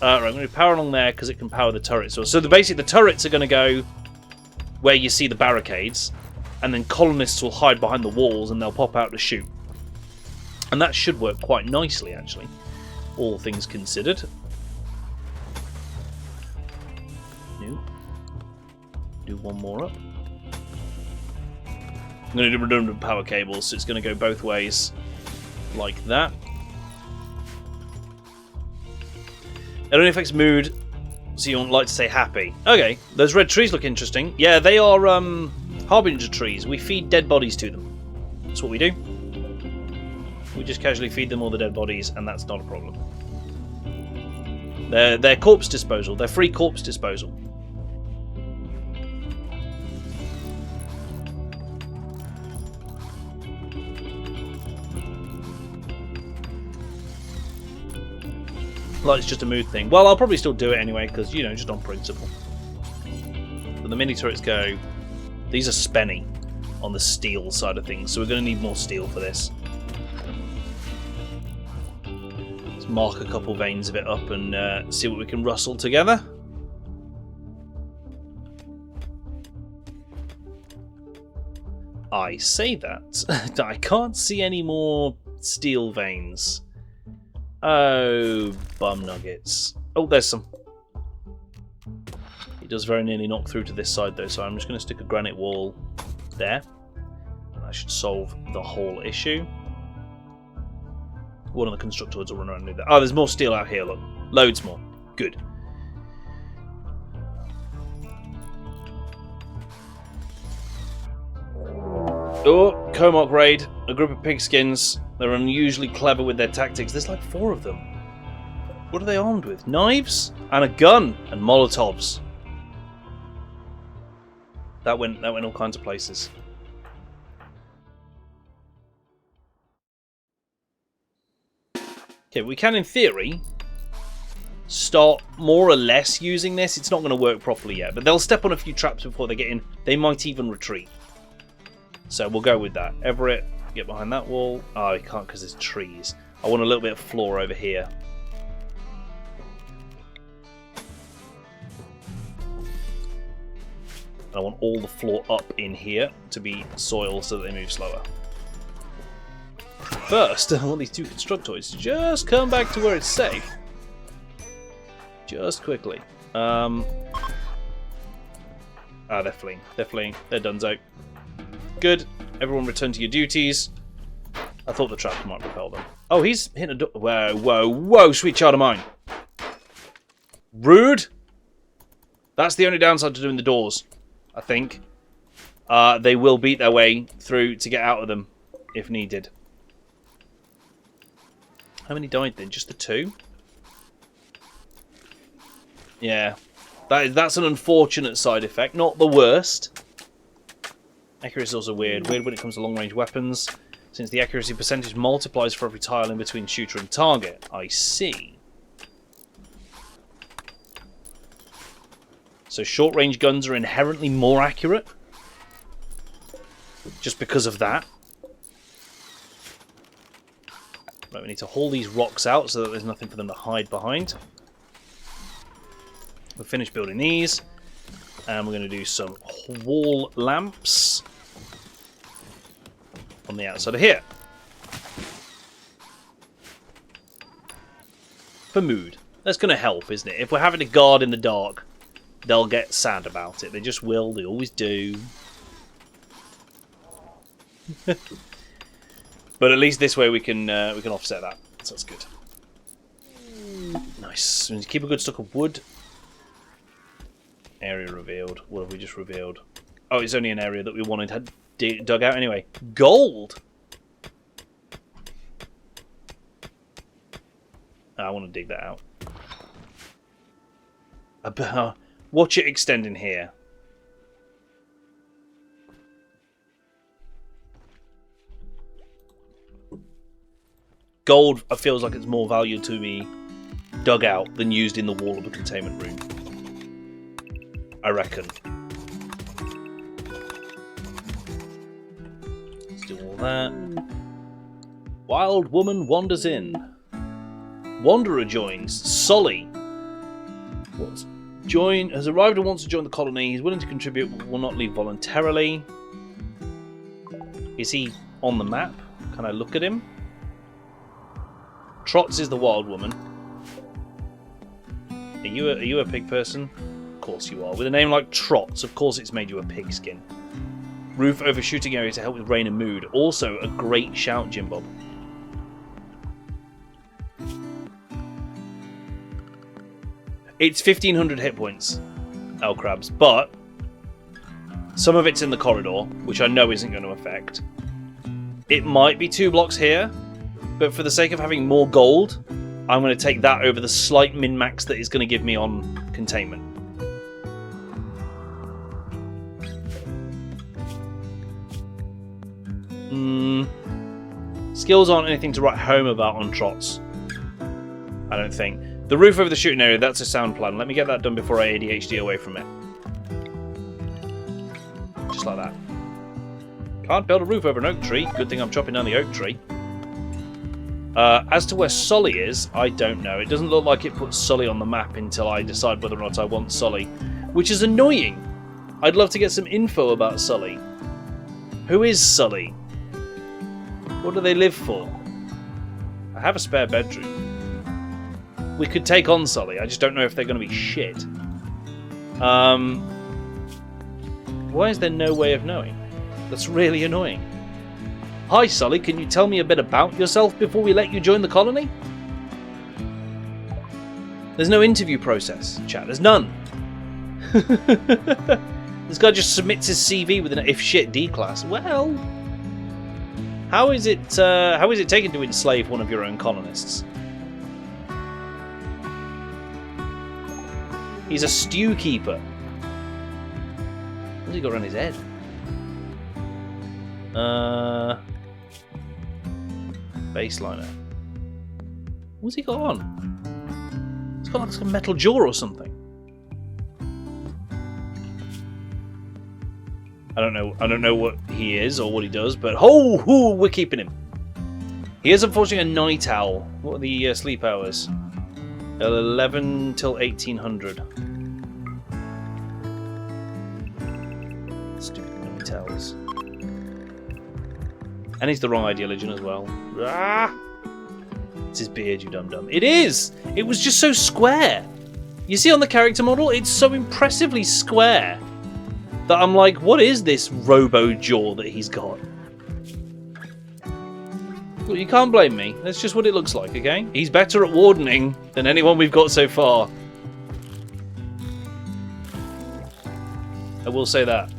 Speaker 1: Right, I'm going to power along there because it can power the turrets. So basically the turrets are going to go where you see the barricades, and then colonists will hide behind the walls and they'll pop out to shoot. And that should work quite nicely, actually, all things considered. No. Do one more up. I'm going to do redundant power cables, so it's going to go both ways, like that. It only affects mood, so you won't like to say happy. Okay, those red trees look interesting. Yeah, they are harbinger trees. We feed dead bodies to them. That's what we do. We just casually feed them all the dead bodies, and that's not a problem. They're corpse disposal. They're free corpse disposal. Like it's just a mood thing. Well, I'll probably still do it anyway, because, you know, just on principle. But the mini turrets go... These are spenny on the steel side of things, so we're going to need more steel for this. Let's mark a couple veins of it up and see what we can rustle together. I say that. I can't see any more steel veins. Oh, bum nuggets. Oh, there's some. It does very nearly knock through to this side though, so I'm just going to stick a granite wall there. That should solve the whole issue. One of the constructors will run around and do that. Oh, there's more steel out here, look. Loads more. Good. Oh, Comarch raid. A group of pigskins. They're unusually clever with their tactics. There's like 4 of them. What are they armed with? Knives? And a gun? And Molotovs. That went all kinds of places. Okay, we can, in theory, start more or less using this. It's not going to work properly yet, but they'll step on a few traps before they get in. They might even retreat. So we'll go with that. Everett, get behind that wall. Oh, you can't because there's trees. I want a little bit of floor over here. And I want all the floor up in here to be soil so that they move slower. First, I want these 2 constructoids to just come back to where it's safe. Just quickly. Ah, they're fleeing. They're fleeing. They're donezo. Good. Everyone return to your duties. I thought the traps might repel them. Oh, he's hitting a door. Whoa, whoa, whoa, sweet child of mine. Rude. That's the only downside to doing the doors, I think. They will beat their way through to get out of them if needed. How many died then? Just the 2? Yeah. That's an unfortunate side effect. Not the worst. Accuracy is also weird. Weird when it comes to long-range weapons, since the accuracy percentage multiplies for every tile in between shooter and target. I see. So short-range guns are inherently more accurate? Just because of that? Right, we need to haul these rocks out so that there's nothing for them to hide behind. We'll finish building these. And we're going to do some wall lamps on the outside of here. For mood. That's going to help, isn't it? If we're having to guard in the dark, they'll get sad about it. They just will. They always do. But at least this way we can offset that. So that's good. Nice. We need to keep a good stock of wood. Area revealed. What have we just revealed? Oh, it's only an area that we wanted had dug out anyway. Gold! I want to dig that out. Watch it extend in here. Gold feels like it's more value to be dug out than used in the wall of the containment room. I reckon. Let's do all that. Wild woman wanders in. Wanderer joins. Sully has arrived and wants to join the colony. He's willing to contribute but will not leave voluntarily. Is he on the map? Can I look at him? Trots is the wild woman. Are you a pig person? Of course you are. With a name like Trots, of course it's made you a pigskin. Roof over shooting area to help with rain and mood. Also a great shout, Jim Bob. It's 1500 hit points, L Crabs, but some of it's in the corridor, which I know isn't going to affect. It might be 2 blocks here, but for the sake of having more gold, I'm going to take that over the slight min-max that it's going to give me on containment. Skills aren't anything to write home about on Trots, I don't think. The roof over the shooting area, that's a sound plan. Let me get that done before I ADHD away from it. Just like that. Can't build a roof over an oak tree. Good thing I'm chopping down the oak tree. As to where Sully is, I don't know. It doesn't look like it puts Sully on the map until I decide whether or not I want Sully. Which is annoying. I'd love to get some info about Sully. Who is Sully? What do they live for? I have a spare bedroom. We could take on Sully. I just don't know if they're going to be shit. Why is there no way of knowing? That's really annoying. Hi, Sully. Can you tell me a bit about yourself before we let you join the colony? There's no interview process, chat. There's none. This guy just submits his CV with an if shit D class. Well, how is it taken to enslave one of your own colonists? He's a stew keeper. What's he got around his head? Baseliner. What's he got on? He's got like some metal jaw or something. I don't know what he is or what he does, but we're keeping him. He is unfortunately a night owl. What are the sleep hours? 11 till 1800. Stupid night owls. And he's the wrong ideologian as well. Ah! It's his beard, you dum-dum. It is! It was just so square. You see on the character model, it's so impressively square that I'm like, what is this robo jaw that he's got? Well, you can't blame me. That's just what it looks like, okay? He's better at wardening than anyone we've got so far. I will say that.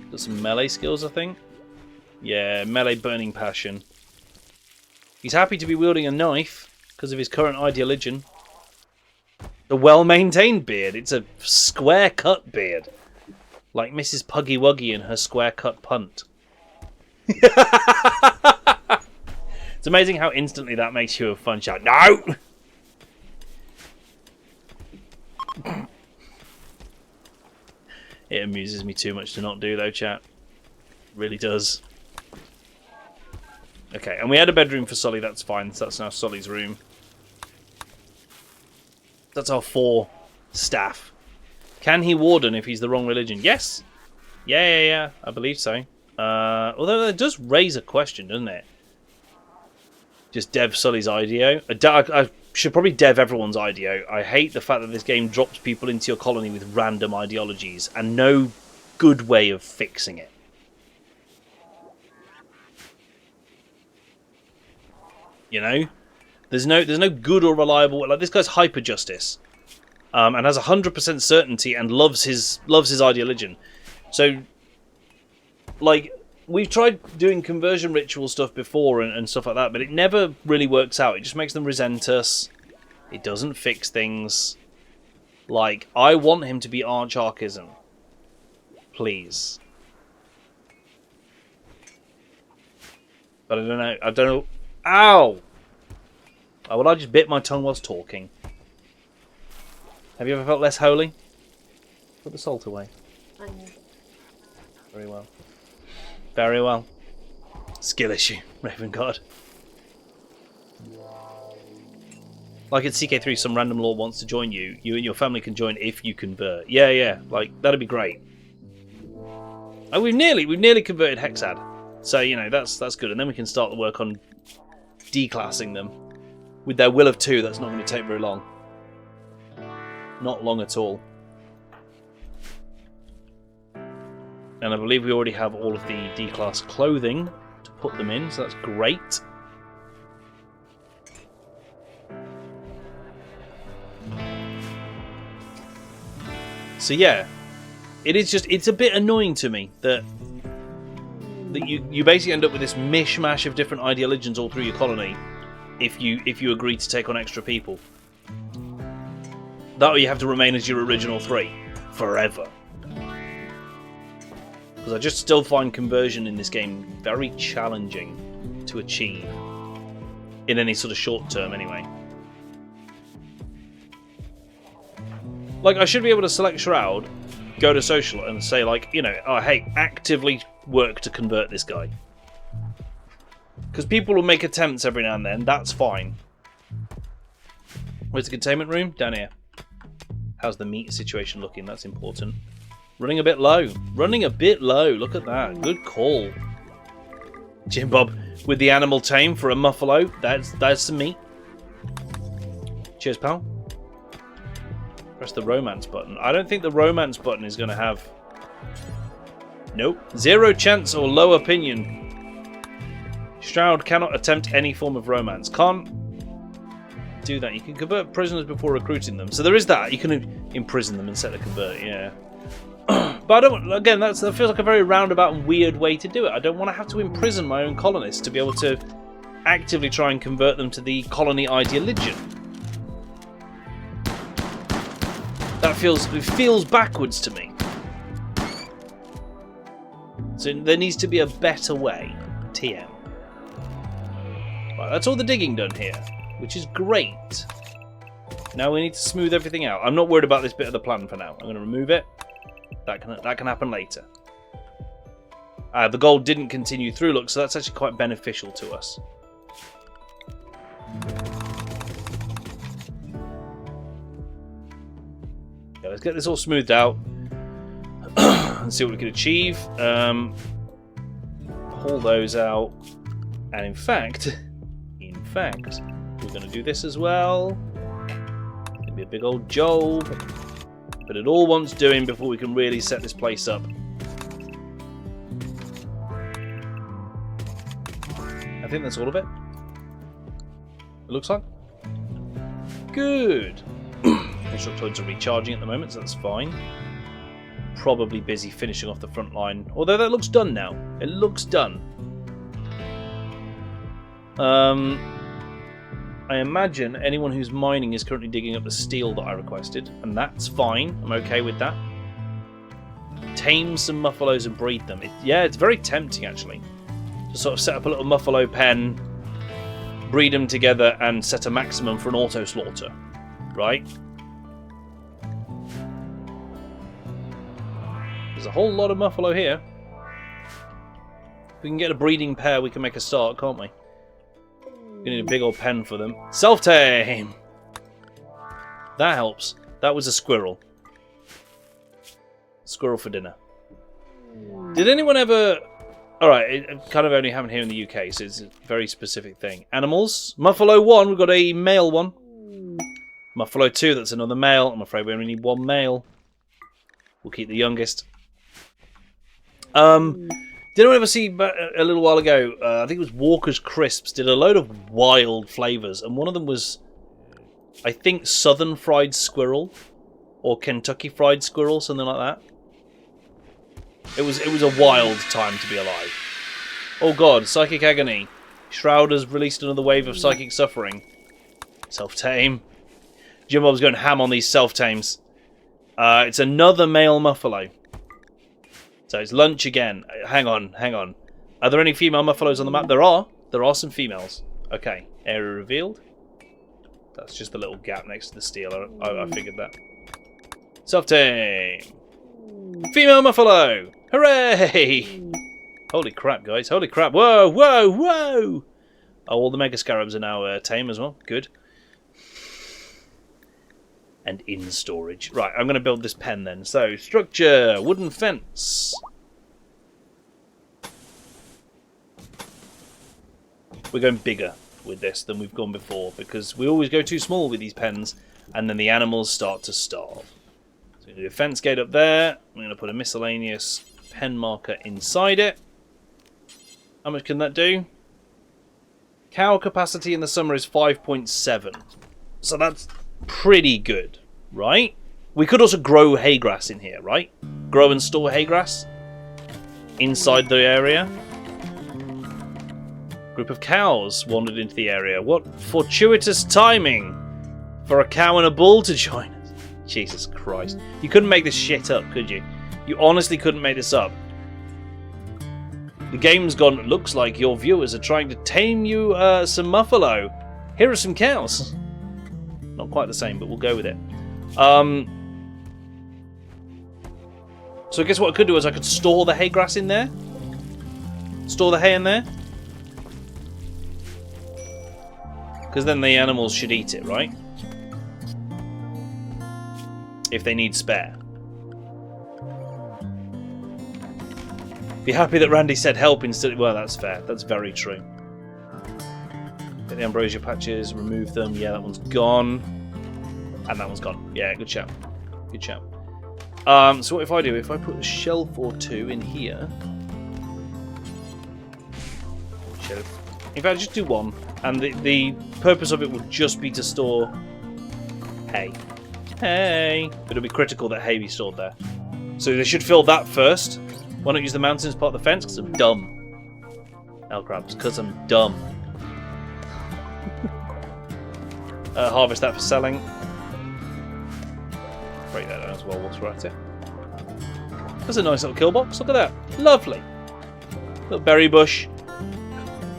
Speaker 1: Got some melee skills, I think. Yeah, melee burning passion. He's happy to be wielding a knife because of his current ideologian. A well-maintained beard. It's a square-cut beard. Like Mrs. Puggy Wuggy and her square-cut punt. It's amazing how instantly that makes you a fun shout. No! It amuses me too much to not do, though, chat. It really does. Okay, and we had a bedroom for Sully, that's fine. So that's now Sully's room. That's our 4 staff. Can he warden if he's the wrong religion? Yes. Yeah. I believe so. Although that does raise a question, doesn't it? Just dev Sully's IDO. I should probably dev everyone's IDO. I hate the fact that this game drops people into your colony with random ideologies and no good way of fixing it. You know? There's no good or reliable... Like, this guy's hyper-justice. And has 100% certainty and loves his ideologian. So, like, we've tried doing conversion ritual stuff before and stuff like that, but it never really works out. It just makes them resent us. It doesn't fix things. Like, I want him to be Archism. Please. But I don't know... Ow! Oh, well, I just bit my tongue whilst talking. Have you ever felt less holy? Put the salt away.
Speaker 2: I know.
Speaker 1: Very well. Very well. Skill issue, Raven God. Like at CK3, some random lord wants to join you. You and your family can join if you convert. Yeah. Like, that'd be great. Oh, we've nearly converted Hexad. So, you know, that's good. And then we can start the work on declassing them. With their will of 2, that's not going to take very long. Not long at all. And I believe we already have all of the D-class clothing to put them in, so that's great. So yeah, it's a bit annoying to me that you basically end up with this mishmash of different ideologians all through your colony if you agree to take on extra people. That way you have to remain as your original 3 forever. Because Because I just still find conversion in this game very challenging to achieve. In any sort of short term, anyway. Like, I should be able to select Shroud, go to social, and say, like, you know, oh, hey, actively work to convert this guy. Because people will make attempts every now and then, that's fine. Where's the containment room? Down here. How's the meat situation looking? That's important. Running a bit low. Running a bit low. Look at that. Good call. Jim Bob with the animal tame for a muffalo. That's some meat. Cheers, pal. Press the romance button. I don't think the romance button is going to have... Nope. 0 chance or low opinion. Shroud cannot attempt any form of romance. Can't do that. You can convert prisoners before recruiting them. So there is that. You can imprison them and set a convert, yeah. But I don't. Again, that feels like a very roundabout and weird way to do it. I don't want to have to imprison my own colonists to be able to actively try and convert them to the colony ideology. That feels backwards to me. So there needs to be a better way. TM. Right, that's all the digging done here, which is great. Now we need to smooth everything out. I'm not worried about this bit of the plan for now. I'm going to remove it. That can happen later. The gold didn't continue through, look, so that's actually quite beneficial to us. Yeah, let's get this all smoothed out and see what we can achieve. Pull those out, and in fact, we're going to do this as well. It's going to be a big old job. But it all wants doing before we can really set this place up. I think that's all of it. It looks like. Good. Constructoids are recharging at the moment, so that's fine. Probably busy finishing off the front line. Although that looks done now. It looks done. I imagine anyone who's mining is currently digging up the steel that I requested, and that's fine. I'm okay with that. Tame some muffalos and breed them. It's very tempting, actually, to sort of set up a little muffalo pen, breed them together, and set a maximum for an auto-slaughter. Right? There's a whole lot of muffalo here. If we can get a breeding pair, we can make a start, can't we? We need a big old pen for them. Self-tame! That helps. That was a squirrel. Squirrel for dinner. Did anyone ever... Alright, it kind of only happened here in the UK, so it's a very specific thing. Animals. Muffalo 1, we've got a male one. Muffalo 2, that's another male. I'm afraid we only need one male. We'll keep the youngest. Did anyone ever see a little while ago, I think it was Walker's Crisps, did a load of wild flavours, and one of them was, I think, Southern Fried Squirrel, or Kentucky Fried Squirrel, something like that. It was a wild time to be alive. Oh god, Psychic Agony. Shroud has released another wave of psychic suffering. Self-tame. Jim Bob's going ham on these self-tames. It's another male muffalo. So it's lunch again. Hang on. Are there any female muffalos on the map? There are. There are some females. Okay. Area revealed. That's just the little gap next to the steel. I figured that. Self-tame. Female muffalo. Hooray! Holy crap, guys. Holy crap. Whoa. Oh, all the mega scarabs are now tame as well. Good. And in storage. Right, I'm going to build this pen then. So, structure, wooden fence. We're going bigger with this than we've gone before, because we always go too small with these pens, and then the animals start to starve. So we're going to do a fence gate up there. I'm going to put a miscellaneous pen marker inside it. How much can that do? Cow capacity in the summer is 5.7. So that's pretty good, right? We could also grow hay grass in here, right? Grow and store hay grass inside the area. Group of cows wandered into the area. What fortuitous timing for a cow and a bull to join us. Jesus Christ. You couldn't make this shit up, could you? You honestly couldn't make this up. The game's gone, looks like your viewers are trying to tame you some muffalo. Here are some cows. Not quite the same, but we'll go with it. So I guess what I could do is I could store the hay grass in there. Store the hay in there. Because then the animals should eat it, right? If they need spare. Be happy that Randy said help instead. Well, that's fair. That's very true. Get the ambrosia patches, remove them. Yeah, that one's gone. And that one's gone. Yeah, good shout. Good shout. So what if I do? If I put a shelf or two in here. Shelf. In fact, just do one. And the purpose of it would just be to store hay. Hay! But it'll be critical that hay be stored there. So they should fill that first. Why not use the mountains as part of the fence? Because I'm dumb. Hell crabs, because I'm dumb. Harvest that for selling. Break that down as well whilst we're at it. That's a nice little kill box. Look at that. Lovely. Little berry bush.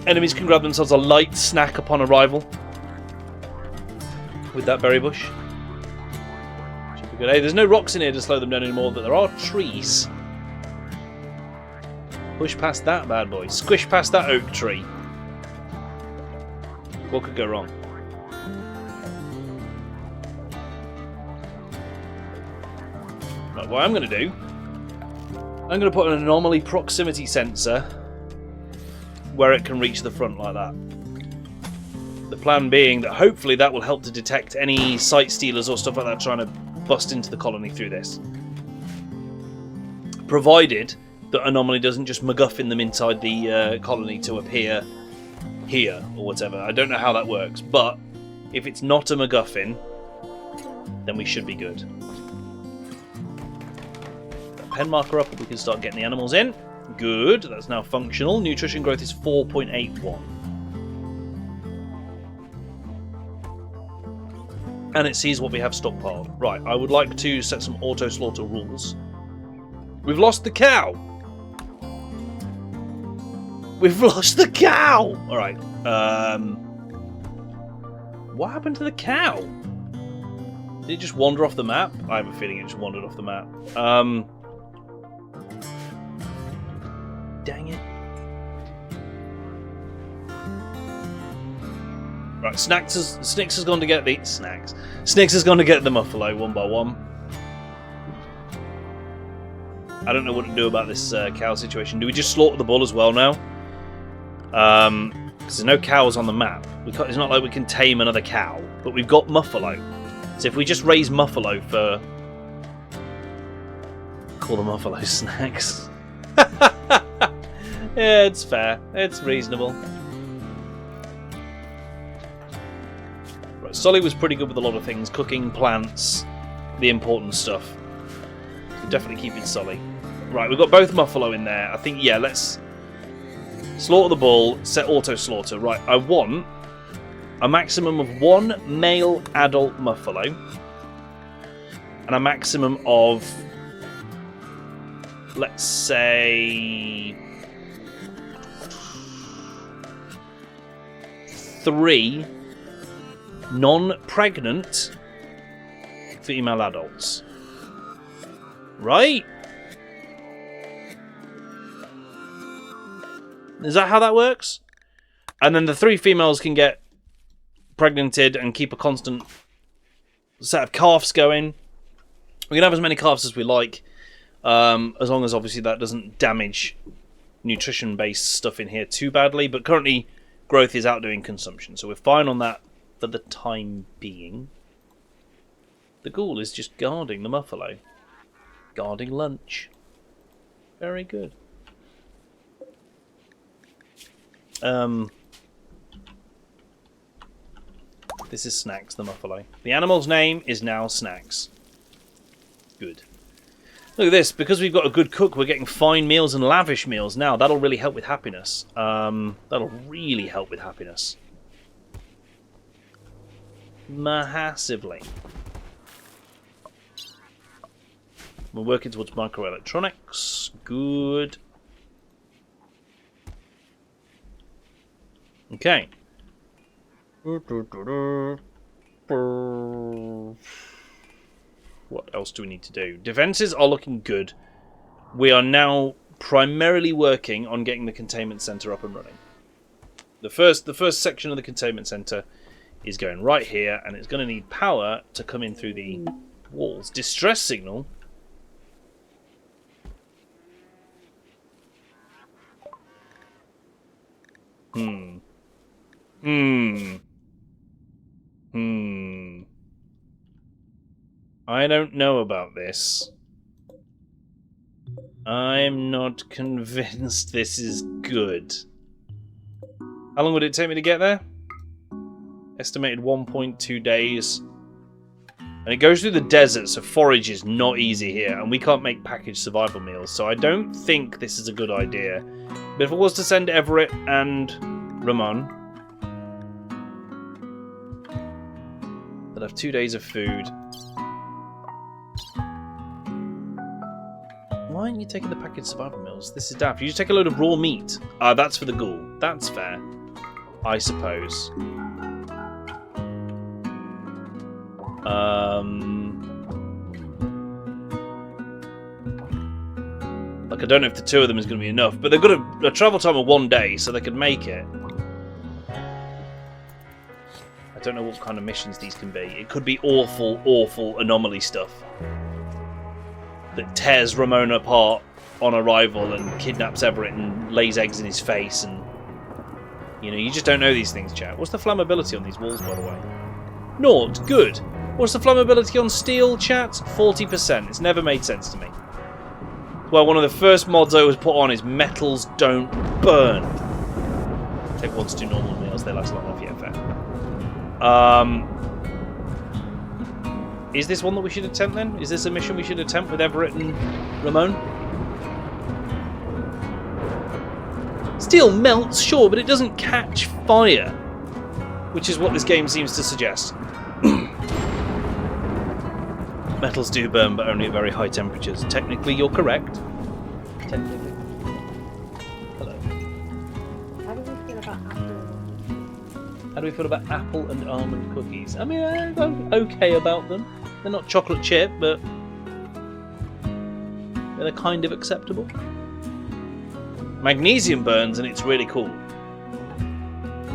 Speaker 1: Enemies can grab themselves a light snack upon arrival. With that berry bush. Should be good. Hey, there's no rocks in here to slow them down anymore, but there are trees. Push past that bad boy. Squish past that oak tree. What could go wrong? Right, what I'm going to do... I'm going to put an anomaly proximity sensor where it can reach the front like that. The plan being that hopefully that will help to detect any site stealers or stuff like that trying to bust into the colony through this. Provided that anomaly doesn't just MacGuffin them inside the colony to appear here or whatever. I don't know how that works, but if it's not a MacGuffin, then we should be good. That pen marker up, we can start getting the animals in. Good, that's now functional. Nutrition growth is 4.81. And it sees what we have stockpiled. Right, I would like to set some auto-slaughter rules. We've lost the cow! We've lost the cow! Alright, what happened to the cow? Did it just wander off the map? I have a feeling it just wandered off the map. Dang it. Right, Snix has gone to get the... Snix has gone to get the muffalo one by one. I don't know what to do about this cow situation. Do we just slaughter the bull as well now? Because there's no cows on the map. It's not like we can tame another cow. But we've got muffalo. So if we just raise muffalo for... Call the muffalo snacks. Yeah, it's fair. It's reasonable. Right, Sully was pretty good with a lot of things. Cooking, plants, the important stuff. So definitely keeping Sully. Right, we've got both muffalo in there. I think, yeah, let's slaughter the bull, set auto-slaughter. Right, I want a maximum of 1 male adult muffalo and a maximum of, let's say, 3 non-pregnant female adults. Right? Is that how that works? And then the 3 females can get pregnanted and keep a constant set of calves going. We can have as many calves as we like, as long as obviously that doesn't damage nutrition-based stuff in here too badly. But currently, growth is outdoing consumption, so we're fine on that for the time being. The ghoul is just guarding the muffalo. Guarding lunch. Very good. This is Snacks, the muffalo. The animal's name is now Snacks. Good. Look at this. Because we've got a good cook, we're getting fine meals and lavish meals now. That'll really help with happiness. That'll really help with happiness. Massively. We're working towards microelectronics. Good. Okay. What else do we need to do? Defenses are looking good. We are now primarily working on getting the containment center up and running. The first section of the containment center is going right here, and it's going to need power to come in through the walls. Distress signal. I don't know about this. I'm not convinced this is good. How long would it take me to get there? Estimated 1.2 days. And it goes through the desert, so forage is not easy here, and we can't make packaged survival meals, so I don't think this is a good idea. But if it was to send Everett and Ramon, they'll have 2 days of food. Why aren't you taking the packaged survival meals? This is daft. You just take a load of raw meat. Ah, that's for the ghoul. That's fair, I suppose. Like, I don't know if the two of them is going to be enough, but they've got a travel time of 1 day, so they could make it. I don't know what kind of missions these can be. It could be awful, awful anomaly stuff that tears Ramona apart on arrival and kidnaps Everett and lays eggs in his face, and you know, you just don't know these things, chat. What's the flammability on these walls, by the way? Naught. Good. What's the flammability on steel, chat? 40%. It's never made sense to me. Well, one of the first mods I was put on is metals don't burn. Take one to do normal meals. They last long enough. Yeah, fair. Is this one that we should attempt then? Is this a mission we should attempt with Everett and Ramon? Steel melts, sure, but it doesn't catch fire, which is what this game seems to suggest. Metals do burn, but only at very high temperatures. Technically, you're correct. Technically. Hello.
Speaker 2: How do we feel about apple?
Speaker 1: How do we feel about apple and almond cookies? I mean, I'm okay about them. They're not chocolate chip, but they're kind of acceptable. Magnesium burns, and it's really cool.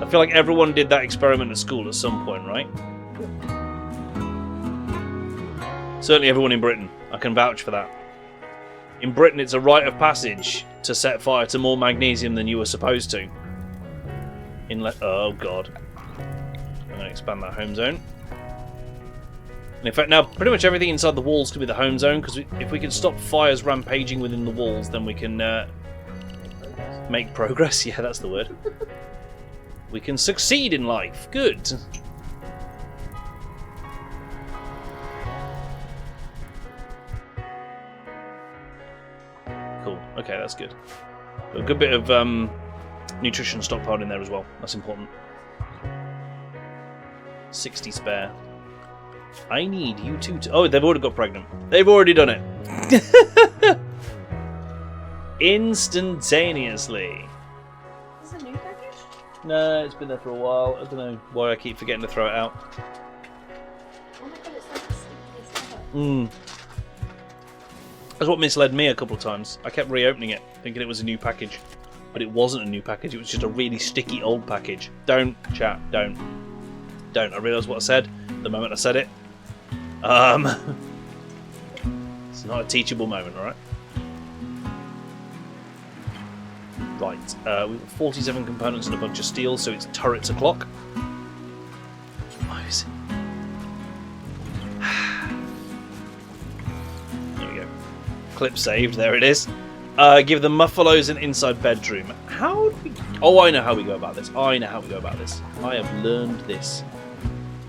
Speaker 1: I feel like everyone did that experiment at school at some point, right? Certainly everyone in Britain. I can vouch for that. In Britain, it's a rite of passage to set fire to more magnesium than you were supposed to. Oh, God. I'm going to expand that home zone. And in fact, now pretty much everything inside the walls could be the home zone, because if we can stop fires rampaging within the walls, then we can make progress. Yeah, that's the word. We can succeed in life. Good. Cool. Okay, that's good. Got a good bit of nutrition stockpiled in there as well. That's important. 60 spare. I need you two to... Oh, they've already got pregnant. They've already done it. Instantaneously.
Speaker 2: Is this a new package?
Speaker 1: No, it's been there for a while. I don't know why I keep forgetting to throw it out.
Speaker 2: Oh my god, it's like the stickiest ever.
Speaker 1: That's what misled me a couple of times. I kept reopening it, thinking it was a new package. But it wasn't a new package, it was just a really sticky old package. Don't, chat, don't. Don't. I realised what I said the moment I said it. It's not a teachable moment, alright? Right, we've got 47 components and a bunch of steel, so it's turrets o'clock. Why is it? There we go. Clip saved, there it is. Give the Muffalos an inside bedroom. How do we... Oh, I know how we go about this. I have learned this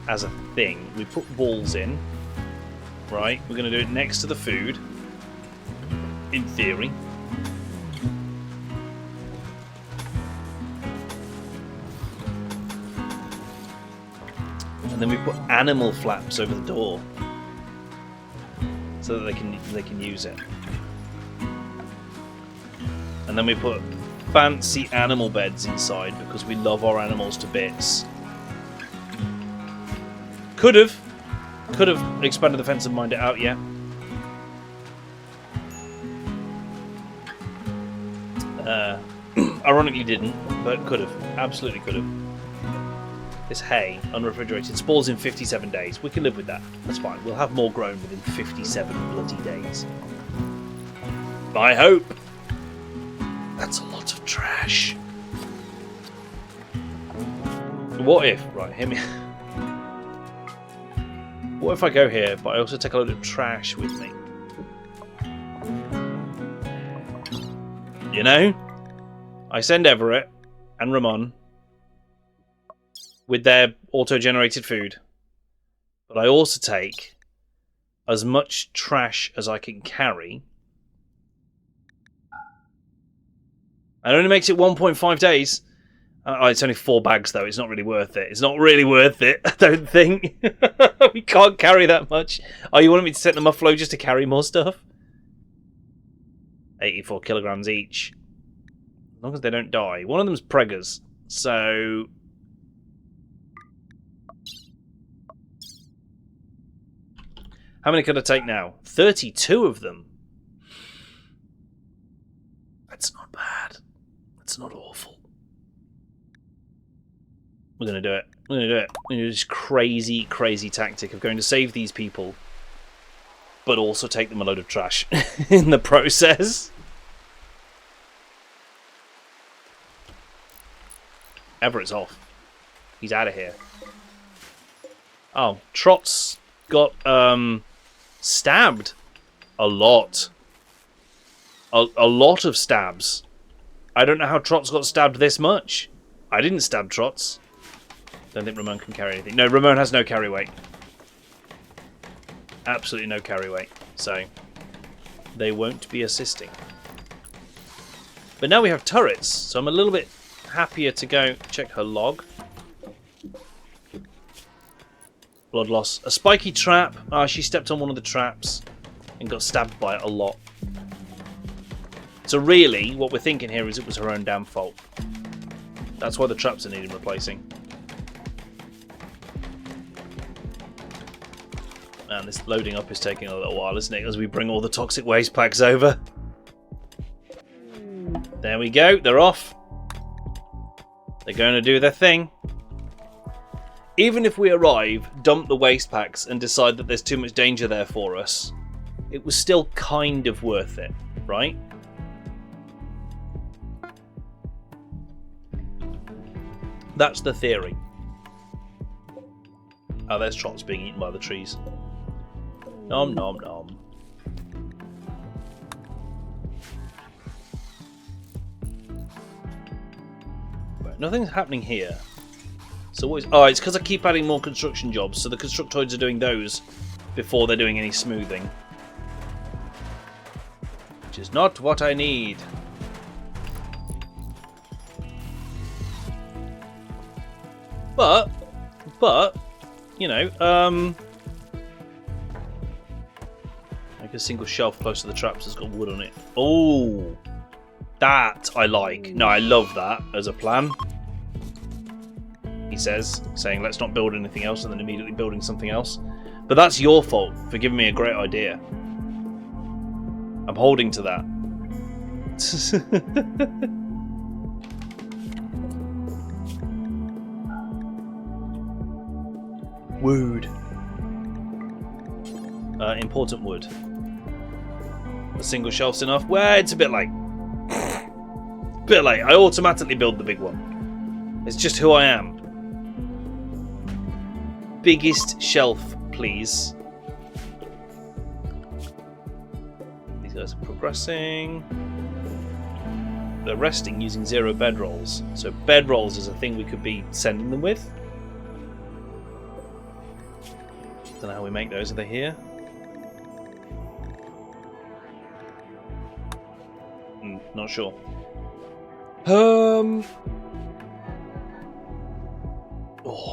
Speaker 1: as a thing. We put walls in. Right, we're going to do it next to the food. In theory. And then we put animal flaps over the door, so that they can use it. And then we put fancy animal beds inside because we love our animals to bits. Could have expanded the fence and mined it out, yeah. Ironically didn't, but could have. Absolutely could have. This hay, unrefrigerated, spawns in 57 days. We can live with that. That's fine. We'll have more grown within 57 bloody days. I hope. That's a lot of trash. What if, right, hear me. What if I go here, but I also take a load of trash with me? You know? I send Everett and Ramon with their auto-generated food. But I also take as much trash as I can carry. And it only makes it 1.5 days. Oh, it's only 4 bags, though. It's not really worth it. It's not really worth it, I don't think. We can't carry that much. Oh, you want me to set them off-load just to carry more stuff? 84 kilograms each. As long as they don't die. One of them's preggers, so... How many could I take now? 32 of them. That's not bad. That's not awful. We're going to do it. We're going to do it. We're going to do this crazy, crazy tactic of going to save these people, but also take them a load of trash in the process. Everett's off. He's out of here. Oh, Trot's got stabbed a lot. A lot of stabs. I don't know how Trot's got stabbed this much. I didn't stab Trot's. Don't think Ramon can carry anything. No, Ramon has no carry weight. Absolutely no carry weight. So, they won't be assisting. But now we have turrets, so I'm a little bit happier to go check her log. Blood loss. A spiky trap. She stepped on one of the traps and got stabbed by it a lot. So really, what we're thinking here is it was her own damn fault. That's why the traps are needing replacing. Man, this loading up is taking a little while, isn't it? As we bring all the toxic waste packs over. There we go. They're off. They're going to do their thing. Even if we arrive, dump the waste packs, and decide that there's too much danger there for us, it was still kind of worth it, right? That's the theory. Oh, there's Trot's being eaten by the trees. Nom nom nom. Right, nothing's happening here. So what is... Oh, it's because I keep adding more construction jobs, so the constructoids are doing those before they're doing any smoothing. Which is not what I need. But, you know, like a single shelf close to the traps has got wood on it. Oh, that I like. No, I love that as a plan. He says, saying let's not build anything else and then immediately building something else. But that's your fault for giving me a great idea. I'm holding to that. Wood. Important wood. A single shelf's enough. Well, it's a bit late. Bit late. I automatically build the big one. It's just who I am. Biggest shelf, please. These guys are progressing. They're resting using 0 bedrolls. So bedrolls is a thing we could be sending them with. Don't know how we make those. Are they here? Not sure. Oh,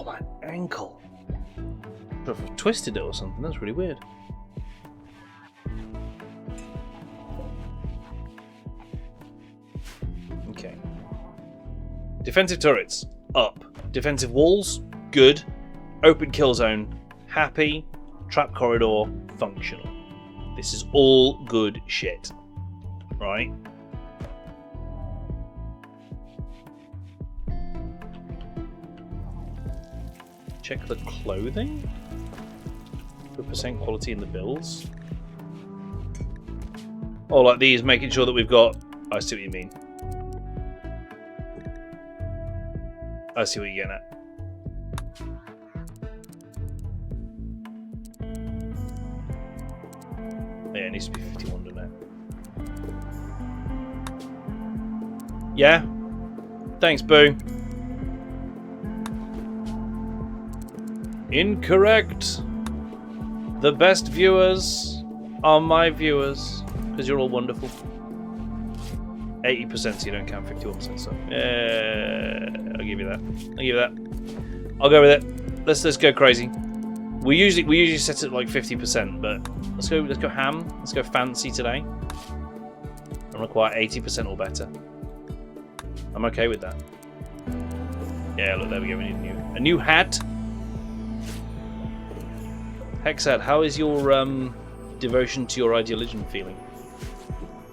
Speaker 1: my ankle. I've twisted it or something. That's really weird. Okay. Defensive turrets, up. Defensive walls, good. Open kill zone, happy. Trap corridor, functional. This is all good shit. Right? Check the clothing. Good percent quality in the builds. Oh, like these, making sure that we've got... I see what you mean. I see what you're getting at. Yeah, it needs to be 51, doesn't it? Yeah? Thanks, Boo. Incorrect. The best viewers are my viewers. Because you're all wonderful. 80%, so you don't count 51%, so... Yeah, I'll give you that. I'll give you that. I'll go with it. Let's go crazy. We usually set it at like 50%, but let's go ham. Let's go fancy today. And require 80% or better. I'm okay with that. Yeah, look, there we go. We need a new hat. Hexad, how is your devotion to your idealism feeling?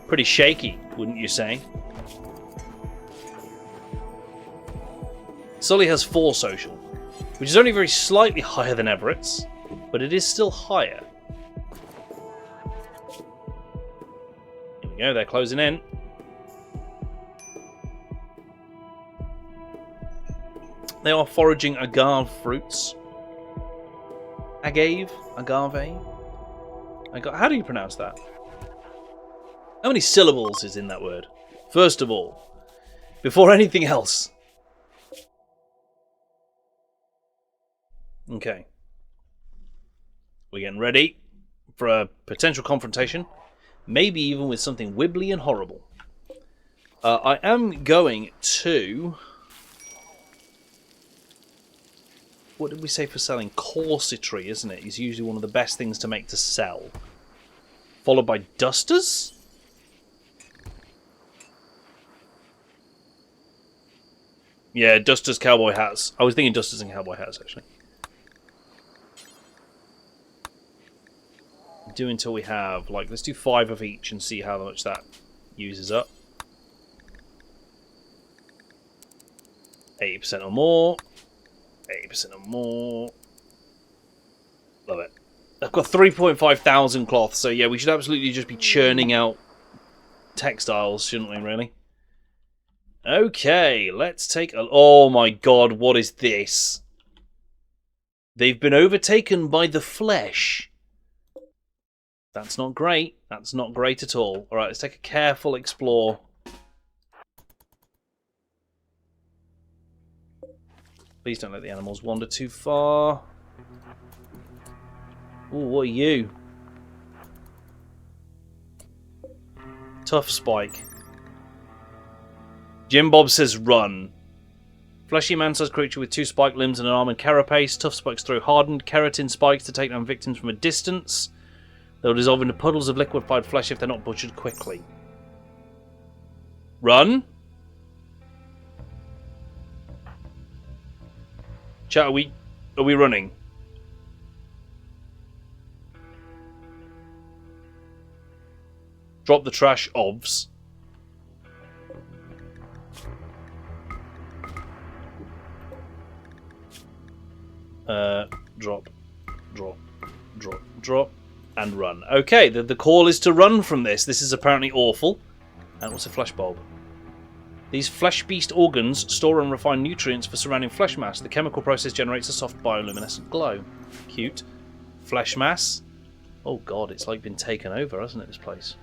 Speaker 1: Pretty shaky, wouldn't you say? Sully has 4 social, which is only very slightly higher than Everett's, but it is still higher. Here we go, they're closing in. They are foraging agave fruits. Agave? How do you pronounce that? How many syllables is in that word? First of all, before anything else. Okay. We're getting ready for a potential confrontation. Maybe even with something wibbly and horrible. I am going to... What did we say for selling? Corsetry, isn't it? Is usually one of the best things to make to sell. Followed by dusters? Yeah, dusters, cowboy hats. I was thinking dusters and cowboy hats, actually. Do until we have, like, let's do 5 of each and see how much that uses up. 80% or more. 80% or more. Love it. I've got 3,500 cloth, so yeah, we should absolutely just be churning out textiles, shouldn't we, really? Okay, let's take a... Oh my god, what is this? They've been overtaken by the flesh. That's not great. That's not great at all. Alright, let's take a careful explore. Please don't let the animals wander too far. Ooh, what are you? Tough spike. Jim Bob says run. Fleshy man-sized creature with 2 spike limbs and an armored carapace. Tough spikes throw hardened keratin spikes to take down victims from a distance. They'll dissolve into puddles of liquefied flesh if they're not butchered quickly. Run? Chat, are we running? Drop the trash, obvs. Drop, and run. Okay, the call is to run from this. This is apparently awful. And what's a flesh bulb? These flesh beast organs store and refine nutrients for surrounding flesh mass. The chemical process generates a soft bioluminescent glow. Cute. Flesh mass. Oh god, it's like been taken over, hasn't it, this place?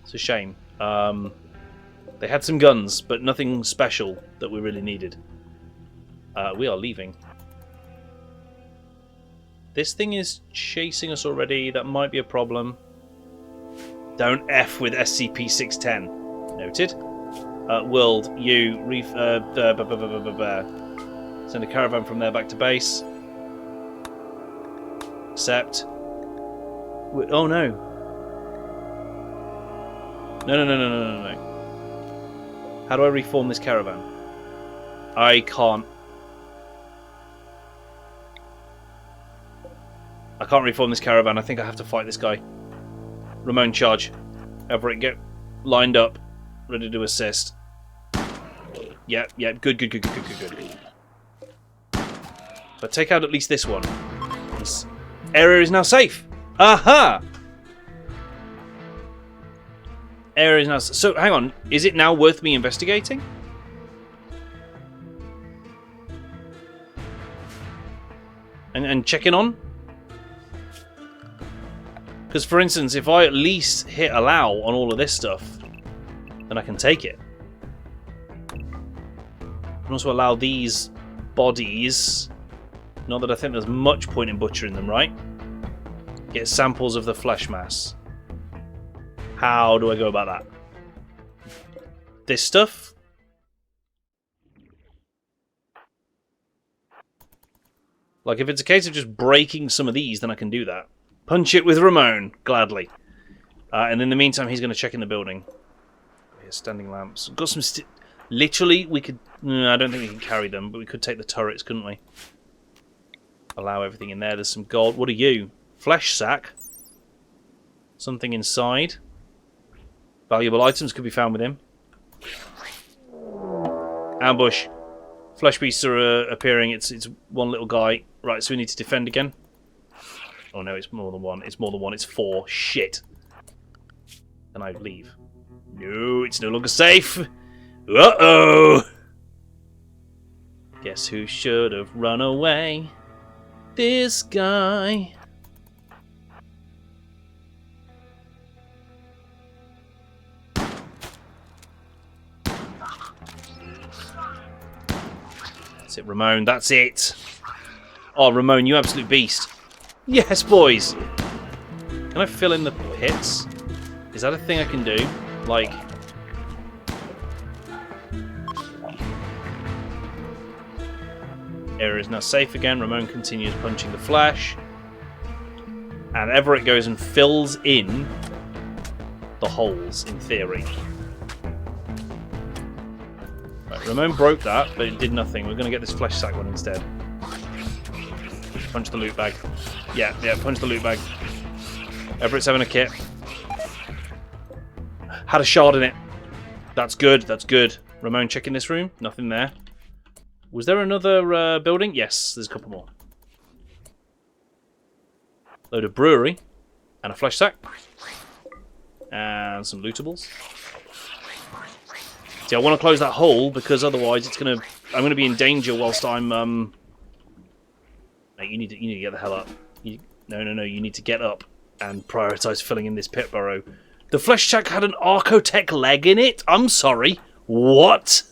Speaker 1: It's a shame. They had some guns, but nothing special that we really needed. We are leaving. This thing is chasing us already. That might be a problem. Don't F with SCP-610. Noted. World, you send a caravan from there back to base. Accept. Oh no. No. How do I reform this caravan? I can't. I can't reform this caravan. I think I have to fight this guy. Ramon, charge. Everett, get lined up. Ready to assist. Yeah, yeah, good. But take out at least this one. This area is now safe. Aha! Area is now... So, hang on. Is it now worth me investigating? And checking on? Because, for instance, if I at least hit allow on all of this stuff, then I can take it. I can also allow these bodies. Not that I think there's much point in butchering them, right? Get samples of the flesh mass. How do I go about that? This stuff? Like, if it's a case of just breaking some of these, then I can do that. Punch it with Ramon, gladly. And in the meantime, he's going to check in the building. Here's standing lamps. Got some... Literally, we could... No, I don't think we can carry them, but we could take the turrets, couldn't we? Allow everything in there. There's some gold. What are you? Flesh sack. Something inside. Valuable items could be found with him. Ambush. Flesh beasts are appearing. It's one little guy. Right, so we need to defend again. Oh no, it's more than one. It's more than one. It's 4. Shit. And I leave. No, it's no longer safe. Uh-oh. Guess who should have run away? This guy. That's it, Ramon. That's it. Oh, Ramon, you absolute beast. Yes, boys. Can I fill in the pits? Is that a thing I can do? Like... Area is now safe again. Ramon continues punching the flesh. And Everett goes and fills in the holes, in theory. Right, Ramon broke that, but it did nothing. We're going to get this flesh sack one instead. Punch the loot bag. Yeah, punch the loot bag. Everett's having a kit. Had a shard in it. That's good, that's good. Ramon checking this room. Nothing there. Was there another building? Yes, there's a couple more. Load of brewery. And a flesh sack. And some lootables. See, I want to close that hole because otherwise it's I'm gonna be in danger whilst I'm Mate, you need to get the hell up. No, you need to get up and prioritise filling in this pit burrow. The flesh sack had an Archotech leg in it? I'm sorry. What?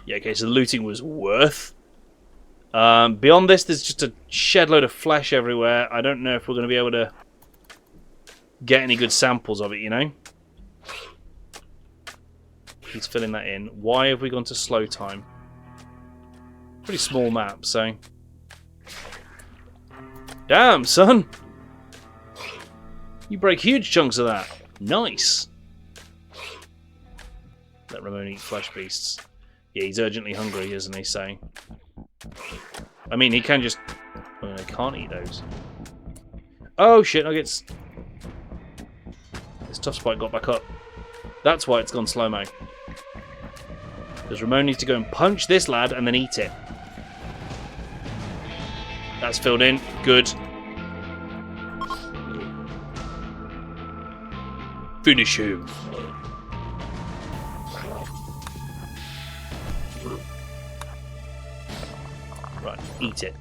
Speaker 1: Yeah, okay, so the looting was worth. Beyond this, there's just a shed load of flesh everywhere. I don't know if we're going to be able to get any good samples of it, you know? He's filling that in. Why have we gone to slow time? Pretty small map, so... Damn, son! You break huge chunks of that. Nice. Let Ramon eat flesh beasts. Yeah, he's urgently hungry, isn't he? So, I mean, he can just... Well, he can't eat those. Oh, shit, Nuggets. This tough spike got back up. That's why it's gone slow-mo. Because Ramon needs to go and punch this lad and then eat it. That's filled in. Good. Finish him. Right, eat it.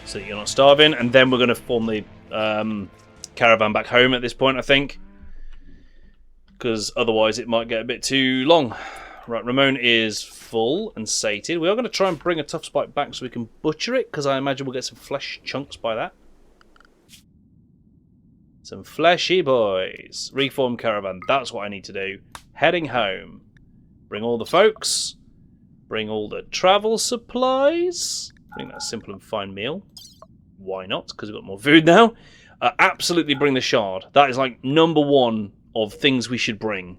Speaker 1: So you're not starving, and then we're going to form the caravan back home at this point, I think. Because otherwise it might get a bit too long. Right, Ramon is full and sated. We are going to try and bring a tough spike back so we can butcher it, because I imagine we'll get some flesh chunks by that. Some fleshy boys. Reform caravan. That's what I need to do. Heading home. Bring all the folks. Bring all the travel supplies. I think that's a simple and fine meal. Why not? Because we've got more food now. Absolutely bring the shard. That is like number one of things we should bring.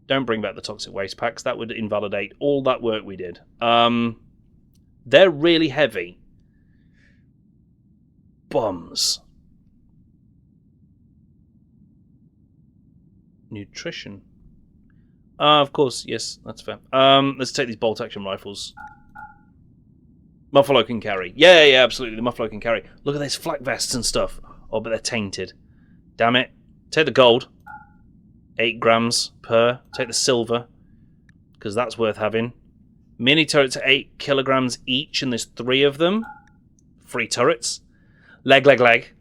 Speaker 1: Don't bring back the toxic waste packs. That would invalidate all that work we did. They're really heavy. Bums. Nutrition. Of course, yes, that's fair. Let's take these bolt action rifles. Muffalo can carry. Yeah, absolutely. The Muffalo can carry. Look at these flak vests and stuff. Oh, but they're tainted. Damn it. Take the gold. 8 grams per. Take the silver, because that's worth having. Mini turrets are 8 kilograms each, and there's 3 of them. 3 turrets. Leg. Leg.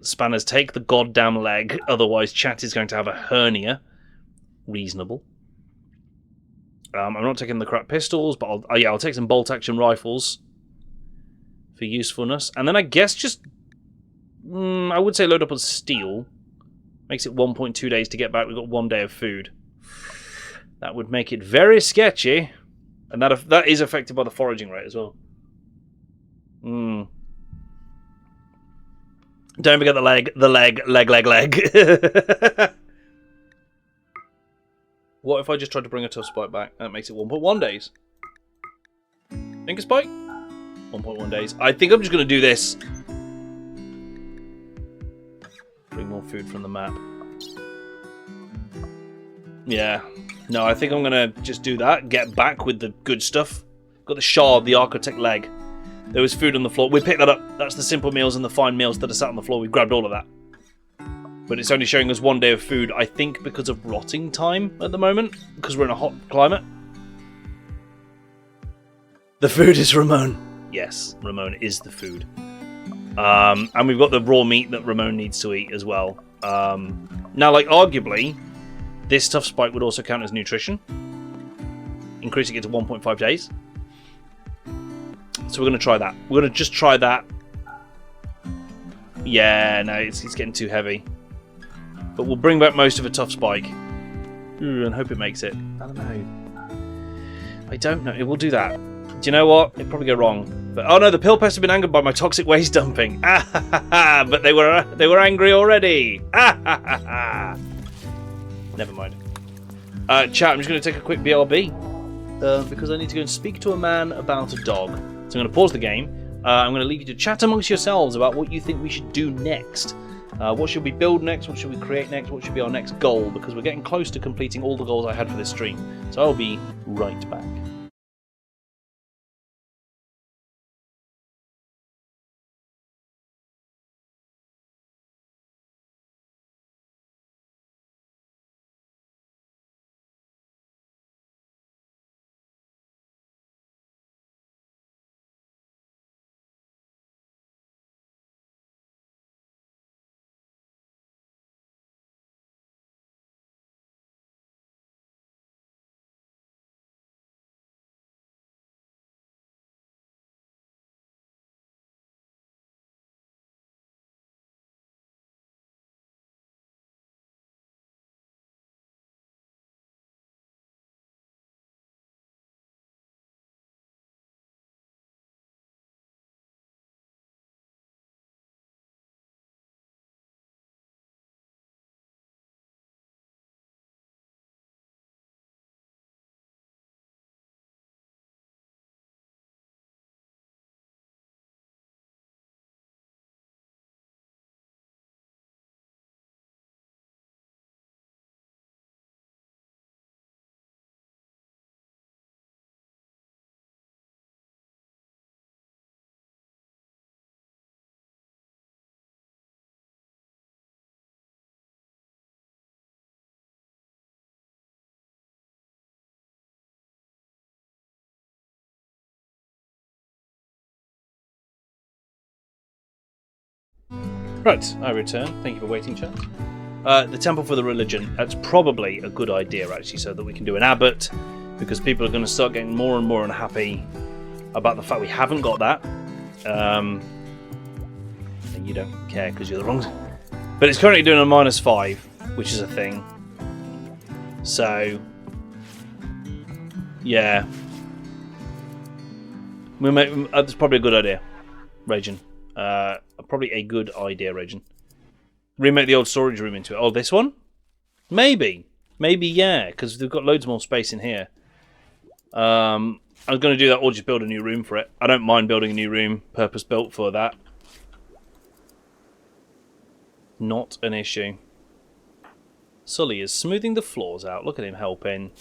Speaker 1: Spanners, take the goddamn leg, otherwise chat is going to have a hernia. Reasonable. I'm not taking the crap pistols, but I'll take some bolt action rifles for usefulness. And then I guess just, I would say load up on steel. Makes it 1.2 days to get back. We've got 1 day of food. That would make it very sketchy. And that is affected by the foraging rate as well. Don't forget the leg. What if I just tried to bring a tough spike back? That makes it 1.1 days. Finger spike? 1.1 days. I think I'm just going to do this. Bring more food from the map. Yeah. No, I think I'm going to just do that. Get back with the good stuff. Got the shard, the architect leg. There was food on the floor. We picked that up. That's the simple meals and the fine meals that are sat on the floor. We grabbed all of that. But it's only showing us 1 day of food, I think, because of rotting time at the moment, because we're in a hot climate. The food is Ramon. Yes, Ramon is the food. And we've got the raw meat that Ramon needs to eat as well. Now, like, arguably, this tough spike would also count as nutrition, increasing it to 1.5 days. So we're going to try that. We're going to just try that. Yeah, no, it's getting too heavy. But we'll bring back most of a tough spike. Ooh, and hope it makes it. I don't know. I don't know. It will do that. Do you know what? It'll probably go wrong. But oh no, the pill pests have been angered by my toxic waste dumping. But they were angry already. Never mind. Chat, I'm just going to take a quick BRB. Because I need to go and speak to a man about a dog. So I'm going to pause the game. I'm going to leave you to chat amongst yourselves about what you think we should do next. What should we build next? What should we create next? What should be our next goal? Because we're getting close to completing all the goals I had for this stream. So I'll be right back. Right, I return. Thank you for waiting, chat. The Temple for the Religion. That's probably a good idea, actually, so that we can do an abbot, because people are going to start getting more and more unhappy about the fact we haven't got that. And you don't care because you're the wrong... But it's currently doing a -5, which is a thing. So... yeah. That's probably a good idea, Raging. Probably a good idea, Ragin. Remake the old storage room into it. Oh, this one? Maybe. Maybe, yeah, because they've got loads more space in here. I was going to do that or just build a new room for it. I don't mind building a new room, purpose-built for that. Not an issue. Sully is smoothing the floors out. Look at him helping.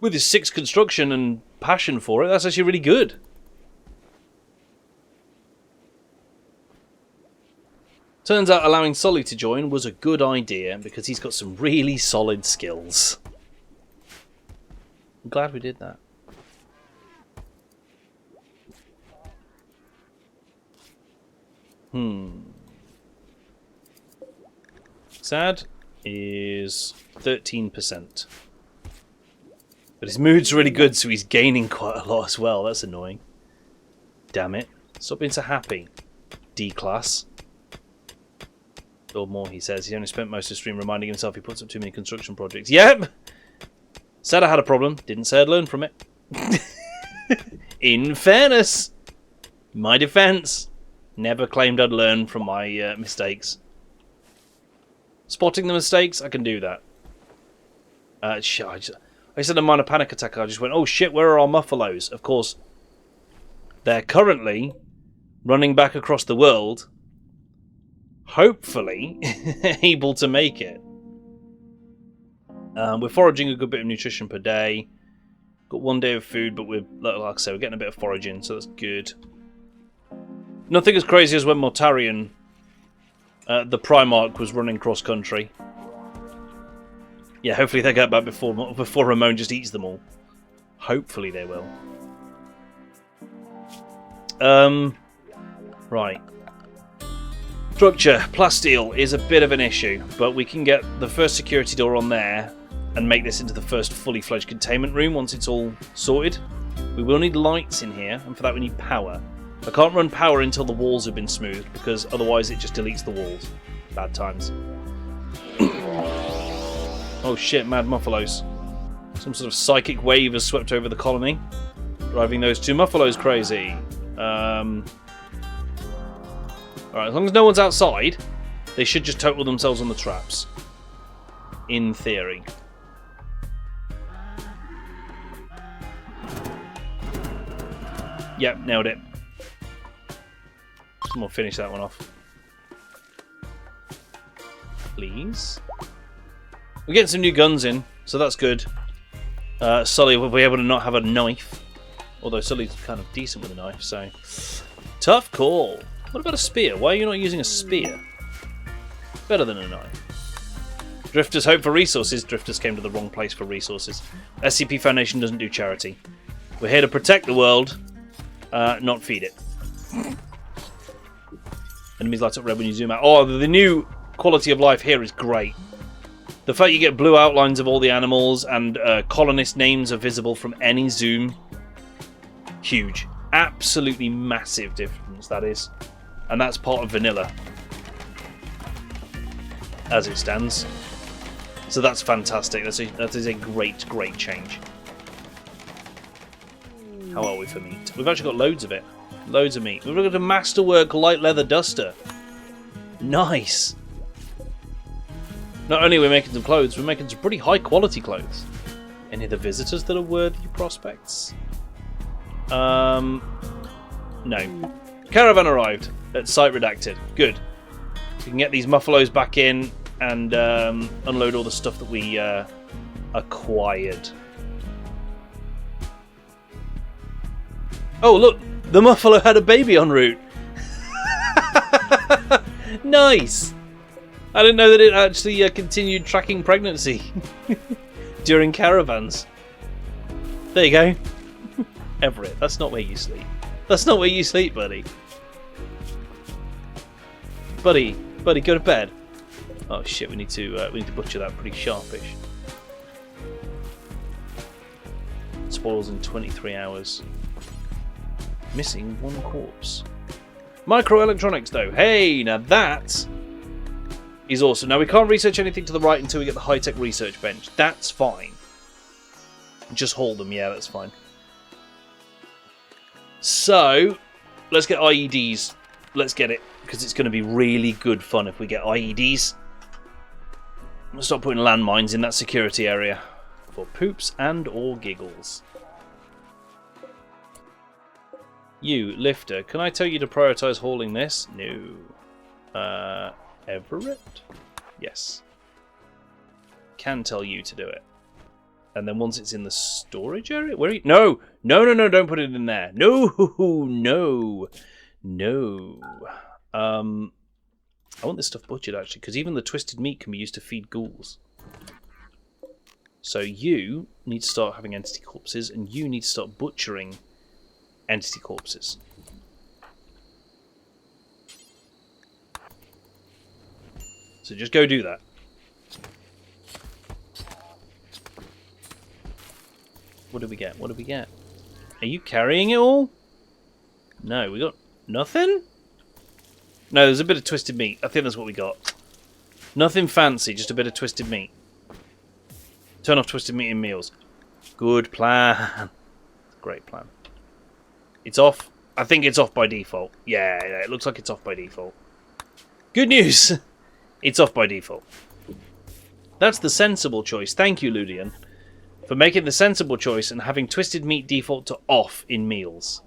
Speaker 1: With his 6 construction and passion for it, that's actually really good. Turns out allowing Sully to join was a good idea because he's got some really solid skills. I'm glad we did that. Sad is 13%. But his mood's really good, so he's gaining quite a lot as well. That's annoying. Damn it. Stop being so happy. D-class. Or more, he says. He only spent most of the stream reminding himself he puts up too many construction projects. Yep! Said I had a problem. Didn't say I'd learn from it. In fairness. My defense. Never claimed I'd learn from my mistakes. Spotting the mistakes, I can do that. I said a minor panic attack. I just went, oh shit, where are our muffalos? Of course, they're currently running back across the world, hopefully able to make it. We're foraging a good bit of nutrition per day. Got 1 day of food, but we're, like I say, we're getting a bit of foraging, so that's good. Nothing as crazy as when Mortarion, the Primarch, was running cross-country. Yeah, hopefully they get back before Ramon just eats them all. Hopefully they will. Right. Structure. Plasteel is a bit of an issue, but we can get the first security door on there and make this into the first fully fledged containment room once it's all sorted. We will need lights in here, and for that we need power. I can't run power until the walls have been smoothed, because otherwise it just deletes the walls. Bad times. Oh shit, mad muffalos. Some sort of psychic wave has swept over the colony, driving those 2 muffalos crazy. Alright, as long as no one's outside, they should just total themselves on the traps. In theory. Yep, nailed it. We'll finish that one off. Please. We're getting some new guns in, so that's good. Sully will be able to not have a knife. Although Sully's kind of decent with a knife, so... Tough call. What about a spear? Why are you not using a spear? Better than a knife. Drifters hope for resources. Drifters came to the wrong place for resources. SCP Foundation doesn't do charity. We're here to protect the world, not feed it. Enemies light up red when you zoom out. Oh, the new quality of life here is great. The fact you get blue outlines of all the animals and colonist names are visible from any zoom. Huge. Absolutely massive difference, that is. And that's part of vanilla. As it stands. So that's fantastic. That is a great, great change. How are we for meat? We've actually got loads of it. Loads of meat. We've got a Masterwork light leather duster. Nice. Not only are we making some clothes, we're making some pretty high quality clothes. Any of the visitors that are worthy prospects? No. Caravan arrived at site redacted. Good. So we can get these muffalos back in and unload all the stuff that we acquired. Oh look! The muffalo had a baby en route! Nice! I didn't know that it actually continued tracking pregnancy during caravans. There you go. Everett, that's not where you sleep. That's not where you sleep, buddy. Buddy, go to bed. Oh shit, we need to butcher that pretty sharpish. Spoils in 23 hours. Missing 1 corpse. Microelectronics though. Hey, now that is awesome. Now we can't research anything to the right until we get the high-tech research bench. That's fine. Just haul them, yeah, that's fine. So, let's get IEDs. Let's get it. because it's going to be really good fun if we get IEDs. I'm going to start putting landmines in that security area for poops and or giggles. You, Lifter, can I tell you to prioritise hauling this? No. Everett? Yes. Can tell you to do it. And then once it's in the storage area? Where are you? No! No, no, no, don't put it in there. No! No! No. I want this stuff butchered, actually, because even the twisted meat can be used to feed ghouls. So you need to start having entity corpses, and you need to start butchering entity corpses. So just go do that. What did we get? What did we get? Are you carrying it all? No, we got nothing? No, there's a bit of twisted meat. I think that's what we got. Nothing fancy, just a bit of twisted meat. Turn off twisted meat in meals. Good plan. Great plan. It's off. I think it's off by default. Yeah, it looks like it's off by default. Good news! It's off by default. That's the sensible choice. Thank you, Ludian, for making the sensible choice and having twisted meat default to off in meals.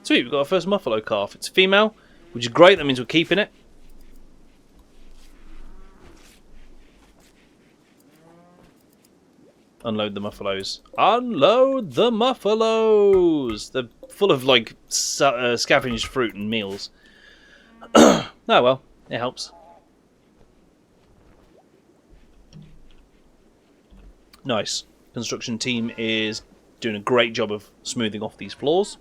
Speaker 1: Sweet, we've got our first Muffalo calf. It's a female, which is great. That means we're keeping it. Unload the Muffalos. Unload the Muffalos! They're full of, like, scavenged fruit and meals. Oh, well. It helps. Nice. Construction team is doing a great job of smoothing off these floors.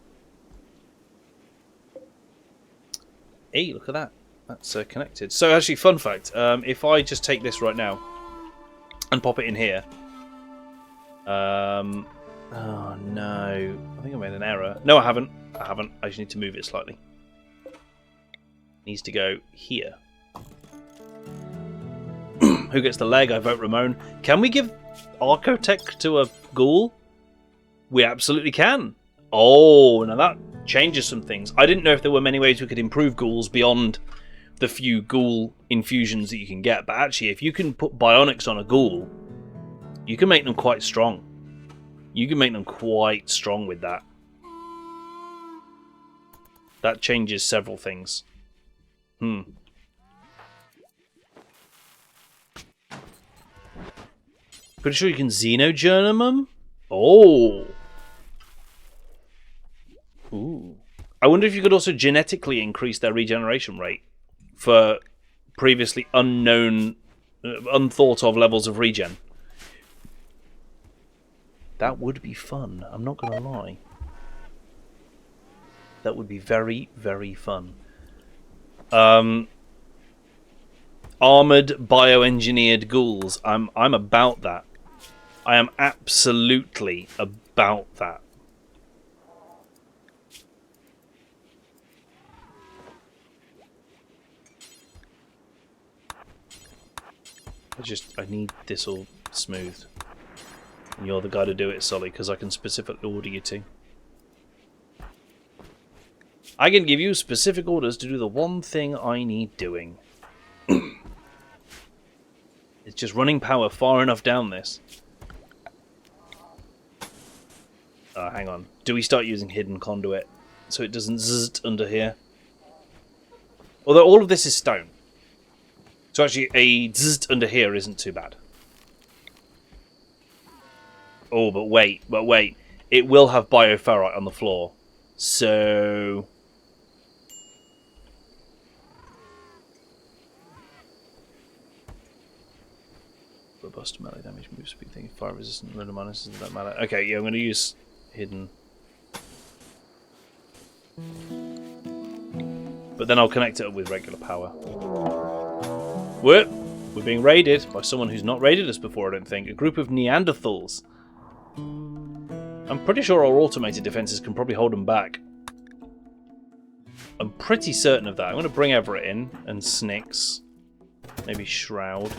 Speaker 1: Hey, look at that. That's connected. So, actually, fun fact. If I just take this right now and pop it in here... oh no, I think I made an error. No, I haven't. I just need to move it slightly. It needs to go here. Who gets the leg? I vote Ramon. Can we give Archotech to a ghoul? We absolutely can. Oh, now that changes some things. I didn't know if there were many ways we could improve ghouls beyond the few ghoul infusions that you can get. But actually, if you can put bionics on a ghoul, you can make them quite strong. You can make them quite strong with that. That changes several things. Pretty sure you can xenogerm them? Oh. Ooh. I wonder if you could also genetically increase their regeneration rate for previously unknown, unthought of levels of regen. That would be fun. I'm not going to lie. That would be very, very fun. Armored bioengineered ghouls. I'm about that. I am absolutely about that. I need this all smoothed. And you're the guy to do it, Sully, because I can specifically order you to. I can give you specific orders to do the one thing I need doing. It's just running power far enough down this. Hang on. Do we start using hidden conduit so it doesn't zzz under here? Although all of this is stone. So actually a zzz under here isn't too bad. Oh, but wait. It will have bioferrite on the floor. So... robust melee damage, move speed, thing, fire resistant, random minus, doesn't that matter? Okay, yeah, I'm going to use hidden. But then I'll connect it up with regular power. Whoop! We're being raided by someone who's not raided us before, I don't think. A group of Neanderthals. I'm pretty sure our automated defences can probably hold them back. I'm pretty certain of that. I'm going to bring Everett in, and Snicks. Maybe Shroud.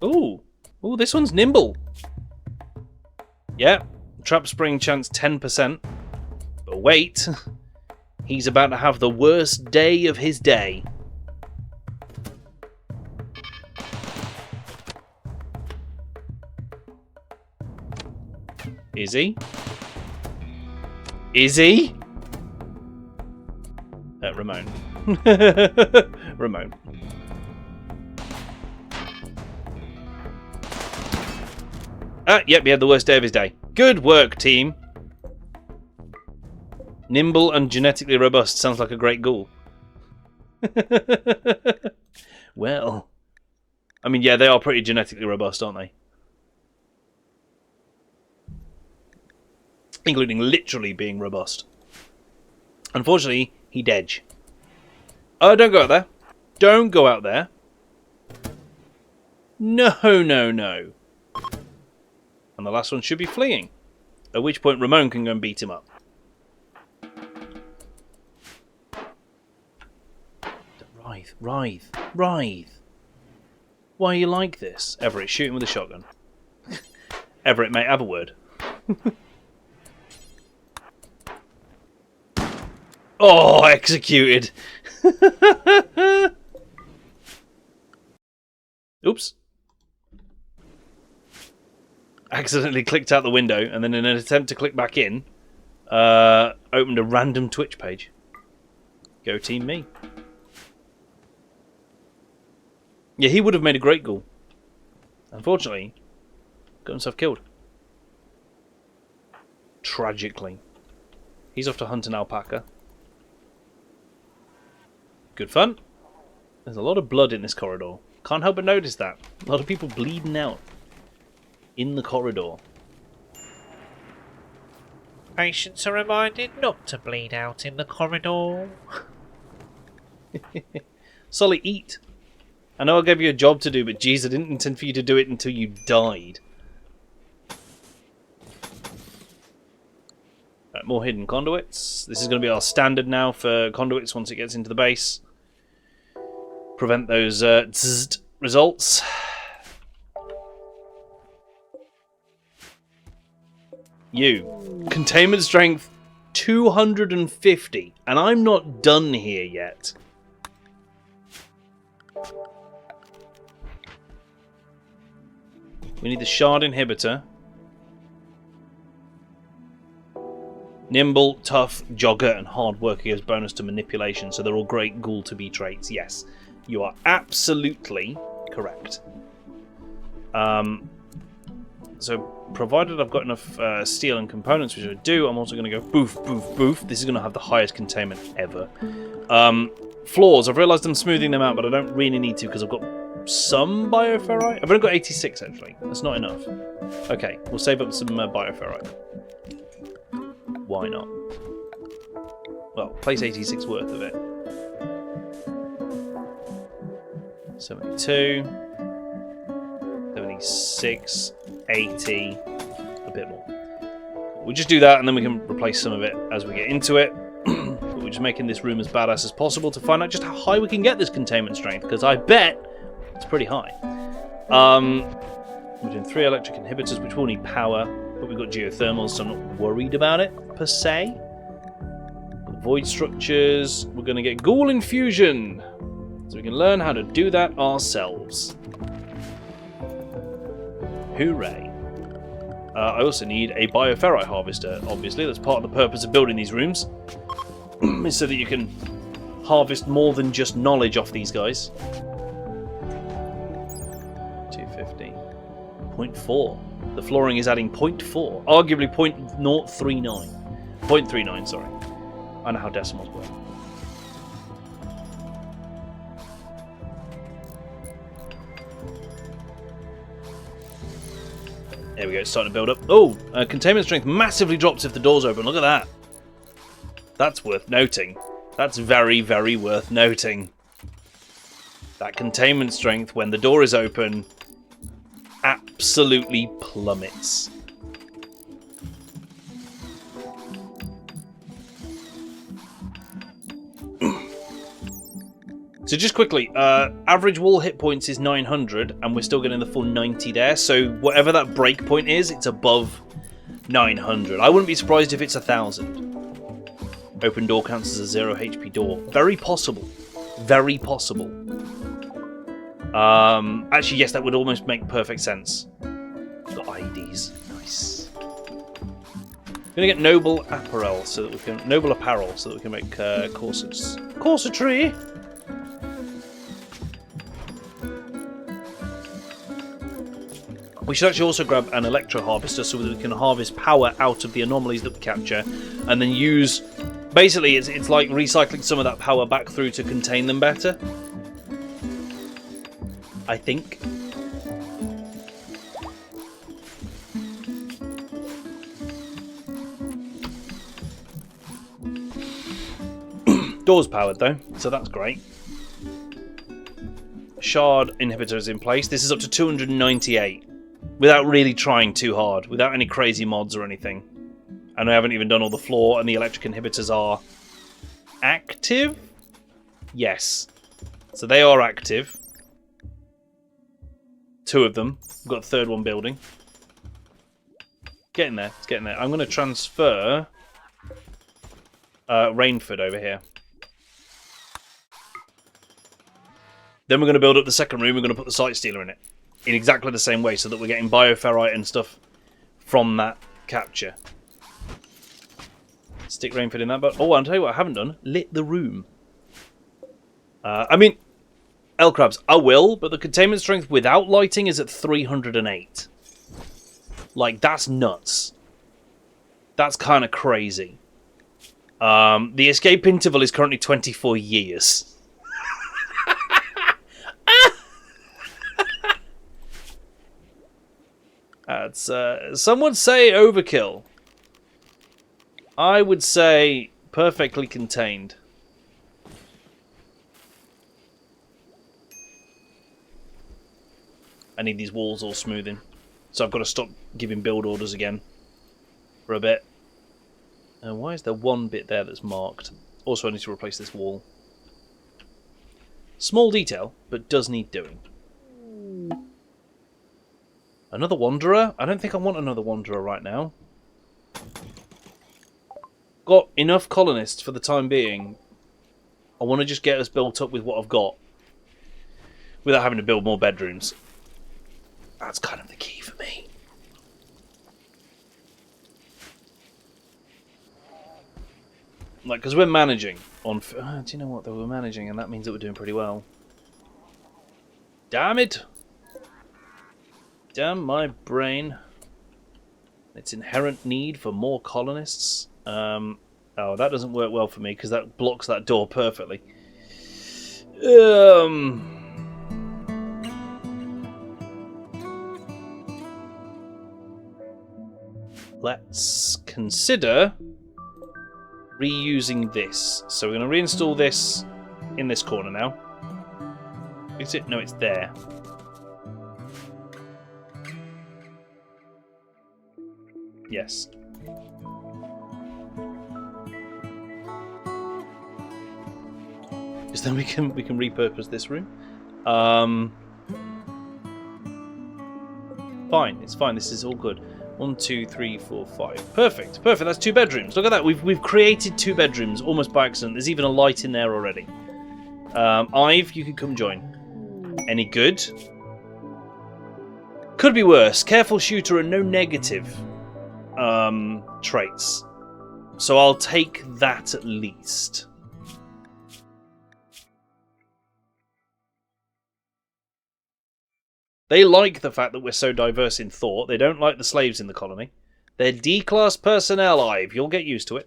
Speaker 1: Ooh! Ooh, this one's nimble! Yeah, trap spring chance 10%. But wait, he's about to have the worst day of his day. Is he? Is he? Ramon. Ramon. Yep, he had the worst day of his day. Good work, team. Nimble and genetically robust sounds like a great ghoul. Well, I mean, yeah, they are pretty genetically robust, aren't they? Including literally being robust. Unfortunately, he dead. Oh, don't go out there. Don't go out there. No, no, no. And the last one should be fleeing. At which point Ramon can go and beat him up. Writhe, writhe, writhe. Why are you like this? Everett, shoot him with a shotgun. Everett, mate, have a word. Oh, executed. Oops. Accidentally clicked out the window, and then in an attempt to click back in, opened a random Twitch page. Go team me. Yeah, he would have made a great ghoul. Unfortunately, got himself killed. Tragically. He's off to hunt an alpaca. Good fun. There's a lot of blood in this corridor. Can't help but notice that. A lot of people bleeding out in the corridor.
Speaker 4: Patients are reminded not to bleed out in the corridor.
Speaker 1: Solly, eat. I know I gave you a job to do, but geez, I didn't intend for you to do it until you died. Right, more hidden conduits. This is going to be our standard now for conduits once it gets into the base. Prevent those zzzt results. You. Containment strength 250. And I'm not done here yet. We need the shard inhibitor. Nimble, tough, jogger, and hard worker gives bonus to manipulation, so they're all great ghoul to be traits. Yes, you are absolutely correct. So, provided I've got enough steel and components, which I do, I'm also going to go boof, boof, boof. This is going to have the highest containment ever. Floors, I've realised I'm smoothing them out, but I don't really need to because I've got some bioferrite. I've only got 86 actually. That's not enough. Okay, we'll save up some bioferrite. Why not? Well, place 86 worth of it. 72, 76, 80, a bit more. We'll just do that and then we can replace some of it as we get into it. But we're just making this room as badass as possible to find out just how high we can get this containment strength, because I bet it's pretty high. We're doing 3 electric inhibitors, which will need power, but we've got geothermals, so I'm not worried about it, per se. Void structures, we're going to get ghoul infusion, so we can learn how to do that ourselves. Hooray. I also need a bioferrite harvester, obviously. That's part of the purpose of building these rooms, is so that you can harvest more than just knowledge off these guys. 250. 0.4. The flooring is adding 0.4. Arguably 0.039. 0.39, sorry. I know how decimals work. There we go, it's starting to build up. Oh, containment strength massively drops if the door's open. Look at that. That's worth noting. That's very, very worth noting. That containment strength, when the door is open, absolutely plummets. So just quickly, average wall hit points is 900, and we're still getting the full 90 there. So whatever that break point is, it's above 900. I wouldn't be surprised if it's 1,000. Open door counts as a 0 HP door. Very possible. Very possible. Actually, yes, that would almost make perfect sense. Got IEDs. Nice. Gonna get noble apparel so that we can make corsets. Corsetry. We should actually also grab an electro harvester so that we can harvest power out of the anomalies that we capture, and then use. Basically, it's like recycling some of that power back through to contain them better. I think. Door's powered though, so that's great. Shard inhibitor is in place. This is up to 298 without really trying too hard, without any crazy mods or anything. And I haven't even done all the floor, and the electric inhibitors are active? Yes. So they are active. 2 of them. We've got the 3rd one building. Getting there. It's getting there. I'm going to transfer Rainford over here. Then we're going to build up the 2nd room. We're going to put the Sight Stealer in it. In exactly the same way, so that we're getting bioferrite and stuff from that capture. Stick Rainford in that. But oh, I'll tell you what I haven't done. Lit the room. I mean, L-Crabs, I will, but the containment strength without lighting is at 308. Like, that's nuts. That's kind of crazy. The escape interval is currently 24 years. That's, some would say overkill. I would say perfectly contained. I need these walls all smoothing. So I've got to stop giving build orders again for a bit. And why is there one bit there that's marked? Also, I need to replace this wall. Small detail, but does need doing. Another Wanderer? I don't think I want another Wanderer right now. Got enough colonists for the time being. I want to just get us built up with what I've got without having to build more bedrooms. That's kind of the key for me. Like, because we're managing on... do you know what? Though we're managing, and that means that we're doing pretty well. Damn it! Damn my brain. Its inherent need for more colonists. Oh, that doesn't work well for me because that blocks that door perfectly. Let's consider reusing this. So we're going to reinstall this in this corner now. Is it? No, it's there. Yes. Because then we can repurpose this room. Fine, it's fine. This is all good. 1, 2, 3, 4, 5. Perfect, perfect. That's 2 bedrooms. Look at that. We've created 2 bedrooms almost by accident. There's even a light in there already. Ive, you can come join. Any good? Could be worse. Careful shooter and no negative traits. So I'll take that at least. They like the fact that we're so diverse in thought. They don't like the slaves in the colony. They're D-class personnel, Ive. You'll get used to it.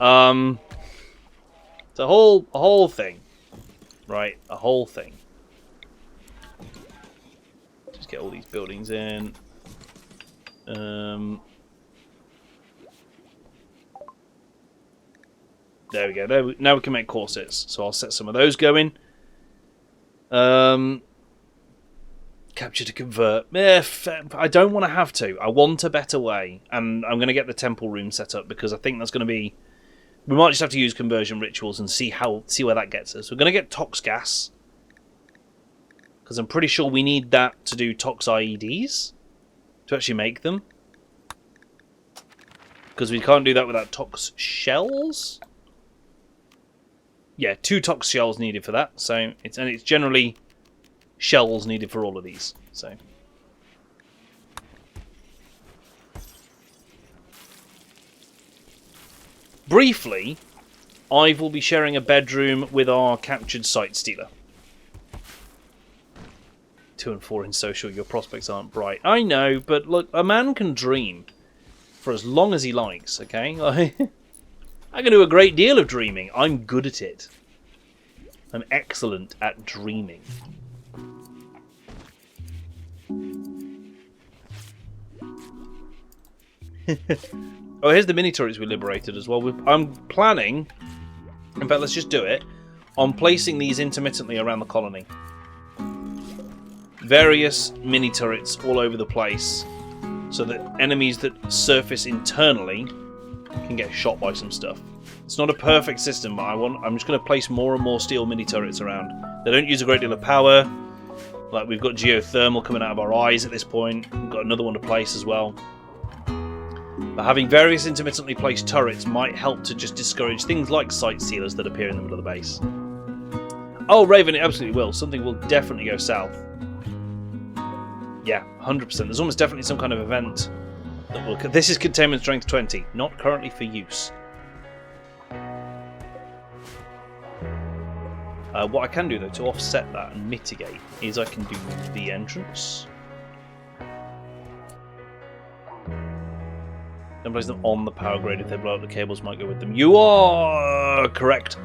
Speaker 1: It's a whole thing. Right, a whole thing. Just get all these buildings in. There we go. Now we can make corsets. So I'll set some of those going. Capture to convert. I don't want to have to. I want a better way. And I'm going to get the temple room set up because I think that's going to be... We might just have to use conversion rituals and see where that gets us. We're going to get tox gas. Because I'm pretty sure we need that to do tox IEDs. To actually make them. because we can't do that without tox shells. Yeah, 2 tox shells needed for that. So it's generally shells needed for all of these. So. Briefly, I will be sharing a bedroom with our captured site stealer. 2 and 4 in social, your prospects aren't bright. I know, but look, a man can dream for as long as he likes, okay? I can do a great deal of dreaming. I'm good at it. I'm excellent at dreaming. Oh, here's the mini turrets we liberated as well. I'm planning, in fact, let's just do it, on placing these intermittently around the colony. Various mini turrets all over the place, so that enemies that surface internally can get shot by some stuff. It's not a perfect system, but I'm just going to place more and more steel mini turrets around. They don't use a great deal of power. Like, we've got geothermal coming out of our eyes at this point. We've got another one to place as well. But having various intermittently placed turrets might help to just discourage things like sight sealers that appear in the middle of the base. Oh, Raven, it absolutely will. Something will definitely go south. Yeah, 100%. There's almost definitely some kind of event that will... This is containment strength 20, not currently for use. What I can do, though, to offset that and mitigate, is I can do the entrance. Then place them on the power grid. If they blow up, the cables might go with them. You are correct.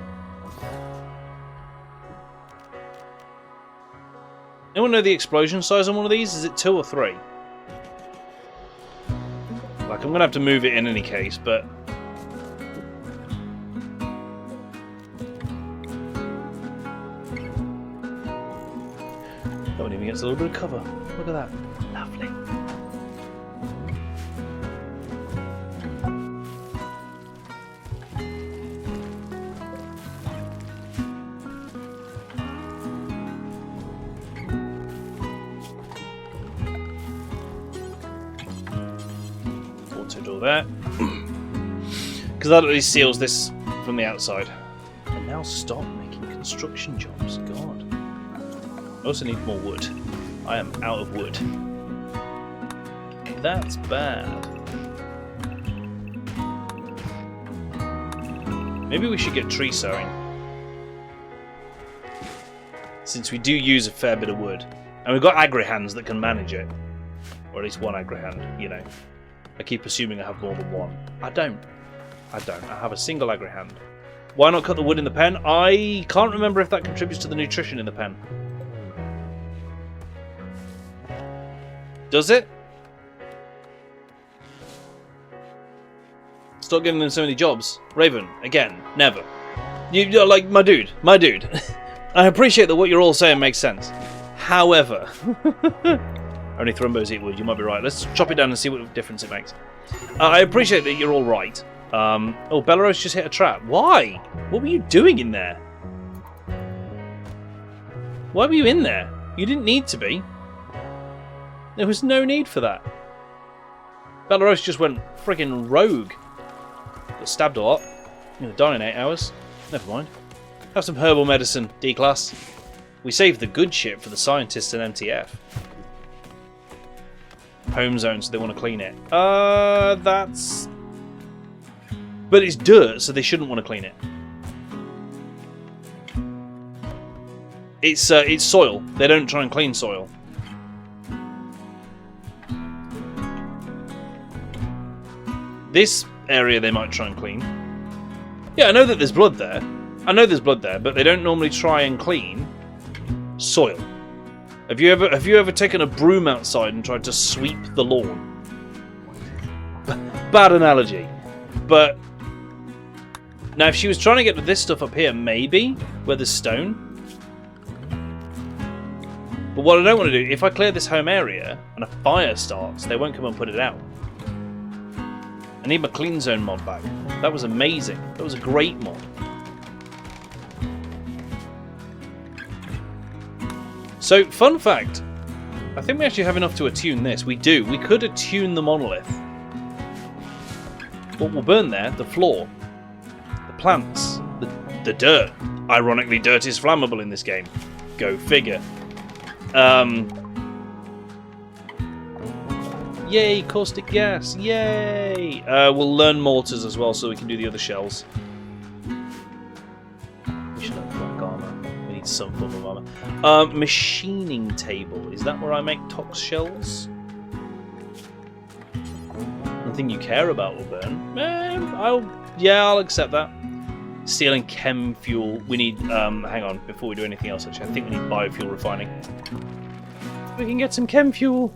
Speaker 1: Anyone know the explosion size on one of these? Is it 2 or 3? Like, I'm going to have to move it in any case, but... That one even gets a little bit of cover. Look at that. Lovely. Auto-door there. Because that at least seals this from the outside. And now stop making construction jobs. God. I also need more wood. I am out of wood. That's bad. Maybe we should get tree sowing. Since we do use a fair bit of wood. And we've got agri-hands that can manage it. Or at least one agri-hand, you know. I keep assuming I have more than one. I don't. I have a single agri-hand. Why not cut the wood in the pen? I can't remember if that contributes to the nutrition in the pen. Does it? Stop giving them so many jobs. Raven, again, never. You're like, my dude. I appreciate that what you're all saying makes sense. However, only thrumbos eat wood, you might be right. Let's chop it down and see what difference it makes. I appreciate that you're all right. Oh, Belarus just hit a trap. Why? What were you doing in there? Why were you in there? You didn't need to be. There was no need for that. Belarus just went friggin' rogue. Got stabbed a lot. I'm gonna die in 8 hours. Never mind. Have some herbal medicine, D-class. We saved the good shit for the scientists and MTF. Home zone, so they want to clean it. That's... But it's dirt, so they shouldn't want to clean it. It's soil. They don't try and clean soil. This area they might try and clean. Yeah, I know that there's blood there. But they don't normally try and clean soil. Have you ever taken a broom outside and tried to sweep the lawn? Bad analogy. But now if she was trying to get this stuff up here, maybe, where there's stone. But what I don't want to do, if I clear this home area and a fire starts, they won't come and put it out. I need my clean zone mod back. That was amazing. That was a great mod. So, fun fact. I think we actually have enough to attune this. We do. We could attune the monolith. What will burn there? The floor, the plants, the dirt. Ironically, dirt is flammable in this game. Go figure. Yay, caustic gas! Yay! We'll learn mortars as well, so we can do the other shells. We should have black armor. We need some form of armor. Machining table. Is that where I make tox shells? Nothing you care about will burn. I'll accept that. Steel and chem fuel. We need. Hang on. Before we do anything else, actually, I think we need biofuel refining. We can get some chem fuel.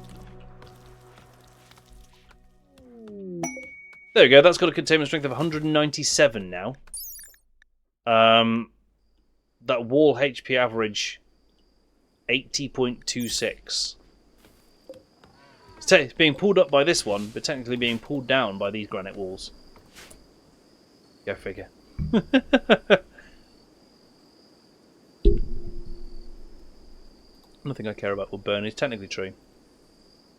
Speaker 1: There we go. That's got a containment strength of 197 now. That wall HP average 80.26. It's being pulled up by this one, but technically being pulled down by these granite walls. Go figure. Nothing I care about will burn is technically true.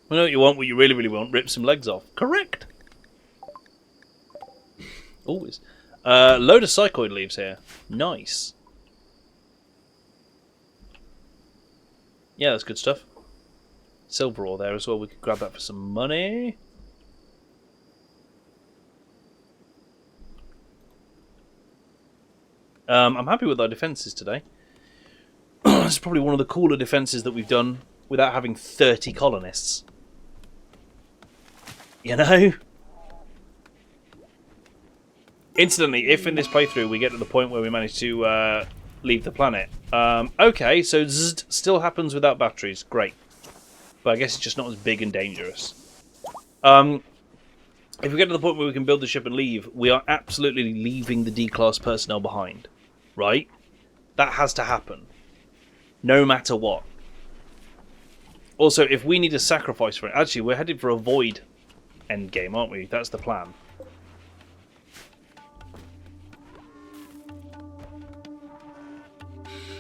Speaker 1: Well, know what you want, what you really, really want, rip some legs off. Correct! Always. Load of psychoid leaves here. Nice. Yeah, that's good stuff. Silver ore there as well. We could grab that for some money. I'm happy with our defences today. It's probably one of the cooler defences that we've done without having 30 colonists. You know? Incidentally, if in this playthrough we get to the point where we manage to leave the planet. Okay, so zzz still happens without batteries. Great. But I guess it's just not as big and dangerous. If we get to the point where we can build the ship and leave, we are absolutely leaving the D-class personnel behind. Right? That has to happen. No matter what. Also, if we need a sacrifice for it... Actually, we're headed for a void endgame, aren't we? That's the plan.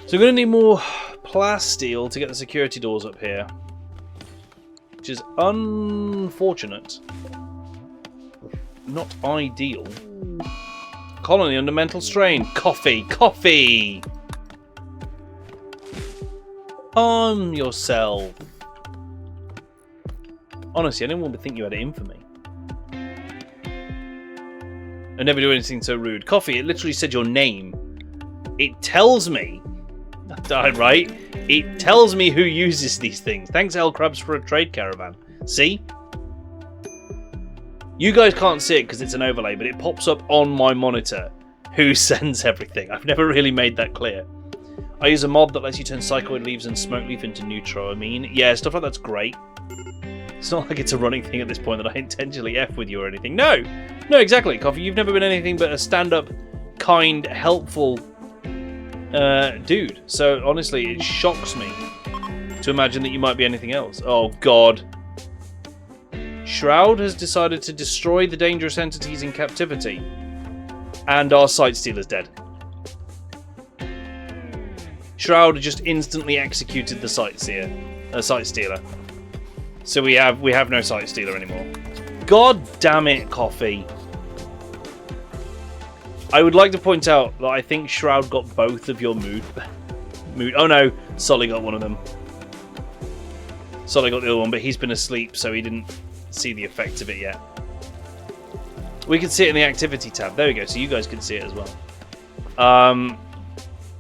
Speaker 1: So we're going to need more plasteel to get the security doors up here. Which is unfortunate. Not ideal. Colony under mental strain. Coffee! Coffee! Calm yourself. Honestly, I didn't want to think you had it in for me. I never do anything so rude. Coffee, it literally said your name. It tells me... Right? It tells me who uses these things. Thanks, L Crabs, for a trade caravan. See? You guys can't see it because it's an overlay, but it pops up on my monitor who sends everything. I've never really made that clear. I use a mod that lets you turn psychoid leaves and smoke leaf into neutro-amine. Yeah, stuff like that's great. It's not like it's a running thing at this point that I intentionally F with you or anything. No! No, exactly, Coffee. You've never been anything but a stand-up, kind, helpful dude. So, honestly, it shocks me to imagine that you might be anything else. Oh, God. Shroud has decided to destroy the dangerous entities in captivity. And our Sight Stealer's dead. Shroud just instantly executed the Sight Stealer. So we have no Sight Stealer anymore. God damn it, Coffee. I would like to point out that I think Shroud got both of your mood. Oh no, Solly got one of them. Solly got the other one, but he's been asleep, so he didn't see the effect of it yet. We can see it in the activity tab. There we go, so you guys can see it as well.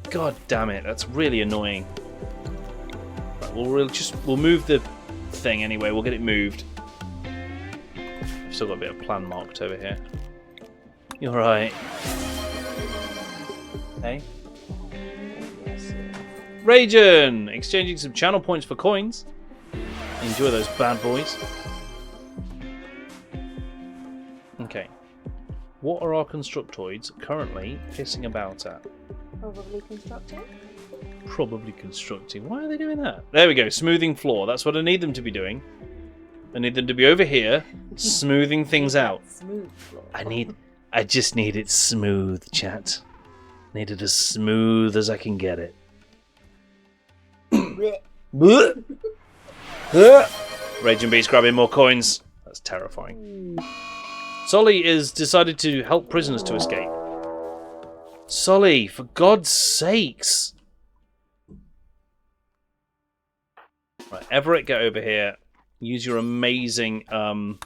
Speaker 1: God damn it, that's really annoying. Right, we'll move the thing anyway. We'll get it moved. I've still got a bit of plan marked over here. You're right. Hey. Rajan! Exchanging some channel points for coins. Enjoy those bad boys. Okay. What are our constructoids currently pissing about at?
Speaker 2: Probably constructing.
Speaker 1: Probably constructing. Why are they doing that? There we go. Smoothing floor. That's what I need them to be doing. I need them to be over here, smoothing things out.
Speaker 2: Smooth floor.
Speaker 1: I just need it smooth, chat. Need it as smooth as I can get it. Raging Beast grabbing more coins. That's terrifying. Solly has decided to help prisoners to escape. Solly, for God's sakes. Right, Everett, get over here. Use your amazing... Oh,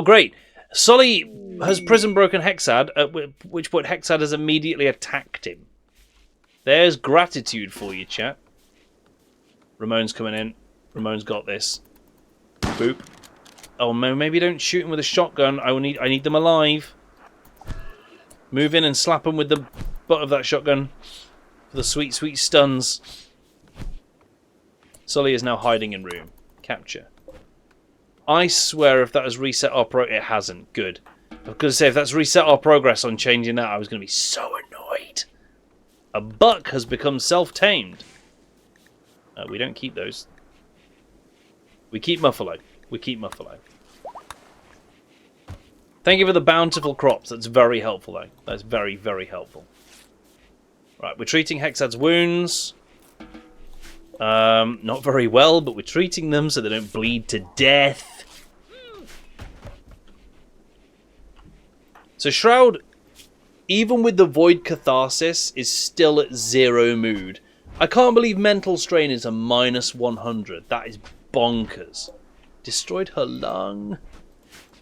Speaker 1: great. Solly has prison broken Hexad, at which point Hexad has immediately attacked him. There's gratitude for you, chat. Ramon's coming in. Ramon's got this. Boop. Oh, maybe don't shoot him with a shotgun. I need them alive. Move in and slap him with the butt of that shotgun for the sweet, sweet stuns. Solly is now hiding in room. Capture. I swear if that has reset our it hasn't. Good. I was going to say, if that's reset our progress on changing that, I was going to be so annoyed. A buck has become self-tamed. We don't keep those. We keep Muffalo. We keep Muffalo. Thank you for the bountiful crops. That's very helpful, though. That's very, very helpful. Right, we're treating Hexad's wounds. Not very well, but we're treating them so they don't bleed to death. So Shroud, even with the Void Catharsis, is still at 0 mood. I can't believe Mental Strain is a -100. That is bonkers. Destroyed her lung.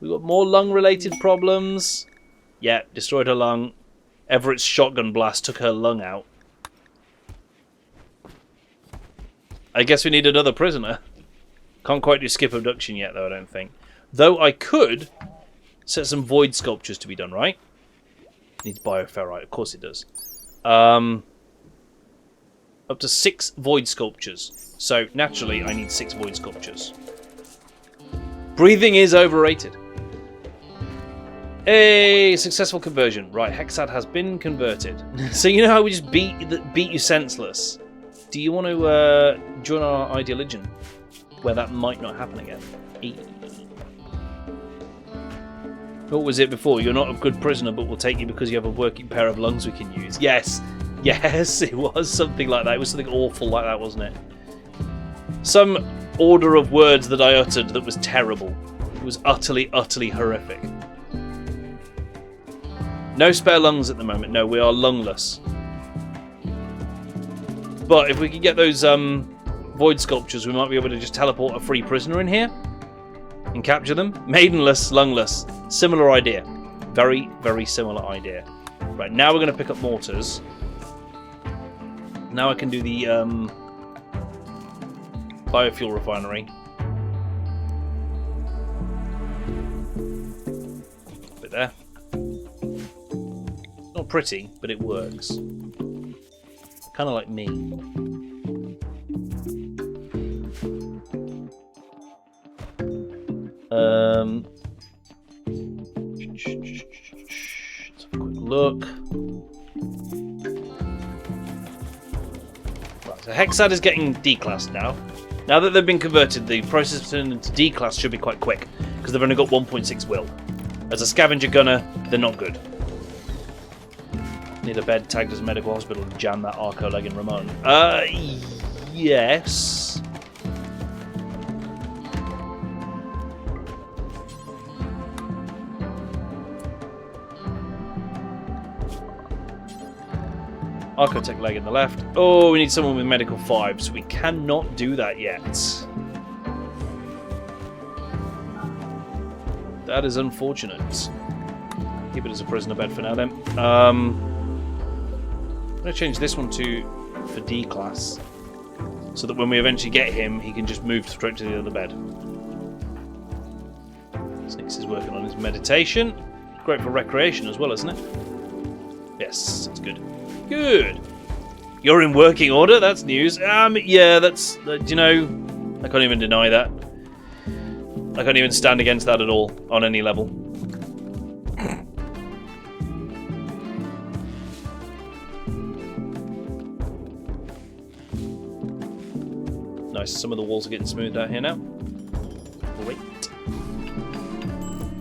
Speaker 1: We've got more lung-related problems. Yeah, destroyed her lung. Everett's shotgun blast took her lung out. I guess we need another prisoner. Can't quite do skip abduction yet, though, I don't think. Though I could set some void sculptures to be done, right? Needs bioferrite, of course it does. Up to 6 void sculptures. So, naturally, I need 6 void sculptures. Breathing is overrated. A successful conversion. Right, Hexad has been converted. So you know how we just beat you senseless? Do you want to join our ideologion? Where that might not happen again. What was it before? You're not a good prisoner, but we'll take you because you have a working pair of lungs we can use. Yes. Yes, it was something like that. It was something awful like that, wasn't it? Some order of words that I uttered that was terrible. It was utterly, utterly horrific. No spare lungs at the moment. No, we are lungless. But if we could get those void sculptures, we might be able to just teleport a free prisoner in here and capture them. Maidenless, lungless. Similar idea. Very, very similar idea. Right, now we're going to pick up mortars. Now I can do the biofuel refinery. Bit there. Not pretty, but it works. Kind of like me. Let's have a quick look. Right, so Hexad is getting D-classed now. Now that they've been converted, the process of turning them to D-class should be quite quick, because they've only got 1.6 will. As a scavenger gunner, they're not good. Need a bed tagged as a medical hospital and jam that Arco leg in Ramon. Yes. Archotech leg in the left. Oh, we need someone with medical 5, so we cannot do that yet. That is unfortunate. Keep it as a prisoner bed for now then. I'm going to change this one for D class, so that when we eventually get him, he can just move straight to the other bed. Snix is working on his meditation. Great for recreation as well, isn't it? Yes, that's good. Good. You're in working order. That's news. Yeah, that's you know, I can't even deny that. I can't even stand against that at all on any level. Nice. Some of the walls are getting smoothed out here now. Great.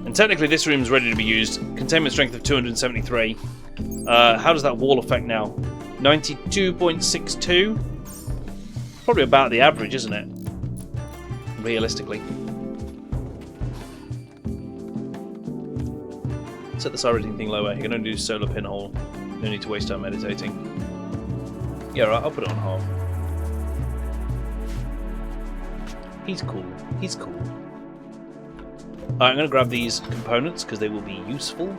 Speaker 1: And technically, this room's ready to be used. Containment strength of 273. How does that wall affect now? 92.62? Probably about the average, isn't it? Set the star rating thing lower. You can only do solar pinhole. No need to waste time meditating. Yeah, right, I'll put it on half. He's cool. He's cool. Alright, I'm going to grab these components because they will be useful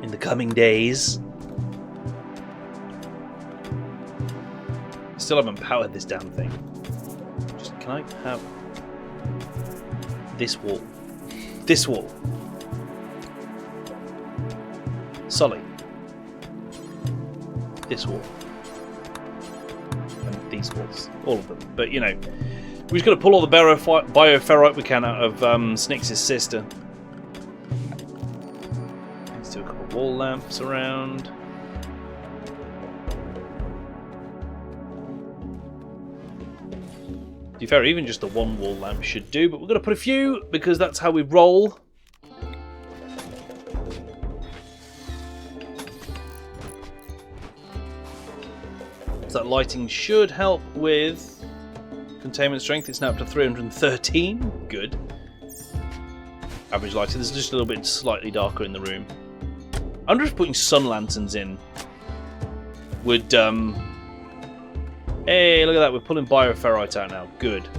Speaker 1: in the coming days. Still haven't powered this damn thing. Just, can I have this wall? This wall. Sully. This wall. And these walls. All of them. But, you know, we're just going to pull all the bioferrite we can out of Snyx's sister. Let's do a couple of wall lamps around. To be fair, even just the one wall lamp should do, but we're going to put a few because that's how we roll. So that lighting should help with containment strength. It's now up to 313. Good. Average lighting. There's just a little bit slightly darker in the room. I wonder if putting sun lanterns in would... Hey, look at that. We're pulling bioferrite out now. Good.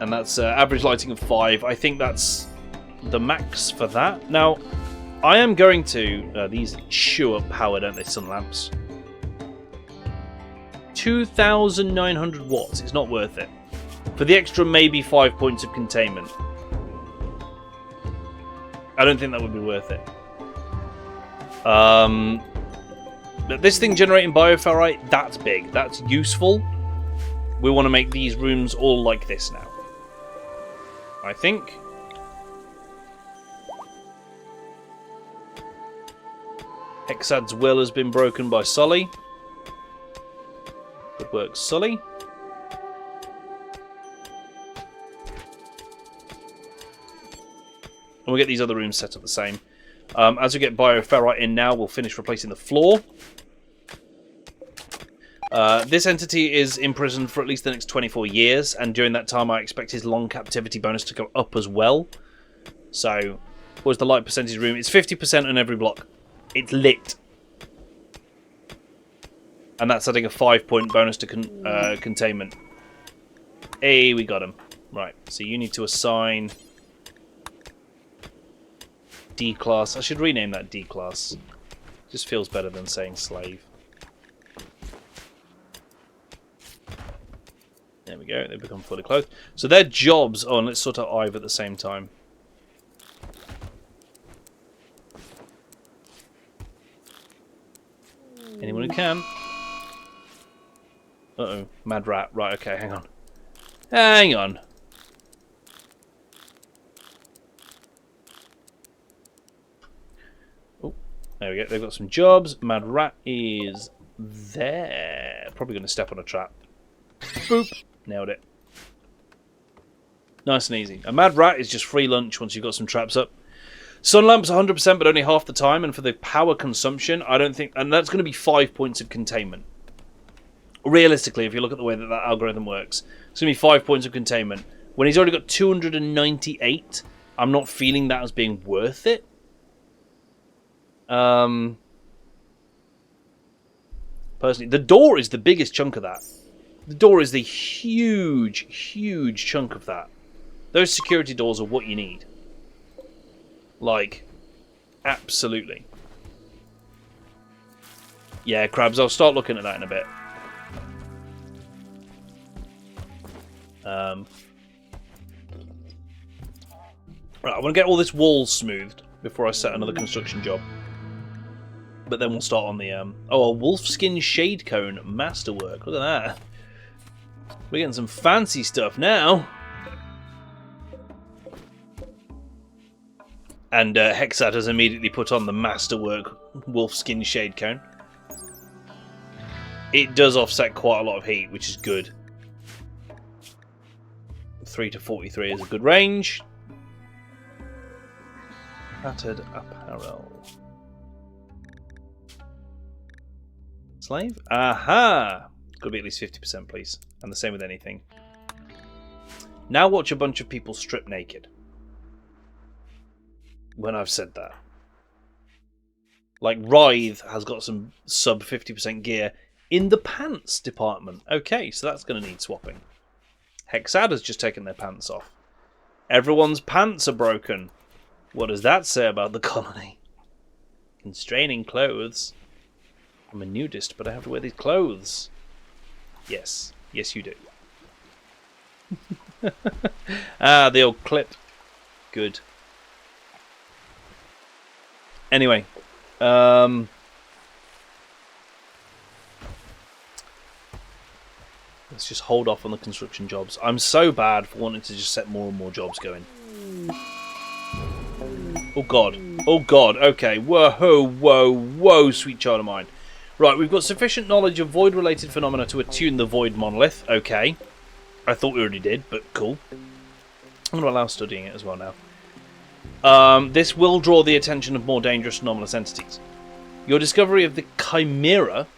Speaker 1: And that's average lighting of 5. I think that's the max for that. Now, I am going to... these chew up power, don't they, sun lamps? 2,900 watts. It's not worth it. For the extra maybe 5 points of containment. I don't think that would be worth it. But this thing generating bioferrite, that's big. That's useful. We want to make these rooms all like this now. I think. Hexad's will has been broken by Sully. Good work, Sully. And we'll get these other rooms set up the same. As we get bioferrite in now, we'll finish replacing the floor. This entity is imprisoned for at least the next 24 years, and during that time I expect his long captivity bonus to go up as well. So, what's the light percentage room? It's 50% on every block. It's lit. And that's adding a 5-point bonus to containment. Hey, we got him. Right, so you need to assign D-class. I should rename that D-class. Just feels better than saying slave. There we go, they become fully clothed. So their jobs on, let's sort out Ive at the same time. Anyone who can. Uh-oh, mad rat. Right, okay, hang on. Hang on. Oh, there we go. They've got some jobs. Mad rat is there. Probably going to step on a trap. Boop. Nailed it. Nice and easy. A mad rat is just free lunch once you've got some traps up. Sun lamps 100%, but only half the time. And for the power consumption, I don't think... And that's going to be 5 points of containment. Realistically, if you look at the way that that algorithm works, it's going to be 5 points of containment. When he's already got 298, I'm not feeling that as being worth it. Personally, the door is the biggest chunk of that. The door is the huge, huge chunk of that. Those security doors are what you need. Like, absolutely. Yeah, Crabs, I'll start looking at that in a bit. Right, I want to get all this wall smoothed before I set another construction job. But then we'll start on the... Oh, a wolfskin shade cone masterwork. Look at that. We're getting some fancy stuff now. And Hexad has immediately put on the masterwork wolfskin shade cone. It does offset quite a lot of heat, which is good. 3 to 43 is a good range. Patterned apparel. Slave? Aha! Got to be at least 50%, please. And the same with anything. Now watch a bunch of people strip naked. when I've said that. Like, Writhe has got some sub 50% gear in the pants department. Okay, so that's going to need swapping. Hexad has just taken their pants off. Everyone's pants are broken. What does that say about the colony? Constraining clothes. I'm a nudist, but I have to wear these clothes. Yes. Yes, you do. Ah, the old clip. Good. Anyway. Let's just hold off on the construction jobs. I'm so bad for wanting to just set more and more jobs going. Oh god. Oh god. Okay. Whoa, whoa, whoa, sweet child of mine. Right, we've got sufficient knowledge of void-related phenomena to attune the void monolith. Okay. I thought we already did, but cool. I'm going to allow studying it as well now. This will draw the attention of more dangerous anomalous entities. Your discovery of the Chimera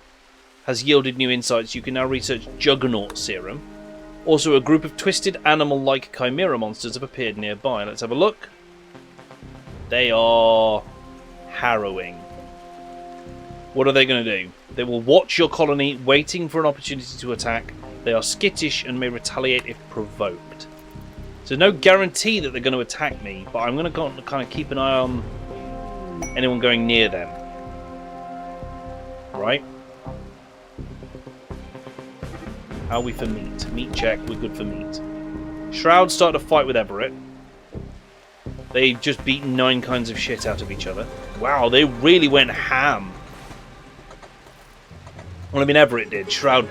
Speaker 1: has yielded new insights. You can now research Juggernaut Serum. Also, a group of twisted animal-like Chimera monsters have appeared nearby. Let's have a look. They are harrowing. What are they going to do? They will watch your colony, waiting for an opportunity to attack. They are skittish and may retaliate if provoked. So no guarantee that they're going to attack me, but I'm going to kind of keep an eye on anyone going near them. Right? How are we for meat? Meat check, we're good for meat. Shroud started a fight with Everett. They've just beaten 9 kinds of shit out of each other. Wow, they really went ham. Well, I mean, Everett did. Shroud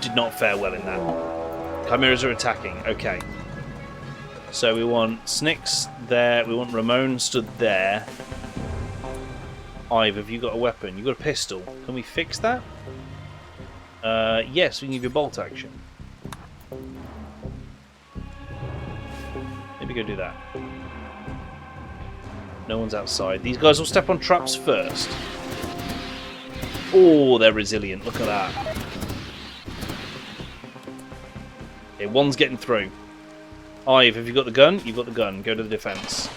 Speaker 1: did not fare well in that. Chimeras are attacking. Okay. So we want Snicks there. We want Ramon stood there. Ive, have you got a weapon? You've got a pistol. Can we fix that? Yes, we can give you bolt action. Maybe go do that. No one's outside. These guys will step on traps first. Oh, they're resilient. Look at that. Okay, one's getting through. Ive, have you got the gun? You've got the gun. Go to the defense.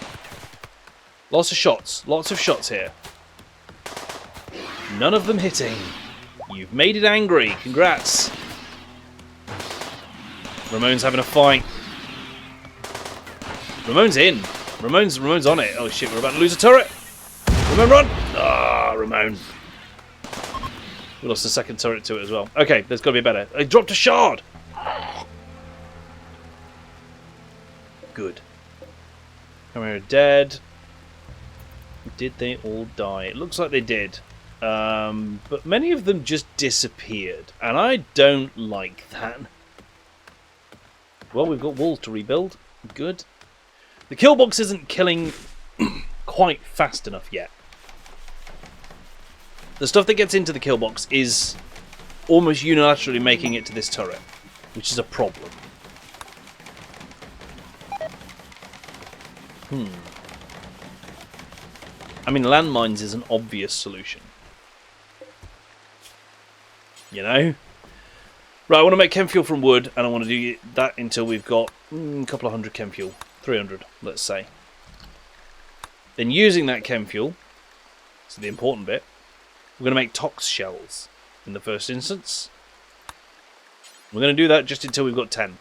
Speaker 1: Lots of shots. Lots of shots here. None of them hitting. You've made it angry. Congrats. Ramon's having a fight. Ramon's in. Ramon's on it. Oh shit, we're about to lose a turret. Ramon, run! Ah, Ramon. We lost a second turret to it as well. Okay, there's got to be better. I dropped a shard! Good. Chimera dead. Did they all die? It looks like they did. But many of them just disappeared. And I don't like that. Well, we've got walls to rebuild. Good. The kill box isn't killing quite fast enough yet. The stuff that gets into the kill box is almost unilaterally making it to this turret, which is a problem. I mean, landmines is an obvious solution. You know? Right, I want to make chem fuel from wood, and I want to do that until we've got a couple of hundred chem fuel. 300, let's say. Then using that chem fuel, so the important bit, we're going to make tox shells in the first instance. We're going to do that just until we've got 10.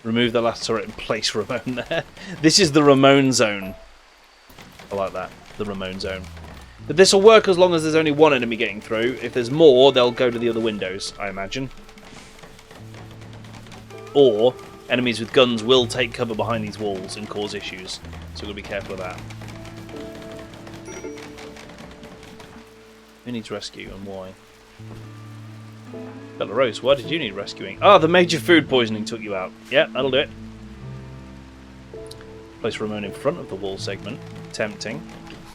Speaker 1: Remove the last turret and place Ramon there. This is the Ramon zone. I like that, the Ramon zone. But this will work as long as there's only one enemy getting through. If there's more, they'll go to the other windows, I imagine. Or enemies with guns will take cover behind these walls and cause issues. So we've got to be careful of that. Who needs rescue and why? Belarus, why did you need rescuing? Ah, the major food poisoning took you out. Yeah, that'll do it. Place Ramon in front of the wall segment. Tempting.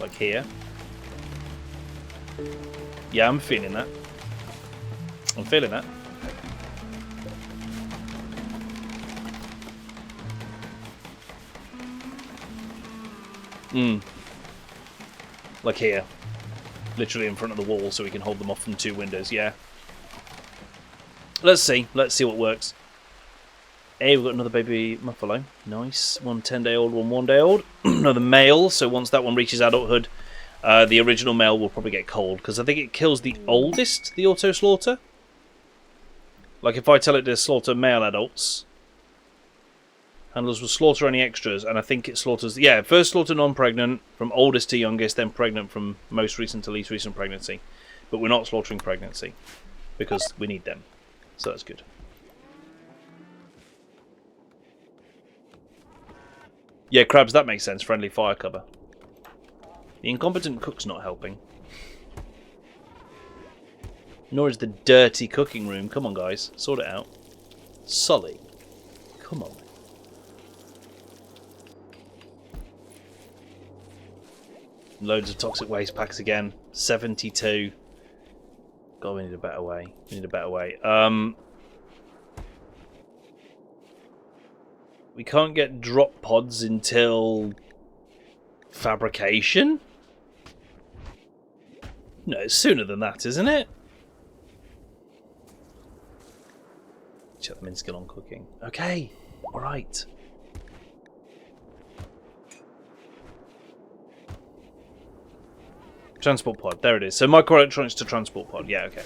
Speaker 1: Like here. Yeah, I'm feeling that. I'm feeling that. Like here. Literally in front of the wall so we can hold them off from 2 windows, yeah. Let's see what works. Hey, we've got another baby muffalo. Nice. One 10-day-old, one 1-day-old. Another male, so once that one reaches adulthood, the original male will probably get cold, because I think it kills the oldest, the auto-slaughter. Like, if I tell it to slaughter male adults, handlers will slaughter any extras, and I think it slaughters... Yeah, first slaughter non-pregnant, from oldest to youngest, then pregnant from most recent to least recent pregnancy. But we're not slaughtering pregnancy, because we need them. So that's good. Yeah, crabs, that makes sense. Friendly fire cover. The incompetent cook's not helping. Nor is the dirty cooking room. Come on, guys. Sort it out. Sully. Come on. Loads of toxic waste packs again. 72. God, we need a better way. We need a better way. We can't get drop pods until fabrication? No, it's sooner than that, isn't it? Check the min skill on cooking. Okay, alright. Transport pod, there it is. So microelectronics to transport pod, yeah, okay.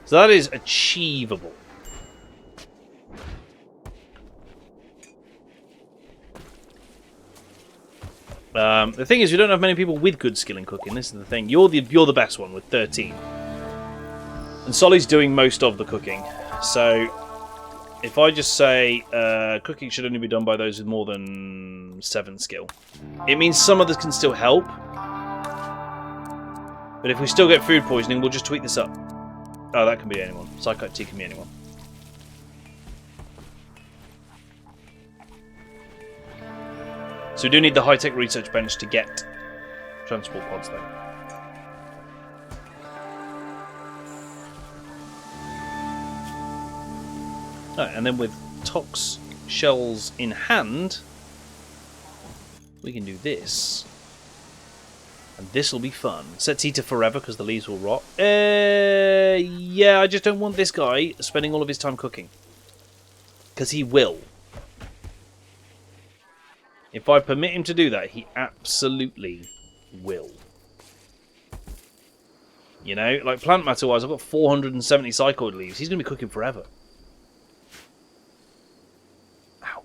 Speaker 1: So that is achievable. The thing is, we don't have many people with good skill in cooking. This is the thing. You're the best one with 13, and Solly's doing most of the cooking. So, if I just say cooking should only be done by those with more than 7 skill, it means some others can still help. But if we still get food poisoning, we'll just tweak this up. Oh, that can be anyone. Psychite T can be anyone. So we do need the high-tech research bench to get transport pods, though. Oh, and then with Tox shells in hand, we can do this. And this will be fun. Set T to forever because the leaves will rot. Yeah, I just don't want this guy spending all of his time cooking. Because he will. If I permit him to do that, he absolutely will. You know, like plant matter wise, I've got 470 psychoid leaves. He's going to be cooking forever. Ow.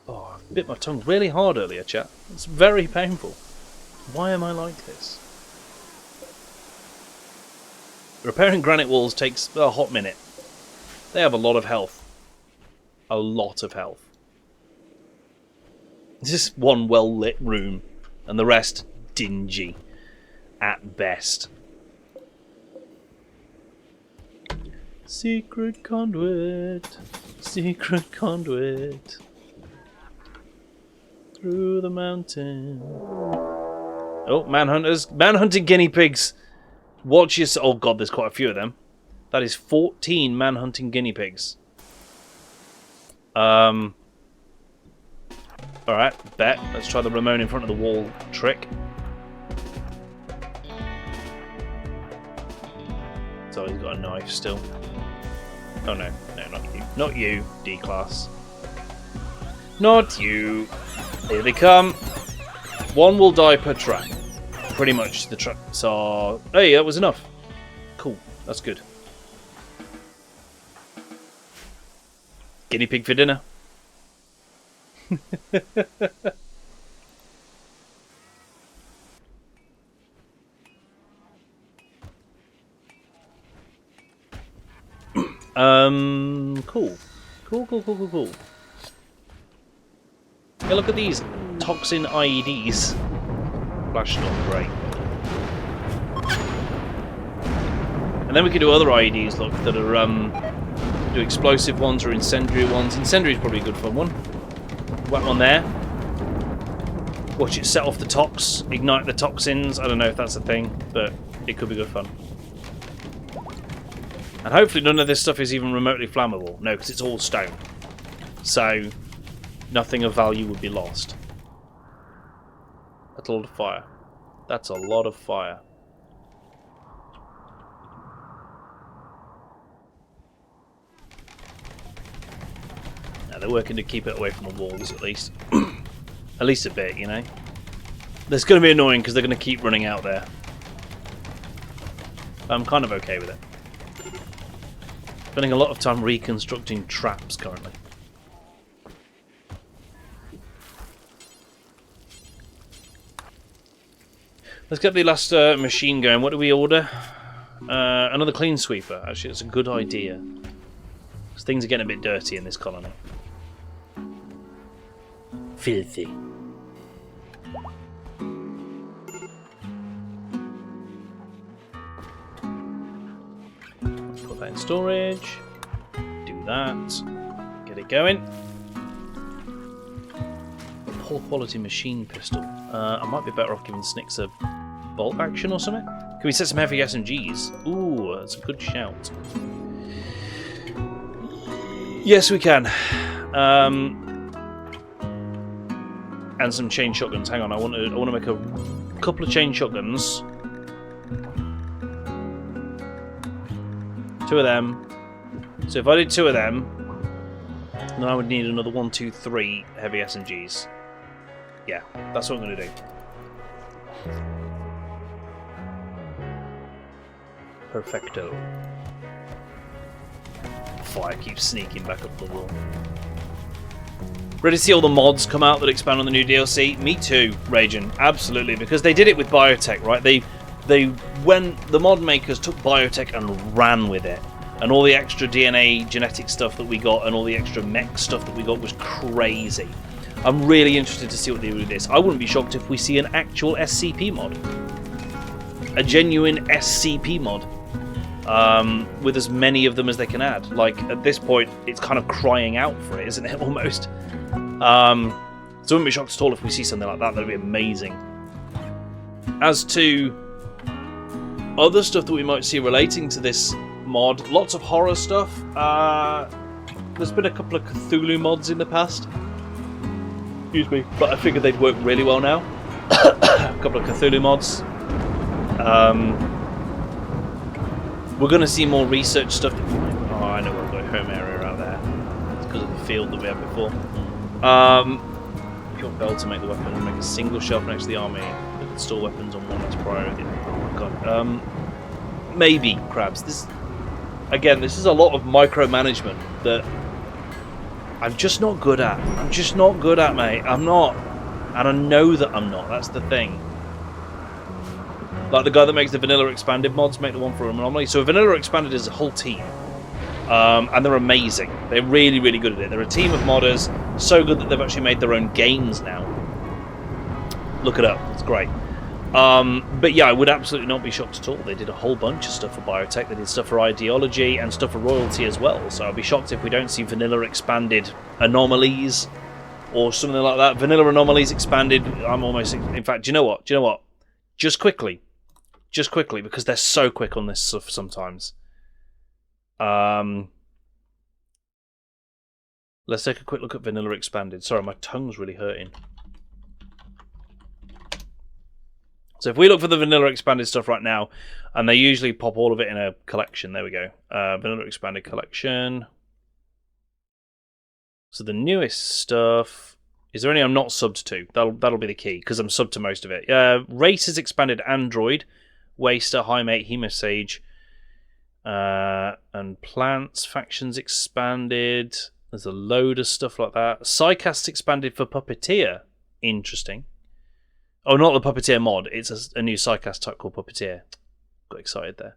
Speaker 1: Oh, I bit my tongue really hard earlier, chat. It's very painful. Why am I like this? Repairing granite walls takes a hot minute. They have a lot of health. A lot of health. This is one well-lit room, and the rest dingy, at best. Secret conduit, secret conduit, through the mountain. Oh, manhunters, manhunting guinea pigs. Watch your... Oh god, there's quite a few of them. That is 14 manhunting guinea pigs. Alright, bet. Let's try the Ramon in front of the wall trick. So he's got a knife still. Oh no, no, not you. Not you, D-class. Not you. Here they come. One will die per track. Pretty much the tracks are... Hey, that was enough. Cool, that's good. Guinea pig for dinner. Cool. Cool. Hey, look at these toxin IEDs. Flash storm, great. And then we can do other IEDs, look, that are, do explosive ones or incendiary ones. Incendiary is probably a good fun one. Whack one there. Watch it set off the tox, ignite the toxins. I don't know if that's a thing, but it could be good fun. And hopefully none of this stuff is even remotely flammable. No, because it's all stone. So, nothing of value would be lost. That's a lot of fire. That's a lot of fire. they're working to keep it away from the walls at least. At least a bit, you know. That's going to be annoying because they're going to keep running out there. I'm kind of okay with it. Spending a lot of time reconstructing traps currently. Let's get the last machine going. What do we order? Another clean sweeper. Actually, it's a good idea. Because things are getting a bit dirty in this colony. Filthy. Put that in storage. Do that. Get it going. A poor quality machine pistol. I might be better off giving Snicks a bolt action or something. Can we set some heavy SMGs? Ooh, that's a good shout. Yes, we can. And some chain shotguns. Hang on, I want to make a couple of chain shotguns. 2 of them. So if I did 2 of them, then I would need another 1, 2, 3 heavy SMGs. Yeah, that's what I'm going to do. Perfecto. Fire keeps sneaking back up the wall. Ready to see all the mods come out that expand on the new DLC? Me too, Raging. Absolutely, because they did it with biotech, right? When the mod makers took biotech and ran with it, and all the extra DNA genetic stuff that we got and all the extra mech stuff that we got was crazy. I'm really interested to see what they do with this. I wouldn't be shocked if we see an actual SCP mod. A genuine SCP mod. With as many of them as they can add. Like, at this point, it's kind of crying out for it, isn't it, almost? So I wouldn't be shocked at all if we see something like that. That'd be amazing. As to other stuff that we might see relating to this mod, lots of horror stuff. There's been a couple of Cthulhu mods in the past. Excuse me. But I figured they'd work really well now. A couple of Cthulhu mods. We're going to see more research stuff. Oh, I know we've got a home area out there. It's because of the field that we had before. Pure bell to make the weapon and make a single shelf next to the army that can store weapons on one that's priority. Oh my god. Maybe, Crabs. This is a lot of micromanagement that I'm just not good at. I'm just not good at, mate. I'm not. And I know that I'm not. That's the thing. Like the guy that makes the Vanilla Expanded mods make the one for Anomaly. So Vanilla Expanded is a whole team. And they're amazing. They're really, really good at it. They're a team of modders. So good that they've actually made their own games now. Look it up. It's great. But yeah, I would absolutely not be shocked at all. They did a whole bunch of stuff for biotech. They did stuff for ideology and stuff for royalty as well. So I'd be shocked if we don't see Vanilla Expanded Anomalies or something like that. Vanilla Anomalies Expanded. I'm almost... In fact, do you know what? Just quickly, because they're so quick on this stuff sometimes. Let's take a quick look at Vanilla Expanded. Sorry, my tongue's really hurting. So if we look for the Vanilla Expanded stuff right now, and they usually pop all of it in a collection. There we go. Vanilla Expanded collection. So the newest stuff... Is there any I'm not subbed to? That'll be the key, because I'm subbed to most of it. Races Expanded Android. Waster, Highmate, Hemosage, and Plants, Factions Expanded. There's a load of stuff like that. Psycast Expanded for Puppeteer. Interesting. Oh, not the Puppeteer mod. It's a new Psycast type called Puppeteer. Got excited there.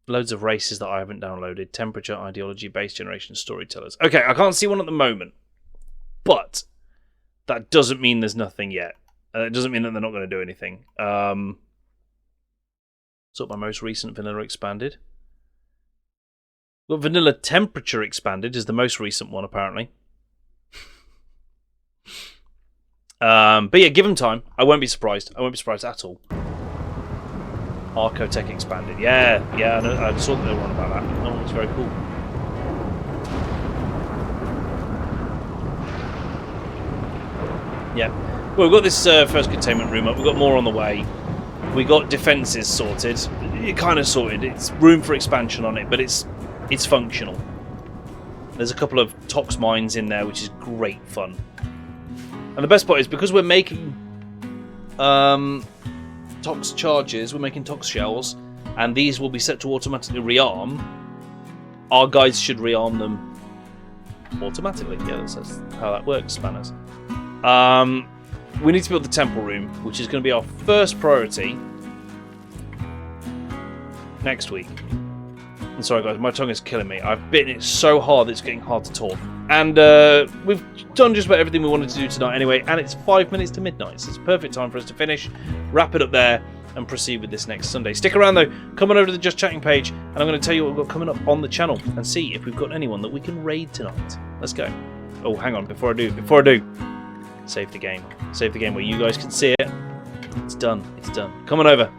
Speaker 1: Loads of races that I haven't downloaded. Temperature, Ideology, Base Generation, Storytellers. Okay, I can't see one at the moment. But that doesn't mean there's nothing yet. It doesn't mean that they're not going to do anything. Sort of my most recent Vanilla Expanded. Well, Vanilla Temperature Expanded is the most recent one, apparently. But yeah, give them time. I won't be surprised. I won't be surprised at all. Arcotech Expanded. Yeah, I saw that they were on about that. That one looks very cool. Yeah. Well, we've got this first containment room up. We've got more on the way. We got defences sorted. It kind of sorted. It's room for expansion on it, but it's functional. There's a couple of tox mines in there, which is great fun. And the best part is, because we're making tox charges, we're making tox shells, and these will be set to automatically rearm, our guys should rearm them automatically. Yeah, that's how that works, spanners. We need to build the temple room, which is going to be our first priority next week. I'm sorry guys, my tongue is killing me. I've bitten it so hard that it's getting hard to talk. And we've done just about everything we wanted to do tonight anyway, and it's 5 minutes to midnight, so it's a perfect time for us to finish, wrap it up there, and proceed with this next Sunday. Stick around though, come on over to the Just Chatting page, and I'm going to tell you what we've got coming up on the channel, and see if we've got anyone that we can raid tonight. Let's go. Oh, hang on, before I do, save the game. Save the game where you guys can see it. It's done, it's done. Come on over.